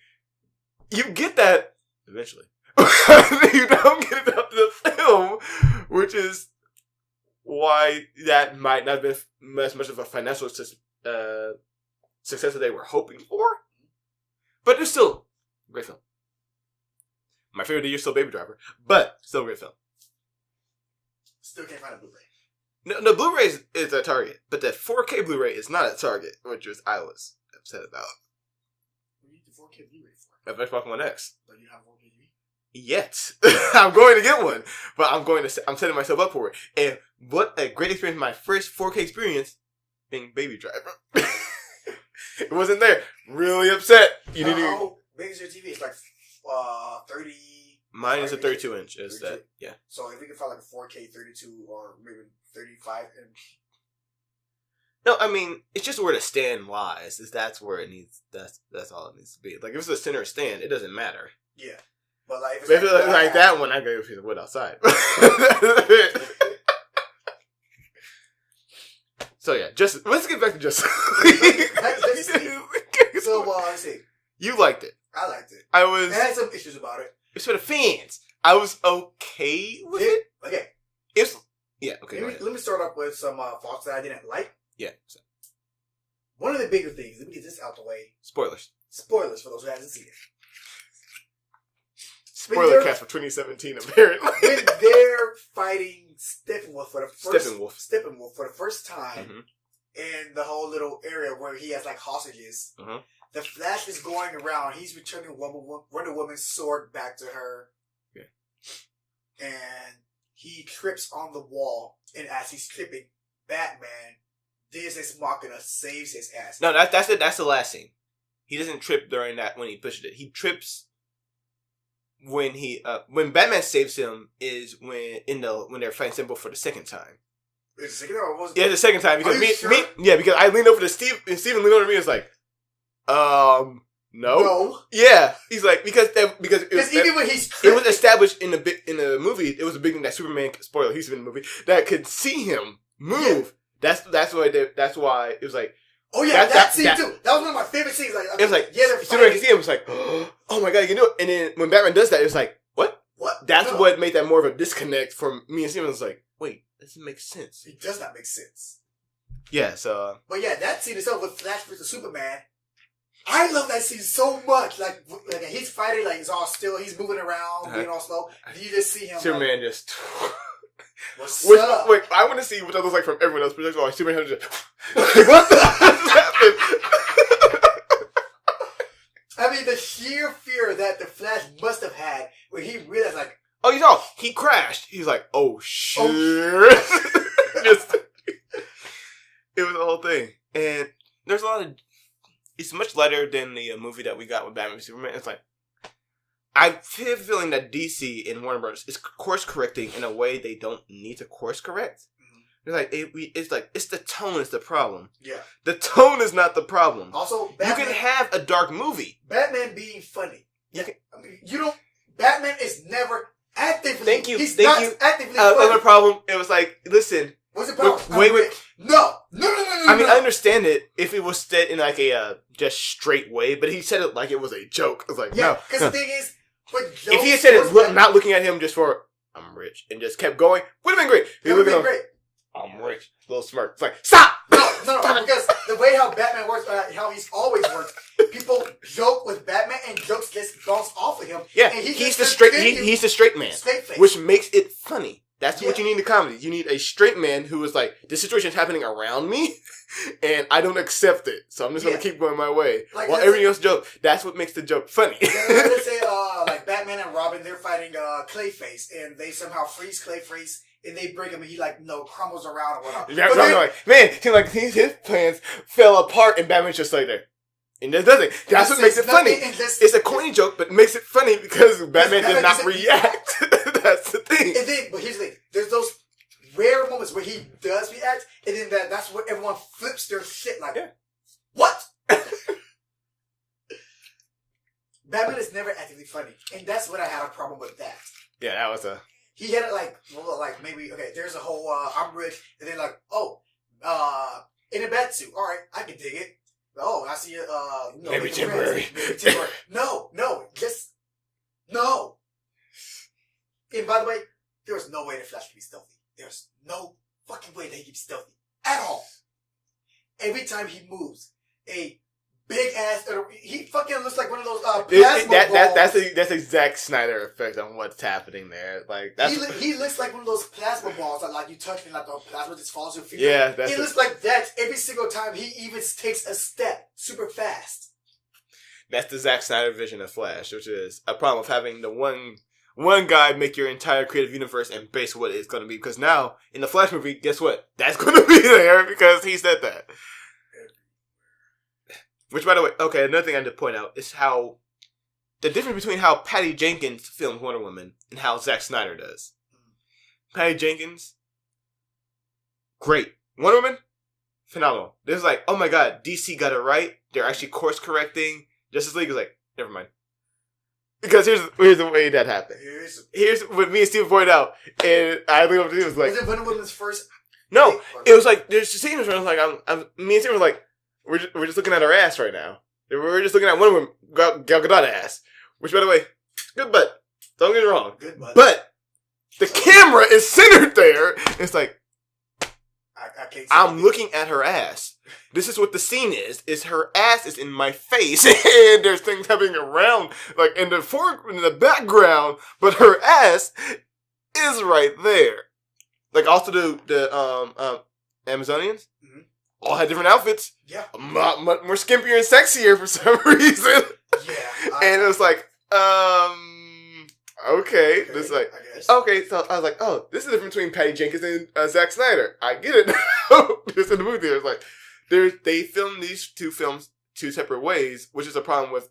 you get that eventually. You don't get it up to the film, which is why that might not have been as much of a financial success that they were hoping for. But it's still a great film. My favorite of the year is still Baby Driver, but still a great film. Still can't find a Blu-ray. No, the Blu-ray is at Target, but the 4K Blu-ray is not at Target, which I was upset about. What do you need the 4K Blu-ray for? At Xbox One X. Don't you have 4K Blu-ray? Yet. I'm going to get one, but I'm setting myself up for it. And what a great experience, my first 4K experience being Baby Driver. It wasn't there. Really upset. You need to. Big is your TV? It's like 30. Mine is a 32 inch. Is 32? That? Yeah. So if we can find like a 4K 32 or maybe 35 inch. No, I mean it's just where the stand lies. That's where it needs. That's all it needs to be. Like if it's a center stand, it doesn't matter. Yeah. But like if it's like that one, I go to the wood outside. So yeah, let's get back to Justice League. So let's see. You liked it. I liked it. I had some issues about it. It's for the fans. I was okay with it. Okay. Okay. Let me start off with some faults that I didn't like. Yeah. So. One of the bigger things. Let me get this out the way. Spoilers for those who haven't seen it. Spoiler cast for 2017, apparently. When they're fighting Steppenwolf for the first time in the whole little area where he has like hostages, the Flash is going around. He's returning Wonder Woman's sword back to her. Yeah. And he trips on the wall, and as he's tripping, Batman, Deus Ex Machina saves his ass. No, that's the last scene. He doesn't trip during that when he pushes it. He trips when Batman saves him is when they're fighting Simple for the second time. The second time or was it? Yeah, the second time because sure? because I leaned over to Steve and Steven leaned over to me and was like, no. Yeah, he's like because even when he's tripping, it was established in the movie. It was a big thing that Superman, spoiler, he's in the movie, that could see him move. Yeah. That's why it was like. Oh yeah, that scene too. That was one of my favorite scenes. Like it was like Superman can see him. It was like, oh my god, you can do it. And then when Batman does that, it was like, what? What? That's what made that more of a disconnect from me and Steven. Was like, wait, that doesn't make sense. It does not make sense. Yeah. So. But yeah, that scene itself with Flash vs Superman. I love that scene so much. Like he's fighting, like it's all still. He's moving around, being all slow. And you just see him. Superman just. What's up? Wait, I want to see what that looks like from everyone else's perspective. Like Superman just. What the happened? I mean, the sheer fear that the Flash must have had when he realized, like, oh, you saw he crashed. He's like, oh shit! It was the whole thing, and there's a lot of. It's much lighter than the movie that we got with Batman v Superman. It's like I have a feeling that DC and Warner Bros. Is course correcting in a way they don't need to course correct. It's like it's the tone is the problem. Yeah, the tone is not the problem. Also, Batman, you can have a dark movie. Batman being funny. Yeah, Batman is never actively. Thank you. He's not actively funny. Another problem. It was like, listen. What's the problem? Wait. No. I mean, I understand it if it was said in like a just straight way, but he said it like it was a joke. I was like, no. Because the thing is, if he had said it, not looking at him just for I'm rich and just kept going, would have been great. It would have been great. I'm rich. A little smirk. It's like, stop! No, because the way how Batman works, how he's always worked, people joke with Batman and jokes just bounce off of him. Yeah, and he's the straight man. Straight face. Which makes it funny. That's what you need in comedy. You need a straight man who is like, this situation is happening around me, and I don't accept it. So I'm just going to keep going my way. Like, while everything else joke. That's what makes the joke funny. Let's say, like Batman and Robin, they're fighting Clayface, and they somehow freeze Clayface, and they break him, and he crumbles around or whatnot. His plans fell apart, and Batman's just like there. And it doesn't. That's what makes it funny. It's a corny joke, but it makes it funny because Batman does not react. That's the thing. And then, but here's the thing. There's those rare moments where he does react, and then that's where everyone flips their shit like, what? Batman is never actively funny, and that's what I had a problem with that. Yeah, that was a. He had it like maybe okay. There's a whole I'm rich, and then like in a bat suit. All right, I can dig it. Oh, I see you. Maybe temporary. Maybe temporary. No, just no. And by the way, there was no way the Flash could be stealthy. There's no fucking way that he can be stealthy at all. Every time he moves, a big ass. He fucking looks like one of those plasma balls. That's a Zack Snyder effect on what's happening there. Like he looks like one of those plasma balls that like you touch and like the plasma just falls your feet. Yeah, he looks like that every single time he even takes a step super fast. That's the Zack Snyder vision of Flash, which is a problem of having the one guy make your entire creative universe and base what it's going to be. Because now in the Flash movie, guess what? That's going to be there because he said that. Which, by the way, okay, another thing I need to point out is how the difference between how Patty Jenkins filmed Wonder Woman and how Zack Snyder does. Patty Jenkins, great. Wonder Woman, phenomenal. There's like, oh my god, DC got it right. They're actually course correcting. Justice League is like, never mind. Because here's the way that happened. Here's what me and Steve pointed out, and I think it was like, was it Wonder Woman's first? No, it was like there's a scene where I was like, me and Steve were like. We're just looking at her ass right now. We're just looking at Wonder Woman, Gal Gadot ass. Which, by the way, good butt. Don't get me wrong. Good butt. But the camera is centered there. It's like, I can't I'm looking at her ass. This is what the scene is. Is her ass is in my face, and there's things happening around, like in the background, but her ass is right there. Like also the Amazonians. Mm-hmm. All had different outfits. Yeah. Much more skimpier and sexier for some reason. Yeah. And it was like, okay. It's like, okay. So I was like, oh, this is the difference between Patty Jenkins and Zack Snyder. I get it now. Just in the movie theater. It's like, they filmed these two films two separate ways, which is a problem with,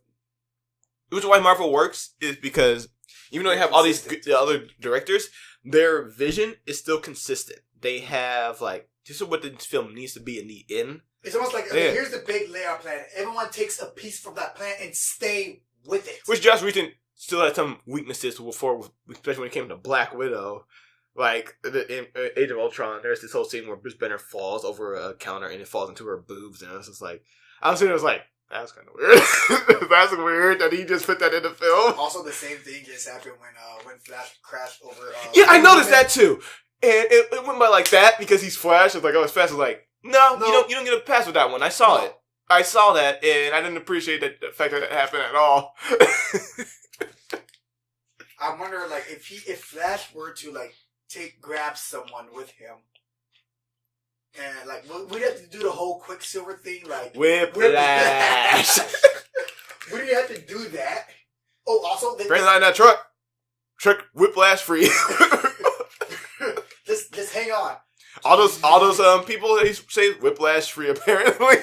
which is why Marvel works, is because even though they have all these other directors, their vision is still consistent. They have like, this is what the film needs to be in the end. It's almost like, okay, here's the big layout plan. Everyone takes a piece from that plan and stay with it. Which Joss Whedon still had some weaknesses before, especially when it came to Black Widow. Like, in Age of Ultron, there's this whole scene where Bruce Banner falls over a counter and it falls into her boobs. And it's just like, I was sitting there, I was like, that's kind of weird. That's weird that he just put that in the film. Also, the same thing just happened when Flash crashed over. Yeah, I noticed that too. And it went by like that because he's Flash. It's like, oh, it's Flash. I was like, no, you don't get a pass with that one. I saw it. I saw that, and I didn't appreciate the fact that it happened at all. I wonder, like, if Flash were to like grab someone with him, and like we'd have to do the whole Quicksilver thing, like Whiplash. We didn't have to do that. Oh, also, bring line that truck whiplash free. Just hang on. All those people that say whiplash free apparently.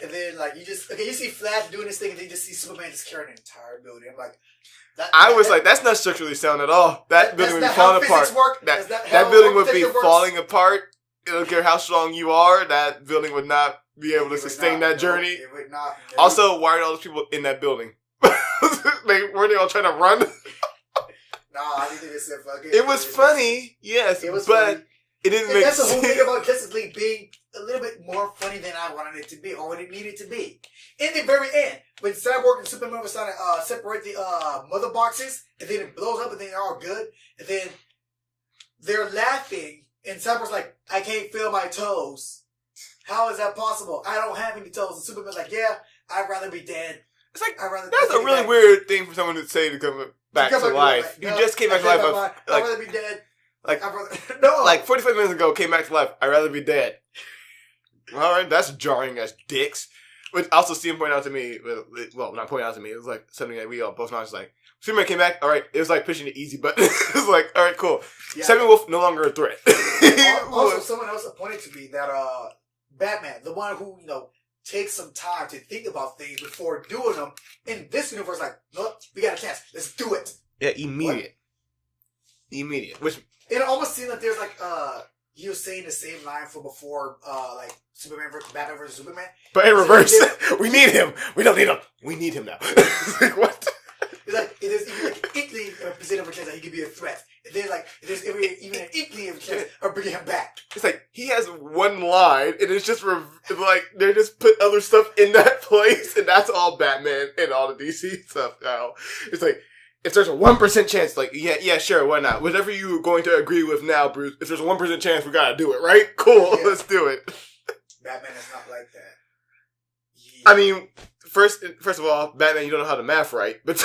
And then like you see Flash doing this thing, and then you just see Superman just carrying an entire building. I'm like, that's not structurally sound at all. That building would be falling apart. That building would be falling apart. I don't care how strong you are. That building would not be able to sustain that journey. It would not. Also, why are all those people in that building? Were they all trying to run? No, I think they just said fuck it. It was funny, yes, but funny. It didn't make sense. That's the whole thing about Justice League being a little bit more funny than I wanted it to be, or what it needed to be. In the very end, when Cyborg and Superman were trying to separate the mother boxes, and then it blows up, and then they're all good, and then they're laughing, and Cyborg's like, I can't feel my toes. How is that possible? I don't have any toes. And Superman's like, yeah, I'd rather be dead. It's like, that's a really weird thing for someone to say to come back to life. You just came back to life. I'd rather be dead. Like, no. Like 45 minutes ago, came back to life. I'd rather be dead. Alright, that's jarring as dicks. Which also Steve pointed out to me, well, not pointing out to me, it was like something that we all both know. It's like, Superman came back, alright, it was like pushing the easy button. It was like, alright, cool. Yeah. Steppenwolf, no longer a threat. Also, someone else pointed to me that Batman, the one who, takes some time to think about things before doing them, in this universe, like, no, we got a chance. Let's do it. Yeah, immediate. Which it almost seems like there's like he was saying the same line from before, like Batman versus Superman. But in reverse, we need him. We don't need him. We need him now. Like, what? It's like there's even like an inkling of a chance that he could be a threat. And then like there's even an inkling of a chance of bringing him back. It's like he has one line, and it's just like they just put other stuff in that place, and that's all Batman and all the DC stuff now. It's like if there's a 1% chance, like yeah, sure, why not? Whatever you're going to agree with now, Bruce. If there's a 1% chance, we gotta do it, right? Cool, let's do it. Batman is not like that. I mean, first of all, Batman, you don't know how to math right, but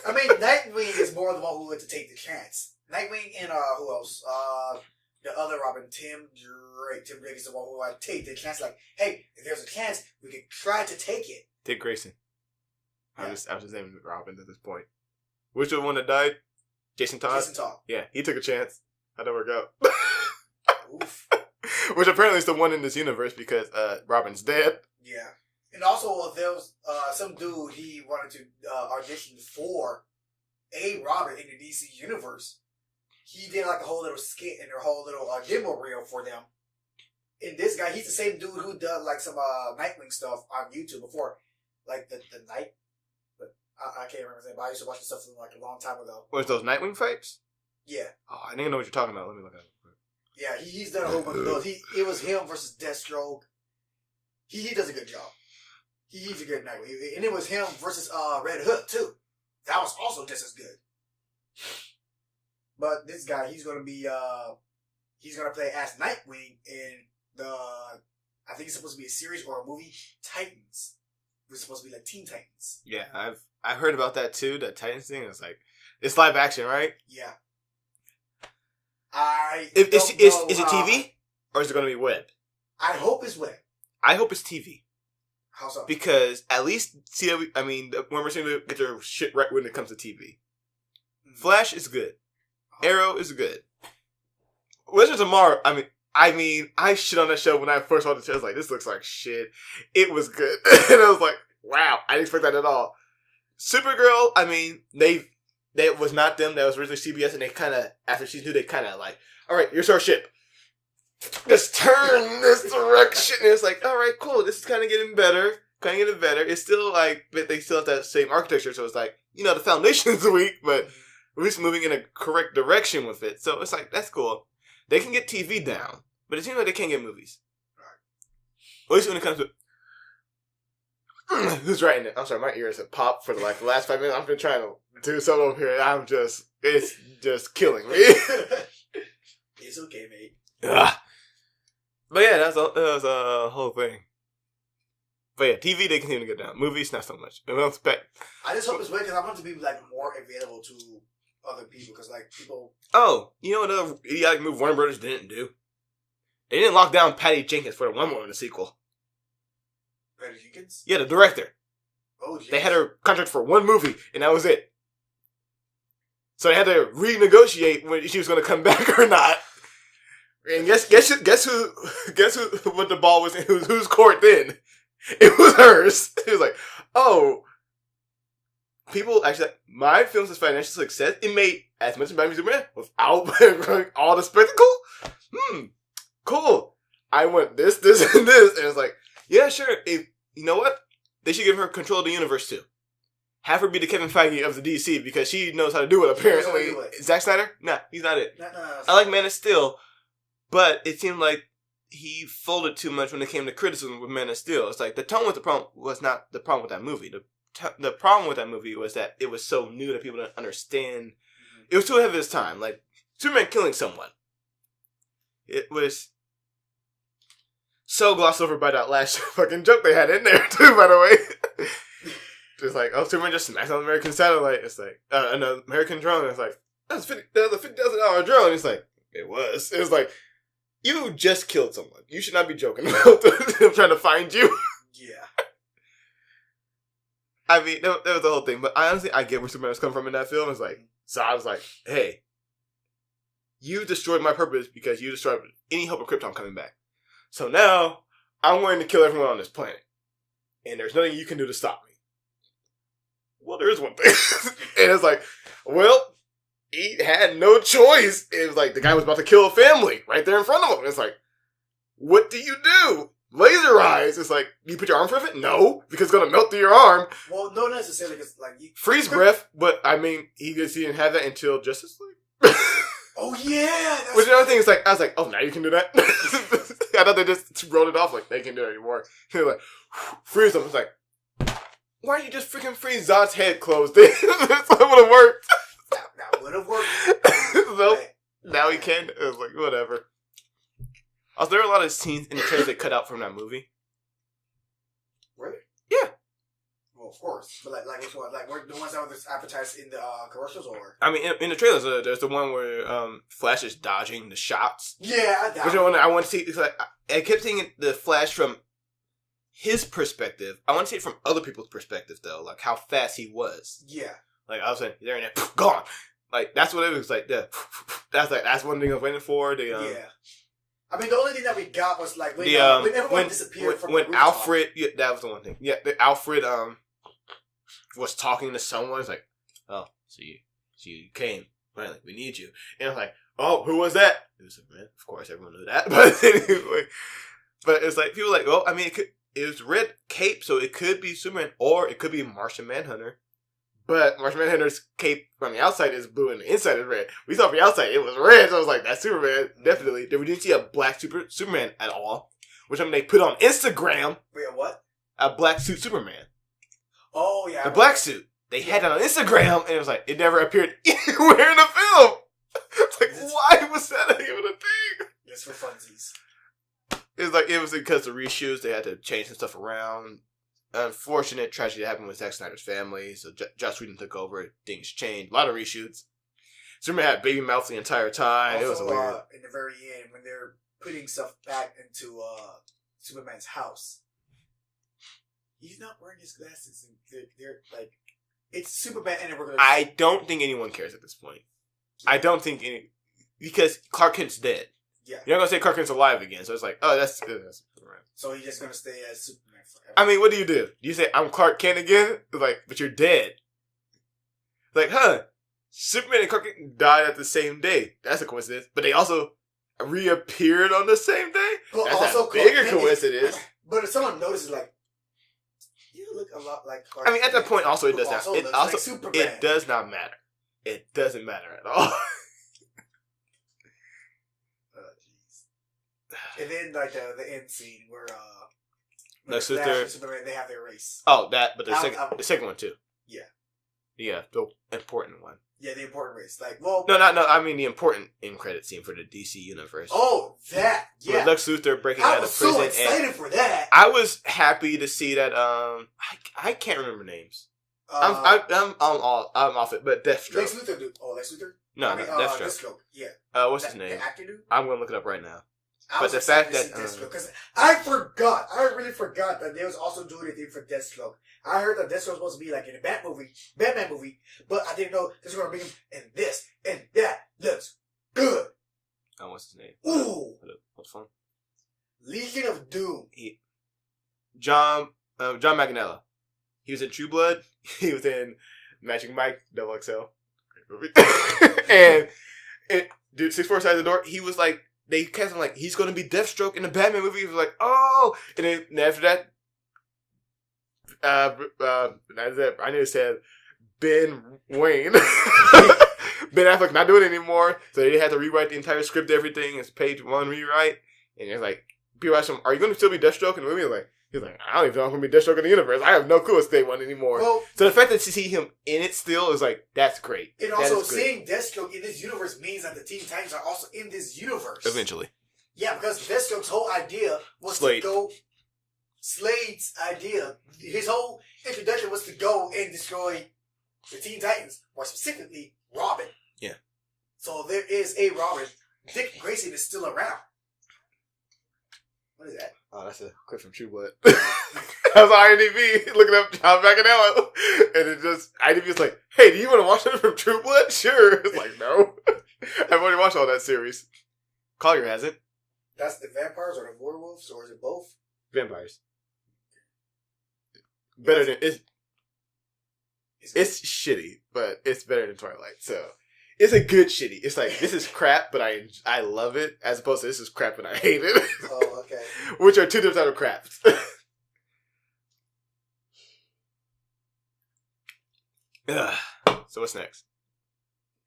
I mean, Nightwing is more the one who would to take the chance. Nightwing and who else? The other Robin, Tim Drake. Tim Drake is the one who would take the chance. Like, hey, if there's a chance, we could try to take it. Dick Grayson. Yeah. I was just naming Robin at this point. Which was the one that died? Jason Todd? Jason Todd. Yeah, he took a chance. How'd that work out? Oof. Which apparently is the one in this universe because Robin's dead. Yeah. And also, there was some dude, he wanted to audition for a Robin in the DC universe. He did like a whole little skit and a whole little demo reel for them. And this guy, he's the same dude who did like some Nightwing stuff on YouTube before. Like the Night. But I can't remember his name, but I used to watch the stuff from like a long time ago. Was those Nightwing fights? Yeah. Oh, I didn't know what you're talking about. Let me look at it. Yeah, he's done a whole bunch of those. It was him versus Deathstroke. He does a good job. He's a good Nightwing. And it was him versus Red Hood, too. That was also just as good. But this guy, he's going to be, he's going to play as Nightwing in the, I think it's supposed to be a series or a movie, Titans. It was supposed to be like Teen Titans. Yeah, I've heard about that too, that Titans thing. It's like, it's live action, right? Yeah. Is it TV? Or is it going to be web? I hope it's web. I hope it's TV. How so? Because at least when we're seeing to get their shit right when it comes to TV. Mm-hmm. Flash is good. Arrow is good. Legends of Tomorrow, I mean, I shit on that show when I first saw the show. I was like, this looks like shit. It was good. And I was like, wow, I didn't expect that at all. Supergirl, I mean, that was not them. That was originally CBS, and they kind of, after season 2, they kind of like, all right, here's our ship. Just turn this direction. And it's like, all right, cool. This is kind of getting better. It's still like, but they still have that same architecture. So it's like, the foundation's weak, but at least moving in a correct direction with it. So it's like, that's cool. They can get TV down, but it seems like they can't get movies. At least when it comes to... Who's writing it? I'm sorry, my ears have popped for the last 5 minutes. I've been trying to do something over here. It's just killing me. It's okay, mate. Ugh. But yeah, that was a whole thing. But yeah, TV they continue to get down. Movies, not so much. I don't expect. I just hope it's weird because I want it to be like more available to other people because like people. Oh, you know what other idiotic move Warner Brothers didn't do? They didn't lock down Patty Jenkins for the Wonder Woman sequel. Patty Jenkins? Yeah, the director. Oh, geez. They had her contract for one movie, and that was it. So they had to renegotiate when she was going to come back or not. And guess who what the ball was in whose court then? It was hers. It was like, oh, people actually like, my film's a financial success. It made as much as Batman Superman without all the spectacle. Cool. I want this, and this, and it's like, yeah, sure. You know what? They should give her control of the universe too. Have her be the Kevin Feige of the DC because she knows how to do it. Apparently, Zack Snyder? Nah, he's not it. No. I like Man of Steel. But it seemed like he folded too much when it came to criticism with Man of Steel. It's like the tone was not the problem with that movie. The problem with that movie was that it was so new that people didn't understand. Mm-hmm. It was too ahead of its time. Like Superman killing someone. It was so glossed over by that last fucking joke they had in there too. By the way, just like Superman just smacked on an American satellite. It's like an American drone. It's like that's a $50,000 drone. It's like it was. It was like. You just killed someone. You should not be joking about them trying to find you. Yeah. I mean, that was the whole thing. But honestly, I get where Superman was coming from in that film. It's like, so I was like, hey, you destroyed my purpose because you destroyed any hope of Krypton coming back. So now, I'm going to kill everyone on this planet. And there's nothing you can do to stop me. Well, there is one thing. And it's like, well, he had no choice. It was like the guy was about to kill a family right there in front of him. It's like, what do you do? Laser eyes. It's like, you put your arm through it? No, because it's gonna melt through your arm. Well, no, necessarily, because like freeze breath. But I mean, he didn't have that until Justice League. Oh yeah. Which another thing is like, I was like, oh, now you can do that. I thought they just rolled it off like they can't do it anymore. They're like, freeze them. It's like, why don't you just freaking freeze Zod's head closed? That would have worked. That would have worked. So now he can. It was like whatever. Also, there were a lot of scenes in the trailers that cut out from that movie. Really? Yeah. Well, of course. But like which one? Like the ones that were advertised in the commercials, or? I mean, in the trailers, there's the one where Flash is dodging the shots. Yeah, which I want to see. It's like I kept seeing the Flash from his perspective. I want to see it from other people's perspective, though. Like how fast he was. Yeah. Like I was saying, there and there, gone. Like that's what it was like. That's one thing I was waiting for. Yeah. I mean, the only thing that we got was like when everyone disappeared from when the Alfred. Yeah, that was the one thing. Yeah, Alfred was talking to someone. It's like, oh, so you came. Finally, we need you. And I'm like, oh, who was that? It was Superman. Of course, everyone knew that. But anyway, but it's like people are like, well, I mean, it was red cape, so it could be Superman or it could be Martian Manhunter. But Martian Manhunter's cape from the outside is blue and the inside is red. We saw from the outside it was red, so I was like, that's Superman, definitely. Then we didn't see a black Superman at all, which I mean they put on Instagram. Wait, what? A black suit Superman. Oh yeah, the black suit. They had it on Instagram, and it was like it never appeared anywhere in the film. It's like, why was that even a thing? Just for funsies. It's like it was because of reshoots. They had to change some stuff around. Unfortunate tragedy happened with Zack Snyder's family, so Joss Whedon took over. Things changed. A lot of reshoots. Superman had baby mouth the entire time. Also, it was weird. In the very end, when they're putting stuff back into Superman's house, he's not wearing his glasses, and they're like, it's Superman, and we're gonna. I don't think anyone cares at this point. Yeah. I don't think because Clark Kent's dead. Yeah, you're not gonna say Clark Kent's alive again, so it's like, oh, that's Superman. So he's just gonna stay as Superman forever. I mean, what do? Do you say I'm Clark Kent again? It's like, but you're dead. Like, Superman and Clark Kent died at the same day. That's a coincidence. But they also reappeared on the same day. But that's also a bigger coincidence. But if someone notices, like, you look a lot like Clark. I mean, at that point, also it does not. It also like Superman. It does not matter. It doesn't matter at all. And then, like, the end scene where, Lex Luthor, Superman, they have their race. Oh, that, but the second one, too. Yeah. Yeah, the important one. Yeah, the important race. Like, well... No, I mean the important end credit scene for the DC universe. Oh, that! Yeah. With Lex Luthor breaking out of prison. I was so excited for that! I was happy to see that, I can't remember names. I'm off it, but Deathstroke. Lex Luthor, dude. Oh, Lex Luthor? No, Deathstroke. Yeah. What's his name? The actor dude? I'm going to look it up right now. But the fact that because I really forgot that they was also doing a thing for Deathstroke. I heard that Deathstroke was supposed to be like in a Batman movie, but I didn't know this was going to bring him in this, and that looks good. Oh, what's his name? Ooh, what's fun? Legion of Doom. John Manganiello. He was in True Blood. He was in Magic Mike XXL. and dude, 6'4" Side of the Door. He was like. They cast him like he's going to be Deathstroke in the Batman movie. He was like, oh, and then after that, I knew it said Ben Wayne. Ben Affleck not doing it anymore, so they had to rewrite the entire script, everything. It's page one rewrite, and it's like people ask him, "Are you going to still be Deathstroke in the movie?" He's like, I don't even know if I'm going to be Deathstroke in the universe. I have no clue it's day one anymore. Well, so the fact that you see him in it still is like, that's great. And also, seeing Deathstroke in this universe means that the Teen Titans are also in this universe. Eventually. Yeah, because Deathstroke's whole idea was to go... Slade's idea, his whole introduction was to go and destroy the Teen Titans, more specifically, Robin. Yeah. So there is a Robin. Dick Grayson is still around. What is that? Oh, that's a clip from True Blood. I was on IMDb looking up John Manganiello, and it just IMDb's like, "Hey, do you want to watch that from True Blood?" Sure. It's like, no, I've already watched all that series. Collier hasn't. That's the vampires or the werewolves, or is it both? Vampires. Better than it's shitty, but it's better than Twilight. So It's a good shitty. It's like, this is crap, but I love it, as opposed to this is crap and I hate it. Oh, okay. Which are two different types of craps. So what's next?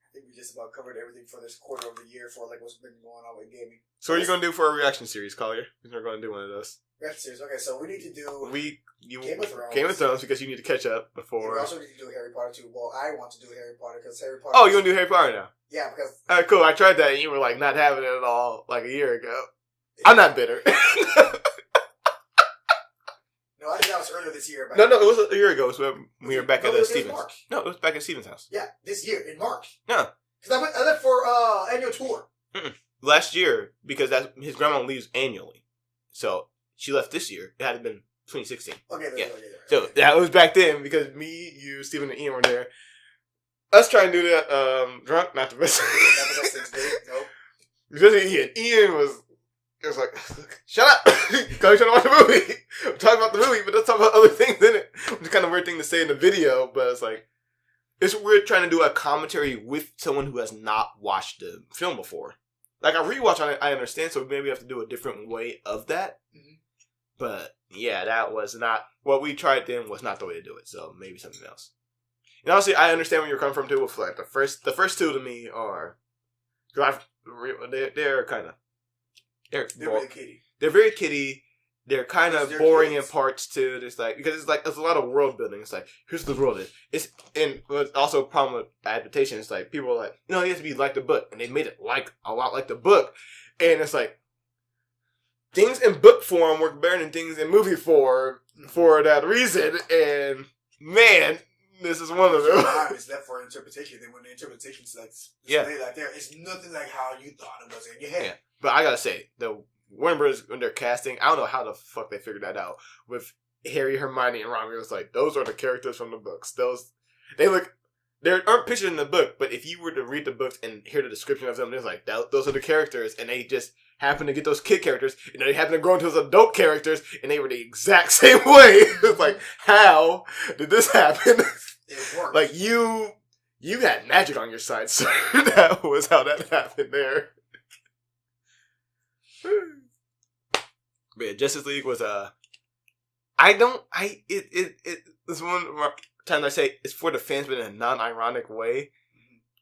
I think we just about covered everything for this quarter of the year for like what's been going on with gaming. So what are you going to do for a reaction series, Collier? We're going to do one of those. Reaction series. Okay, so we need to do Game of Thrones because you need to catch up before. We also need to do Harry Potter too. Well, I want to do Harry Potter because Harry Potter. Oh, you want to do Harry Potter now? Yeah, because. Alright, cool. I tried that and you were like not having it at all like a year ago. I'm not bitter. No, I think that was earlier this year. No, it was a year ago. It was when we were back at Stevens. No, it was back at Stevens' house. Yeah, this year in March. Yeah. Because I left for annual tour. Last year, because his grandma leaves annually. So she left this year. It had been 2016. Okay, yeah. Okay. So that was back then because me, you, Steven, and Ian were there. Us trying to do that drunk, not the best. Not the best things, dude. Nope. Especially Ian. Ian was like, shut up! Because we're trying to watch a movie. We're talking about the movie, but let's talk about other things in it. Which is kind of a weird thing to say in the video, but it's like, it's weird trying to do a commentary with someone who has not watched the film before. Like, a rewatch on it, I understand, so maybe we have to do a different way of that. Mm-hmm. But, yeah, that was not, what we tried then was not the way to do it, so maybe something else. And honestly, I understand where you're coming from, too, with like, the first two to me are, they're kind of, they're really kiddie. They're very kiddie. They're kind of boring kids in parts too. It's like because it's a lot of world building. It's like here's the world is. It's and also a problem with adaptation. It's like people are like it has to be like the book, and they made it like a lot like the book, and it's like things in book form work better than things in movie form for that reason. And man, this is one of them. Time is left for interpretation. Then when the interpretation is like there, it's nothing like how you thought it was in your head. Yeah. But I gotta say, the Warner Brothers, when they're casting, I don't know how the fuck they figured that out. With Harry, Hermione, and Ron, it was like, those are the characters from the books. They aren't pictured in the book, but if you were to read the books and hear the description of them, there's like, those are the characters, and they just happen to get those kid characters, and they happen to grow into those adult characters, and they were the exact same way. It's like, how did this happen? It worked. Like, you had magic on your side, sir. That was how that happened there. But yeah, Justice League was this one time I say it's for the fans but in a non-ironic way.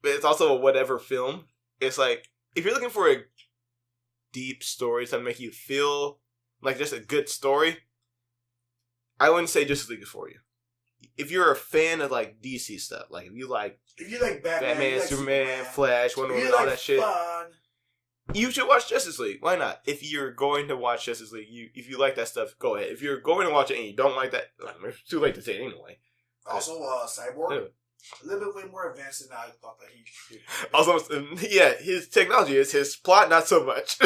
But it's also a whatever film. It's like if you're looking for a deep story to make you feel like just a good story, I wouldn't say Justice League is for you. If you're a fan of like DC stuff, like if you like Batman, Superman, Flash, Wonder Woman, all that shit. Fun. You should watch Justice League. Why not? If you're going to watch Justice League, if you like that stuff, go ahead. If you're going to watch it and you don't like that, it's too late to say it anyway. Also, Cyborg, a little bit way more advanced than I thought that he should be. Also, yeah, his technology is his plot, not so much.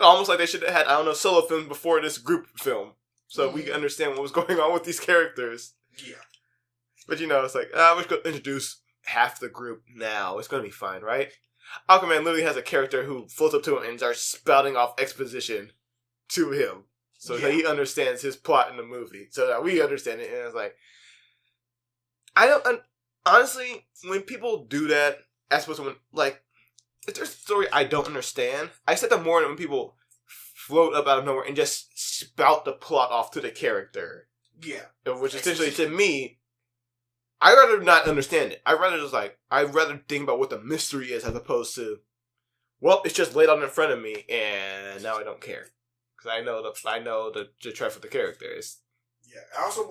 Almost like they should have had, solo films before this group film, so we can understand what was going on with these characters. Yeah. But it's like, we're going to introduce half the group now. It's going to be fine, right? Aquaman literally has a character who floats up to him and starts spouting off exposition to him. So that he understands his plot in the movie. So that we understand it. And it's like, honestly, when people do that, as opposed to if there's a story I don't understand, I accept that more than when people float up out of nowhere and just spout the plot off to the character. Yeah. Which essentially, to me, I'd rather not understand it. I'd rather think about what the mystery is as opposed to, well, it's just laid out in front of me and now I don't care. Because I know the trap for the characters. Yeah. I also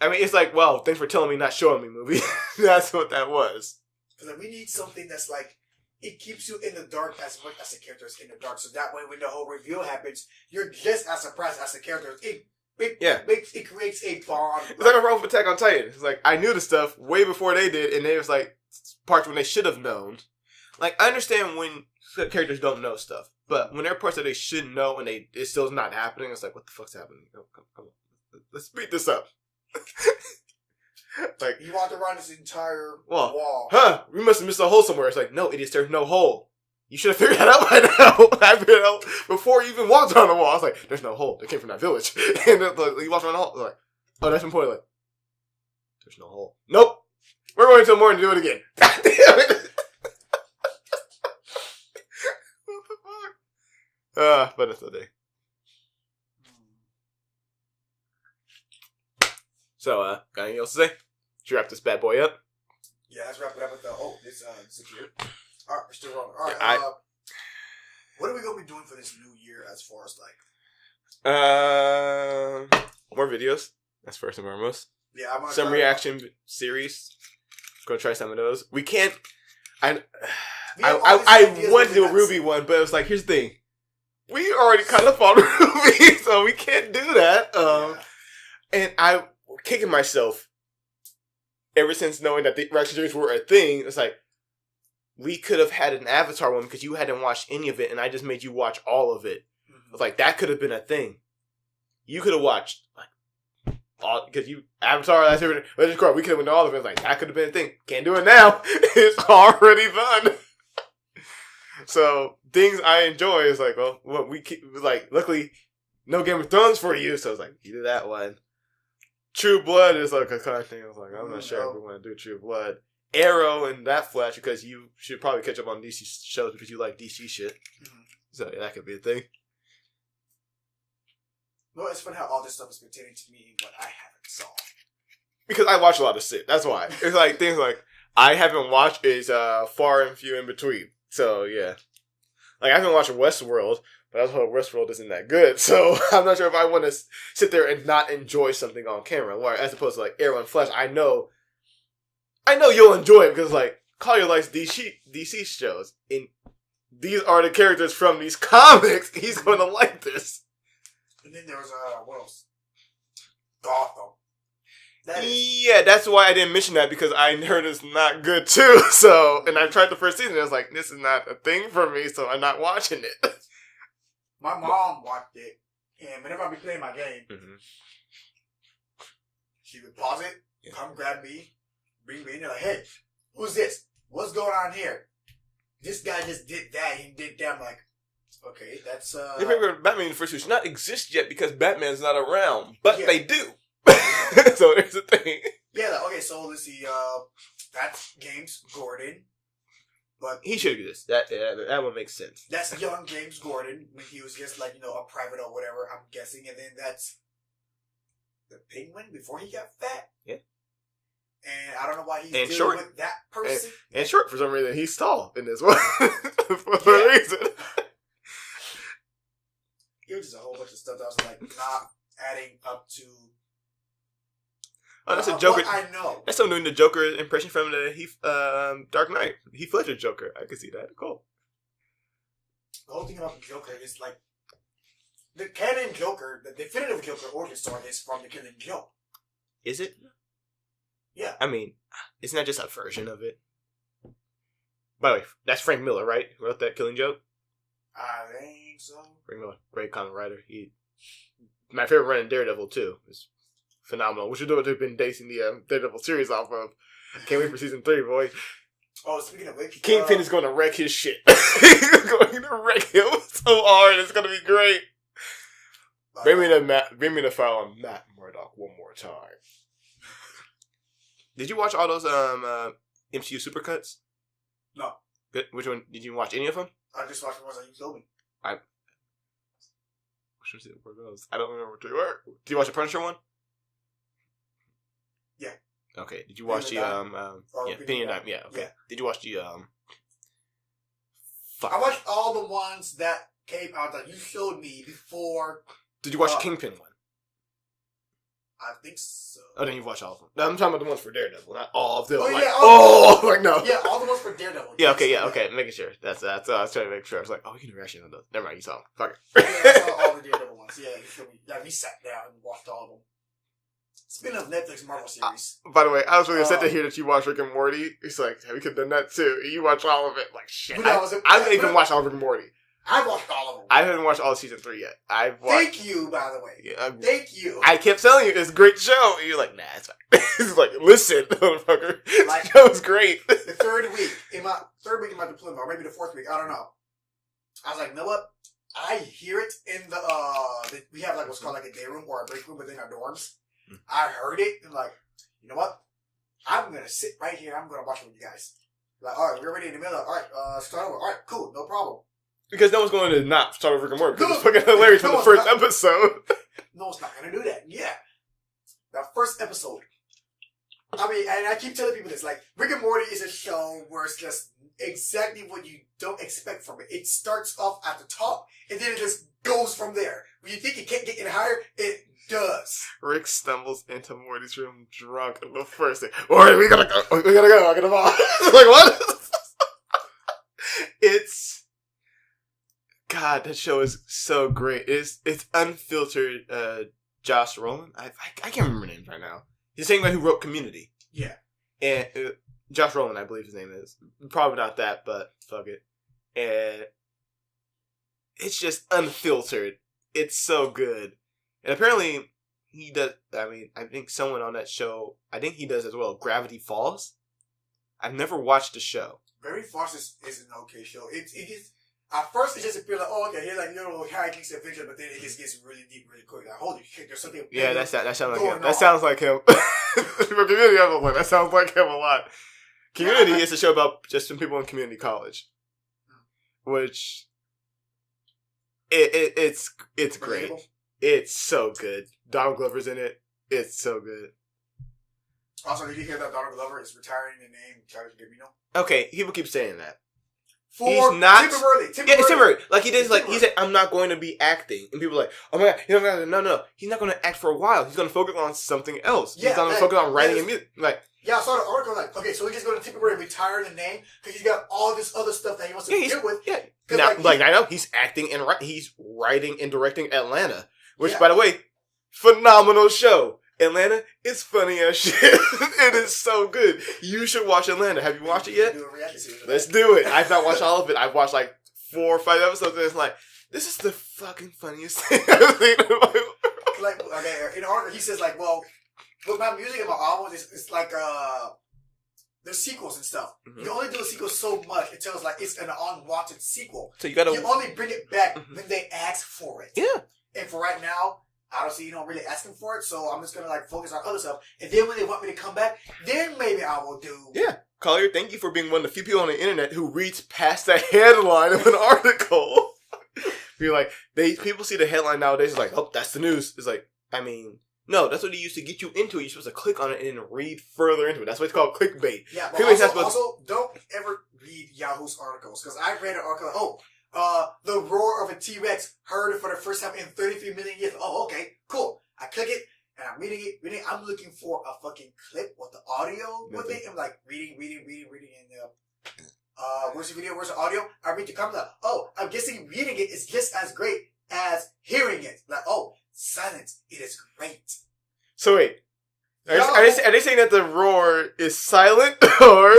it's like, well, thanks for telling me, not showing me movie. That's what that was. Because we need something that's like, it keeps you in the dark as much as the characters in the dark. So that way when the whole reveal happens, you're just as surprised as the characters. It creates a bond. It's like a problem with Attack on Titan. It's like, I knew the stuff way before they did, and they was like, parts when they should have known. Like, I understand when characters don't know stuff, but when there are parts that they should know and it still's not happening, it's like, what the fuck's happening? Come on. Let's speed this up. Like, you walked around this entire wall. We must have missed a hole somewhere. It's like, no, idiots, there's no hole. You should have figured that out by now. I figured it out before you even walked around the wall. I was like, there's no hole. They came from that village. And you walked around the hole. Like, oh, that's important. Like, there's no hole. Nope. We're going until morning to do it again. God damn it. What the fuck? But it's a day. So, got anything else to say? Should we wrap this bad boy up? Yeah, let's wrap it up with this secure. Alright, we're still rolling. Alright, what are we going to be doing for this new year as far as more videos. That's first and foremost. Yeah, I want some reaction series. Gonna try some of those. We can't. I wanted to do a Ruby one, but it was like, here's the thing. We already kind of fought Ruby, so we can't do that. And I'm kicking myself ever since knowing that the reaction series were a thing. It's like, we could have had an Avatar one because you hadn't watched any of it, and I just made you watch all of it. Mm-hmm. It's like, that could have been a thing. You could have watched, like, all, because you, Avatar, that's everything. Let's just go. We could have went to all of it. It's like, that could have been a thing. Can't do it now. It's already done. So, things I enjoy is like, well, we keep, like, luckily, no Game of Thrones for you. So, it's like, you do that one. True Blood is like a kind of thing. I was like, I'm not sure if we want to do True Blood. Arrow and that Flash, because you should probably catch up on DC shows because you like DC shit. Mm-hmm. So yeah, that could be a thing. Well, it's funny how all this stuff is pertaining to me, but I haven't saw. Because I watch a lot of shit. That's why. It's like things like I haven't watched is far and few in between. So yeah, like I haven't watched Westworld, but I heard Westworld isn't that good. So I'm not sure if I want to sit there and not enjoy something on camera. Where as opposed to like Arrow and Flash, I know you'll enjoy it because, like, Collier likes DC shows. And these are the characters from these comics. He's going to like this. And then there was, what else? Gotham. Yeah, that's why I didn't mention that because I heard it's not good, too. So, and I tried the first season and I was like, this is not a thing for me, so I'm not watching it. My mom watched it. And whenever I be playing my game, she would pause it, come grab me, bring me in there like, hey, who's this? What's going on here? This guy just did that. He did that. I'm like, okay, that's... They remember Batman in the first two should not exist yet because Batman's not around. But they do. So there's a thing. Yeah, okay, so let's see. That's James Gordon. But he should exist. That one makes sense. That's young James Gordon when he was just like, a private or whatever, I'm guessing. And then that's the Penguin before he got fat. Yeah. And I don't know why he's dealing short. With that person. And short for some reason. He's tall in this one. For a reason. It was just a whole bunch of stuff that was like not adding up to. Oh, that's a Joker. I know. That's someone doing the Joker impression from the Dark Knight. Heath Ledger Joker. I can see that. Cool. The whole thing about the Joker is like the canon Joker, the definitive Joker origin story is from the Killing Joke. Is it? Yeah. I mean, isn't that just a version of it? By the way, that's Frank Miller, right? Who wrote that Killing Joke? I think so. Frank Miller, great comic writer. My favorite run in Daredevil too. It's phenomenal. We should do what they've been basing the Daredevil series off of. Can't wait for season 3, boy. Oh, speaking of which, Kingpin is going to wreck his shit. He's going to wreck him so hard. It's going to be great. Bring me the file on Matt Murdock one more time. Did you watch all those MCU supercuts? No. Good. Which one? Did you watch any of them? I just watched the ones that you told me. I don't remember what they were. Did you watch the Punisher one? Yeah. Okay. Did you watch Penny and Dime? Yeah. Okay. Yeah. Did you watch the I watched all the ones that came out that you showed me before. Did you watch the Kingpin one? I think so. Oh, then you've watched all of them. No, I'm talking about the ones for Daredevil, not all of them. No. Yeah, all the ones for Daredevil. Yeah, okay. Making sure. That's I was trying to make sure. I was like, we can reaction on those. Never mind, you saw them. Fuck it. Yeah, I saw all the Daredevil ones. Yeah, we sat down and watched all of them. Speaking of Netflix Marvel series. By the way, I was really upset to hear that you watched Rick and Morty. It's like, we could have done that too. You watched all of it. Like, shit. I didn't even watch all of Rick and Morty. I watched all of them. I haven't watched all of season 3 yet. Thank you, by the way. Yeah, Thank you. I kept telling you it's a great show. And you're like, nah, it's fine. It's like, listen, motherfucker. Like, the show's great. The third week in my deployment, or maybe the fourth week, I don't know. I was like, you know what? I hear it in the we have like what's called like a day room or a break room within our dorms. I heard it and like, you know what? I'm going to sit right here. I'm going to watch it with you guys. Like, all right, we're already in the middle. All right, start over. All right, cool. No problem. Because no one's going to not start over Rick and Morty because it's fucking hilarious from the first episode. No one's not going to do that. Yeah. That first episode. I mean, and I keep telling people this, like, Rick and Morty is a show where it's just exactly what you don't expect from it. It starts off at the top, and then it just goes from there. When you think it can't get any higher, it does. Rick stumbles into Morty's room drunk on the first day. Morty, we gotta go. I gotta go. Like, what? It's... God, that show is so great. It's unfiltered Josh Rowland. I can't remember names right now. He's the same guy who wrote Community. Yeah. And Josh Rowland, I believe his name is. Probably not that, but fuck it. And it's just unfiltered. It's so good. And apparently he does, I mean, I think someone on that show, I think he does as well, Gravity Falls. I've never watched the show. Gravity Falls is an okay show. It is... At first, it just appears like, oh, okay, here's like little hijinks adventure, but then it just gets really deep, really quick. Like, holy shit, there's something. Yeah, that sounds like him. On. That sounds like him. For Community, I was like, that sounds like him a lot. Community is a show about just some people in community college, which it's great. Relatable. It's so good. Donald Glover's in it. It's so good. Also, did you hear that Donald Glover is retiring the name Childish Gambino? Okay, people keep saying that. For he's not temporarily. Yeah, it's temporary. Like he did, like he said, I'm not going to be acting, and people are like, oh my god, no, he's not going to act for a while. He's going to focus on something else. Yeah, he's going to focus on writing and music. Like, yeah, I saw the article. Like, okay, so he's just going to temporarily retire the name because he's got all this other stuff that he wants to deal with. Yeah, now, I know he's acting and he's writing and directing Atlanta, which, by the way, phenomenal show. Atlanta is funny as shit. It is so good. You should watch Atlanta. Have you watched it yet? Let's do it. I've not watched all of it. I've watched like 4 or 5 episodes, and it's like, this is the fucking funniest thing I've seen in my life. Like, okay, in the article, he says, like, well, with my music and my albums, it's like, there's sequels and stuff. Mm-hmm. You only do a sequel so much until it's like it's an unwanted sequel. So you only bring it back when they ask for it. Yeah. And for right now, obviously, you don't really asking for it, so I'm just gonna like focus on other stuff. And then when they want me to come back, then maybe I will do. Yeah, Collier, thank you for being one of the few people on the internet who reads past the headline of an article. You're like, people see the headline nowadays. It's like, oh, that's the news. It's like, I mean, no, that's what they used to get you into it. You're supposed to click on it and then read further into it. That's what it's called, clickbait. Yeah, but also don't ever read Yahoo's articles because I read an article. The roar of a T-Rex heard it for the first time in 33 million years. Oh, okay, cool. I click it, and I'm reading it. I'm looking for a fucking clip with the audio with it. I'm like, reading, and where's the video, where's the audio? I read the comments, like, oh, I'm guessing reading it is just as great as hearing it. Like, oh, silence, it is great. So wait, are they saying that the roar is silent, or?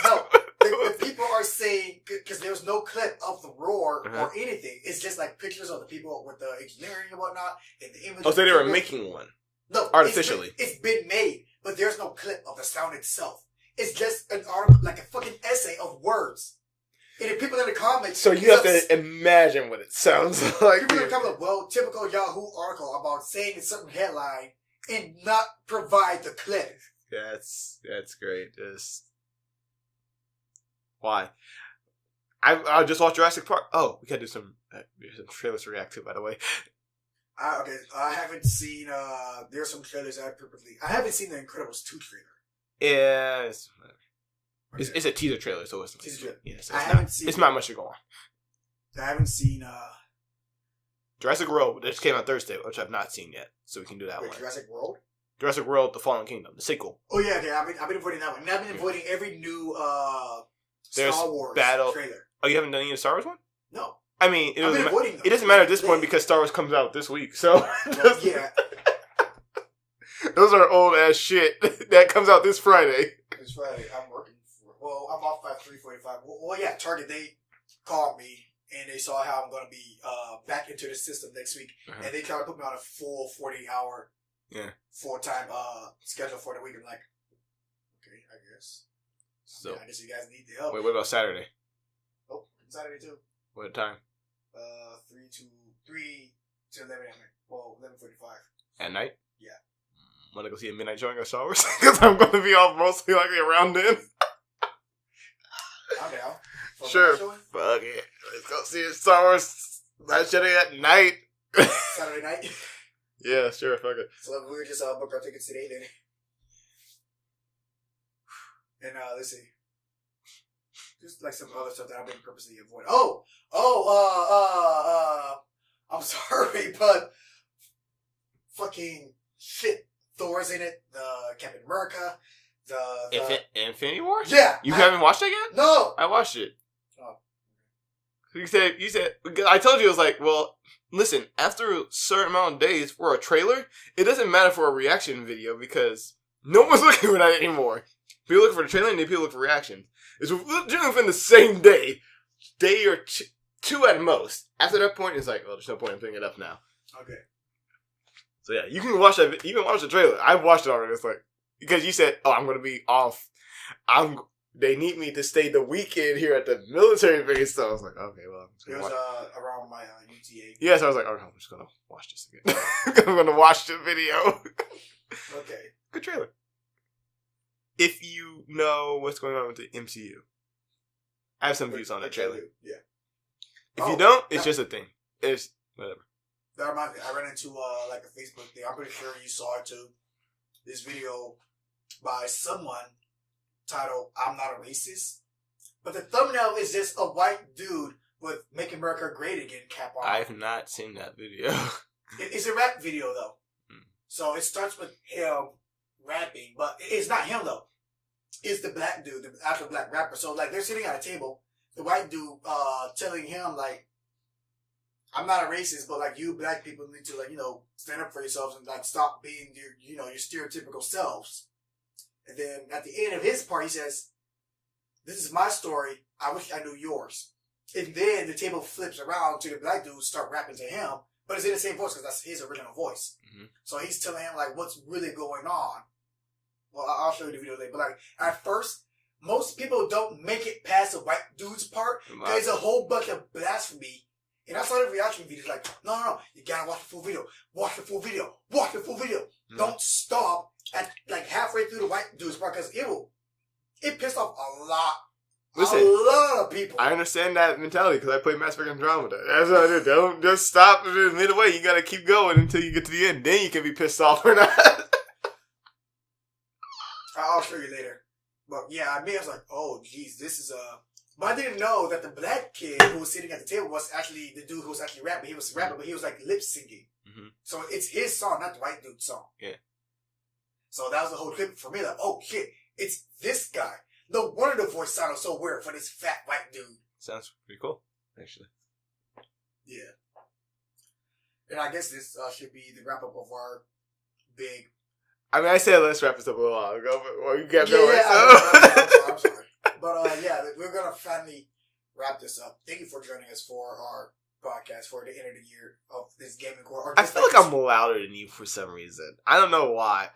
No. The people are saying, because there's no clip of the roar or anything, it's just like pictures of the people with the engineering and whatnot, and the images. Oh, so they were making one? No. Artificially. It's been made, but there's no clip of the sound itself. It's just an article, like a fucking essay of words. And the people in the comments... So you have to imagine what it sounds like. People in the comments, well, typical Yahoo article about saying a certain headline and not provide the clip. That's great. Why? I just watched Jurassic Park. Oh, we gotta do some trailers to react to, by the way. Okay, I haven't seen, there's some trailers I haven't seen the Incredibles 2 trailer. Yeah, it's a teaser trailer, so it's teaser trailer. Yeah, so it's not much to go on. I haven't seen, Jurassic World, which came out Thursday, which I've not seen yet, so we can do that one. Jurassic World? Jurassic World: The Fallen Kingdom, the sequel. Oh yeah, okay. I've been avoiding that one. And I've been avoiding every new Star Wars trailer. Oh, you haven't done any of the Star Wars one? No. I mean, it doesn't matter at this point because Star Wars comes out this week. So yeah, those are old ass shit that comes out this Friday. This Friday, I'm working for. Well, I'm off by 3:45. Well, yeah, Target, they called me and they saw how I'm going to be back into the system next week, and they tried to put me on a full 40-hour, full-time schedule for the week. I'm like, okay, I guess. So I guess you guys need the help. Wait, what about Saturday? Oh, Saturday too. What time? 3 to 11 at night. Well, 11:45. At night? Yeah. want to go see a midnight showing of Star Wars because I'm going to be off mostly likely around then. I'm down. Sure. Fuck it. Let's go see Star Wars Last Jedi at night. Saturday night? Yeah, sure. Fuck it. So we were just booked our tickets today then. And let's see. Just like some other stuff that I've been purposely avoiding. I'm sorry, but fucking shit. Thor's in it. The Captain America. The Infinity War? Yeah. You haven't watched it yet? No. I watched it. Oh. You said, I told you, I was like, well, listen, after a certain amount of days for a trailer, it doesn't matter for a reaction video because no one's looking for that anymore. People look for the trailer and then people look for reactions. It's generally within the same day or two at most. After that point, it's like, well, there's no point in putting it up now. Okay. So yeah, you can watch that. You can watch the trailer. I've watched it already. It's like, because you said, oh, I'm going to be off. They need me to stay the weekend here at the military base. So I was like, okay, well. It was around my UTA. Yeah, so I was like, okay, I'm just going to watch this again. I'm going to watch the video. Okay. Good trailer. If you know what's going on with the MCU. I have some views on that trailer. Yeah. If you don't, it's just a thing. It's whatever. That reminds me, I ran into like a Facebook thing. I'm pretty sure you saw it too. This video by someone titled "I'm Not a Racist," but the thumbnail is just a white dude with "Make America Great Again" cap on. I have not seen that video. It's a rap video though, so it starts with him rapping, but it's not him though. It's the black dude, the actual black rapper. So like they're sitting at a table, the white dude telling him like, I'm not a racist, but like you black people need to like, stand up for yourselves and like stop being your stereotypical selves. And then at the end of his part, he says, this is my story. I wish I knew yours. And then the table flips around to the black dude start rapping to him, but it's in the same voice because that's his original voice. Mm-hmm. So he's telling him like what's really going on. Well, I'll show you the video later. But like at first, most people don't make it past the white dude's part. There's a whole bunch of blasphemy. And I saw the reaction videos like, no, you gotta watch the full video. Watch the full video. Watch the full video. Mm. Don't stop at like halfway through the white dude's part because it pissed off a lot of people. I understand that mentality because I play Mass Effect Andromeda. That's what I do. Don't just stop midway. You gotta keep going until you get to the end. Then you can be pissed off or not. I'll show you later. But yeah, I was like, oh geez, this is But I didn't know that the black kid who was sitting at the table was actually the dude who was actually rapping. He was rapping, but he was like lip syncing. Mm-hmm. So it's his song, not the white dude's song. Yeah. So that was the whole clip for me. Like, oh shit, it's this guy. No wonder the voice sounded so weird for this fat white dude. Sounds pretty cool, actually. Yeah. And I guess this should be the wrap up of our big. I mean, I said let's wrap this up a little while ago, but well, you kept going. I'm sorry. But yeah, we're gonna finally wrap this up. Thank you for joining us for our podcast for the end of the year of this gaming core. I feel like I'm louder than you for some reason. I don't know why.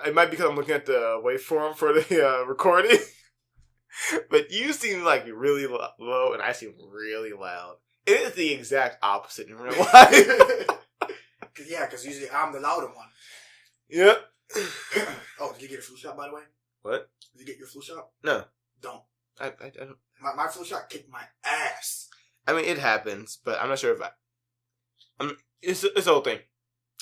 It might be because I'm looking at the waveform for the recording. But you seem like you're really low, and I seem really loud. It is the exact opposite in real life. Yeah, because usually I'm the louder one. Yep. Oh, did you get a flu shot, by the way? What? Did you get your flu shot? No. Don't. I don't. My flu shot kicked my ass. I mean, it happens, but I'm not sure if it's the whole thing.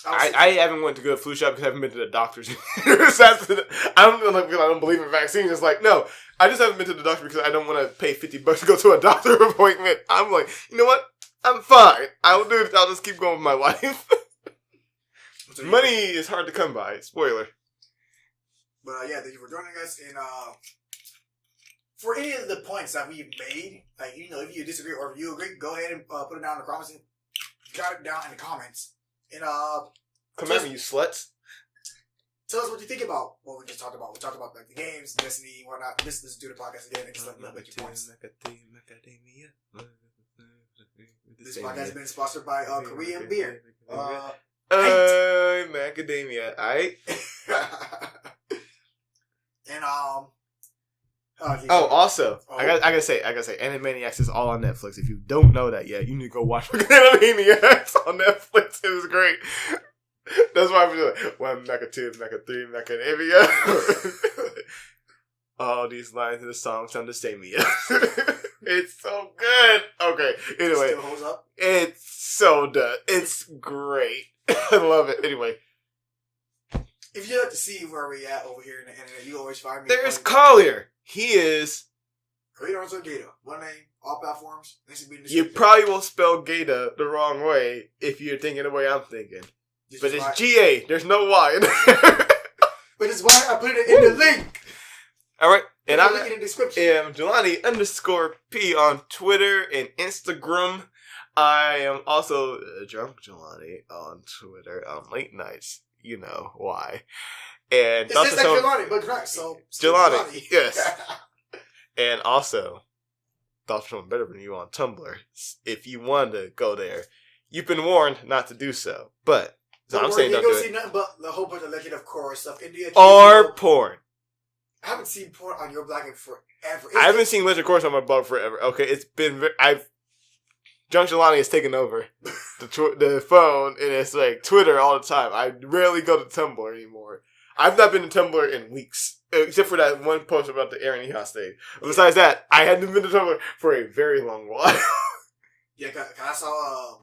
I haven't went to go to flu shot because I haven't been to the doctors. I don't believe in vaccines. It's like, no, I just haven't been to the doctor because I don't want to pay $50 to go to a doctor appointment. I'm like, you know what? I'm fine. I'll just keep going with my life. Money is hard to come by. Spoiler. But yeah, thank you for joining us. And for any of the points that we've made, like if you disagree or if you agree, go ahead and put it down in the comments. And jot it down in the comments. And come at me, you sluts. Tell us what you think about what we just talked about. We talked about like the games, Destiny, and whatnot. Let's do the podcast again and just let me know your points. This podcast has been sponsored by Korean beer. Macadamia, aight? And also, I gotta say, Animaniacs is all on Netflix. If you don't know that yet, you need to go watch Animaniacs on Netflix. It was great. That's why I'm like, 1 mecha, 2 mecha, 3 mecha, there we go. All these lines in the song sound the same. It's so good. Okay, anyway. Still holds up? It's so done. It's great. I love it. Anyway. If you'd like to see where we at over here in the internet, you always find me. There's Collier. He is... Kradon or Zorgata. One name, all platforms. You probably will spell Gata the wrong way if you're thinking the way I'm thinking. But it's G-A. There's no Y in there. But it's why I put it in the link. All right. And I'm in the description. Jelani _P on Twitter and Instagram. I am also Drunk Jelani on Twitter on late nights. You know why. And it's just like Jelani, but drunk, so Jelani, yes. And also, thoughts from better than you on Tumblr. If you want to go there, you've been warned not to do so. But so I'm saying don't do it. See nothing but the whole bunch of Legend of Korra stuff. Or porn. I haven't seen porn on your blog in forever. I haven't seen Legend of Korra on my blog forever. Okay, it's been Drunk Jelani has taken over the phone, and it's like Twitter all the time. I rarely go to Tumblr anymore. I've not been to Tumblr in weeks, except for that one post about the Eren Ehas thing. Besides that, I hadn't been to Tumblr for a very long while. Yeah, cause I saw.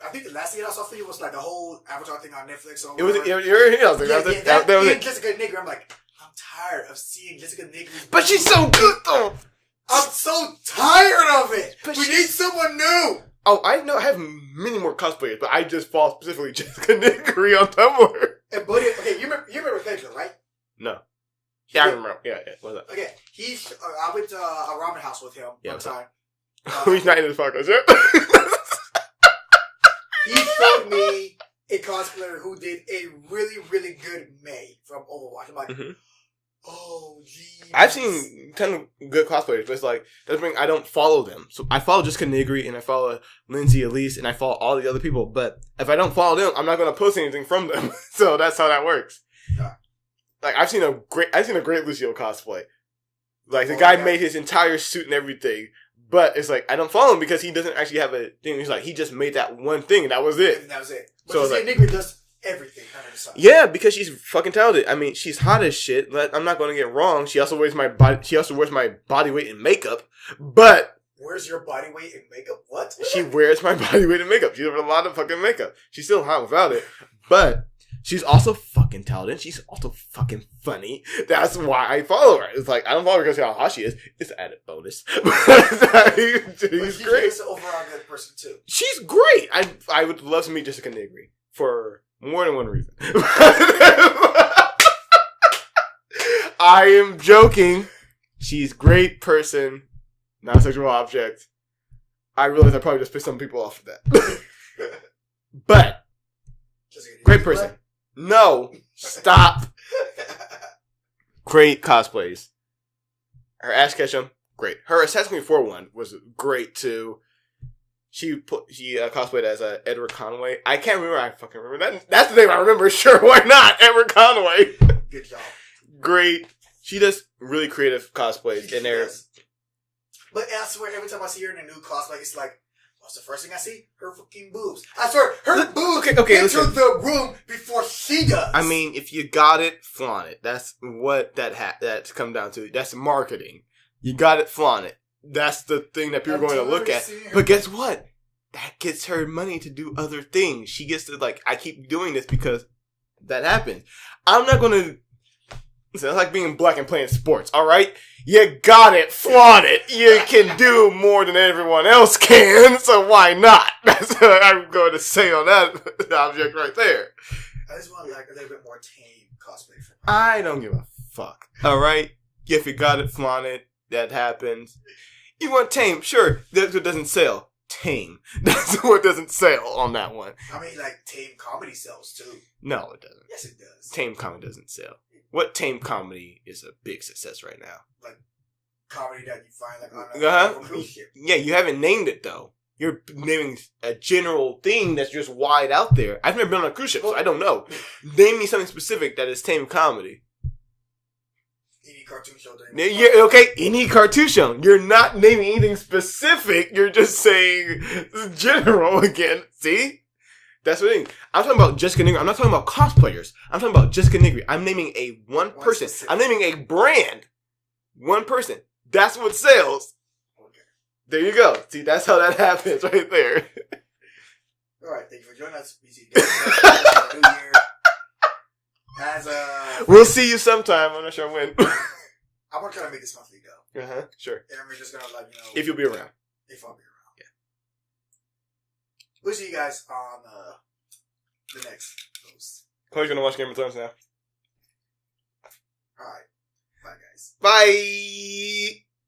I think the last thing I saw for you was like a whole Avatar thing on Netflix. Or it was Eren Ehas thing. That was it. Jessica Nigger. I'm like, I'm tired of seeing Jessica Nigger. But she's so good though. I'm so tired of it. We need someone new. Oh, I know. I have many more cosplayers, but I just follow specifically Jessica Niggery on Tumblr. And Buddy, okay, you remember Pedro, right? No. Yeah, I remember. Yeah. What's up? Okay, I went to a ramen house with him one time. He's not in this podcast yet. He showed me a cosplayer who did a really, really good Mei from Overwatch. I'm like, oh, geez. I've seen 10 good cosplayers, but it's like, doesn't mean I don't follow them. So I follow Jessica Niggery, and I follow Lindsay Elise, and I follow all the other people. But if I don't follow them, I'm not going to post anything from them. So that's how that works. Yeah. Like, I've seen a great Lucio cosplay. Like, the guy made his entire suit and everything. But it's like, I don't follow him because he doesn't actually have a thing. He's like, he just made that one thing, and that was it. And that was it. But so Jessica Niggery does everything under the sun. Yeah, because she's fucking talented. I mean, she's hot as shit. I'm not going to get wrong. She also wears my body weight in makeup. But where's your body weight in makeup? What? She wears my body weight in makeup. She wears a lot of fucking makeup. She's still hot without it. But she's also fucking talented. She's also fucking funny. That's why I follow her. It's like, I don't follow her because of how hot she is. It's an added bonus. She's great. She's an overall good person too. She's great. I would love to meet Jessica Niggery for more than one reason. I am joking. She's a great person, not a sexual object. I realize I probably just pissed some people off for that. But, great person. No, stop. Great cosplays. Her Ash Ketchum, great. Her Assassin's Creed 4 one was great too. She cosplayed as Edward Conway. I can't remember. I fucking remember that. That's the name I remember. Sure, why not? Edward Conway. Good job. Great. She does really creative cosplays in there. But I swear, every time I see her in a new cosplay, it's like, what's the first thing I see? Her fucking boobs. I swear, her boobs enter the room before she does. I mean, if you got it, flaunt it. That's what that's come down to. That's marketing. You got it, flaunt it. That's the thing that people are going to look at. But guess what? That gets her money to do other things. She gets to, like, I keep doing this because that happened. I'm not going to... Listen, it's like being black and playing sports, alright? You got it, flaunt it. You can do more than everyone else can, so why not? That's what I'm going to say on that object right there. I just want, like, a little bit more tame cosplay for me. I don't give a fuck, alright? If you got it, flaunt it. That happens. You want tame? Sure. That's what doesn't sell. Tame. That's what doesn't sell on that one. I mean, like, tame comedy sells, too. No, it doesn't. Yes, it does. Tame comedy doesn't sell. What tame comedy is a big success right now? Like, comedy that you find, like, on a cruise ship. Yeah, you haven't named it, though. You're naming a general thing that's just wide out there. I've never been on a cruise ship, so I don't know. Name me something specific that is tame comedy. Any cartoon show. Yeah, okay, any cartoon show. You're not naming anything specific. You're just saying general again. See? That's what I mean. I'm talking about Jessica Nigri. I'm not talking about cosplayers. I'm talking about Jessica Nigri. I'm naming a one person. specific. I'm naming a brand. One person. That's what sells. Okay. There you go. See, that's how that happens right there. All right. Thank you for joining us. We see you guys New Year. We'll see you sometime. I'm not sure when. I'm gonna try to make this monthly though. Sure. And we're just gonna let you know if you'll be around. If I'll be around. Yeah. We'll see you guys on the next post. Chloe's gonna watch Game of Thrones now. All right. Bye, guys. Bye.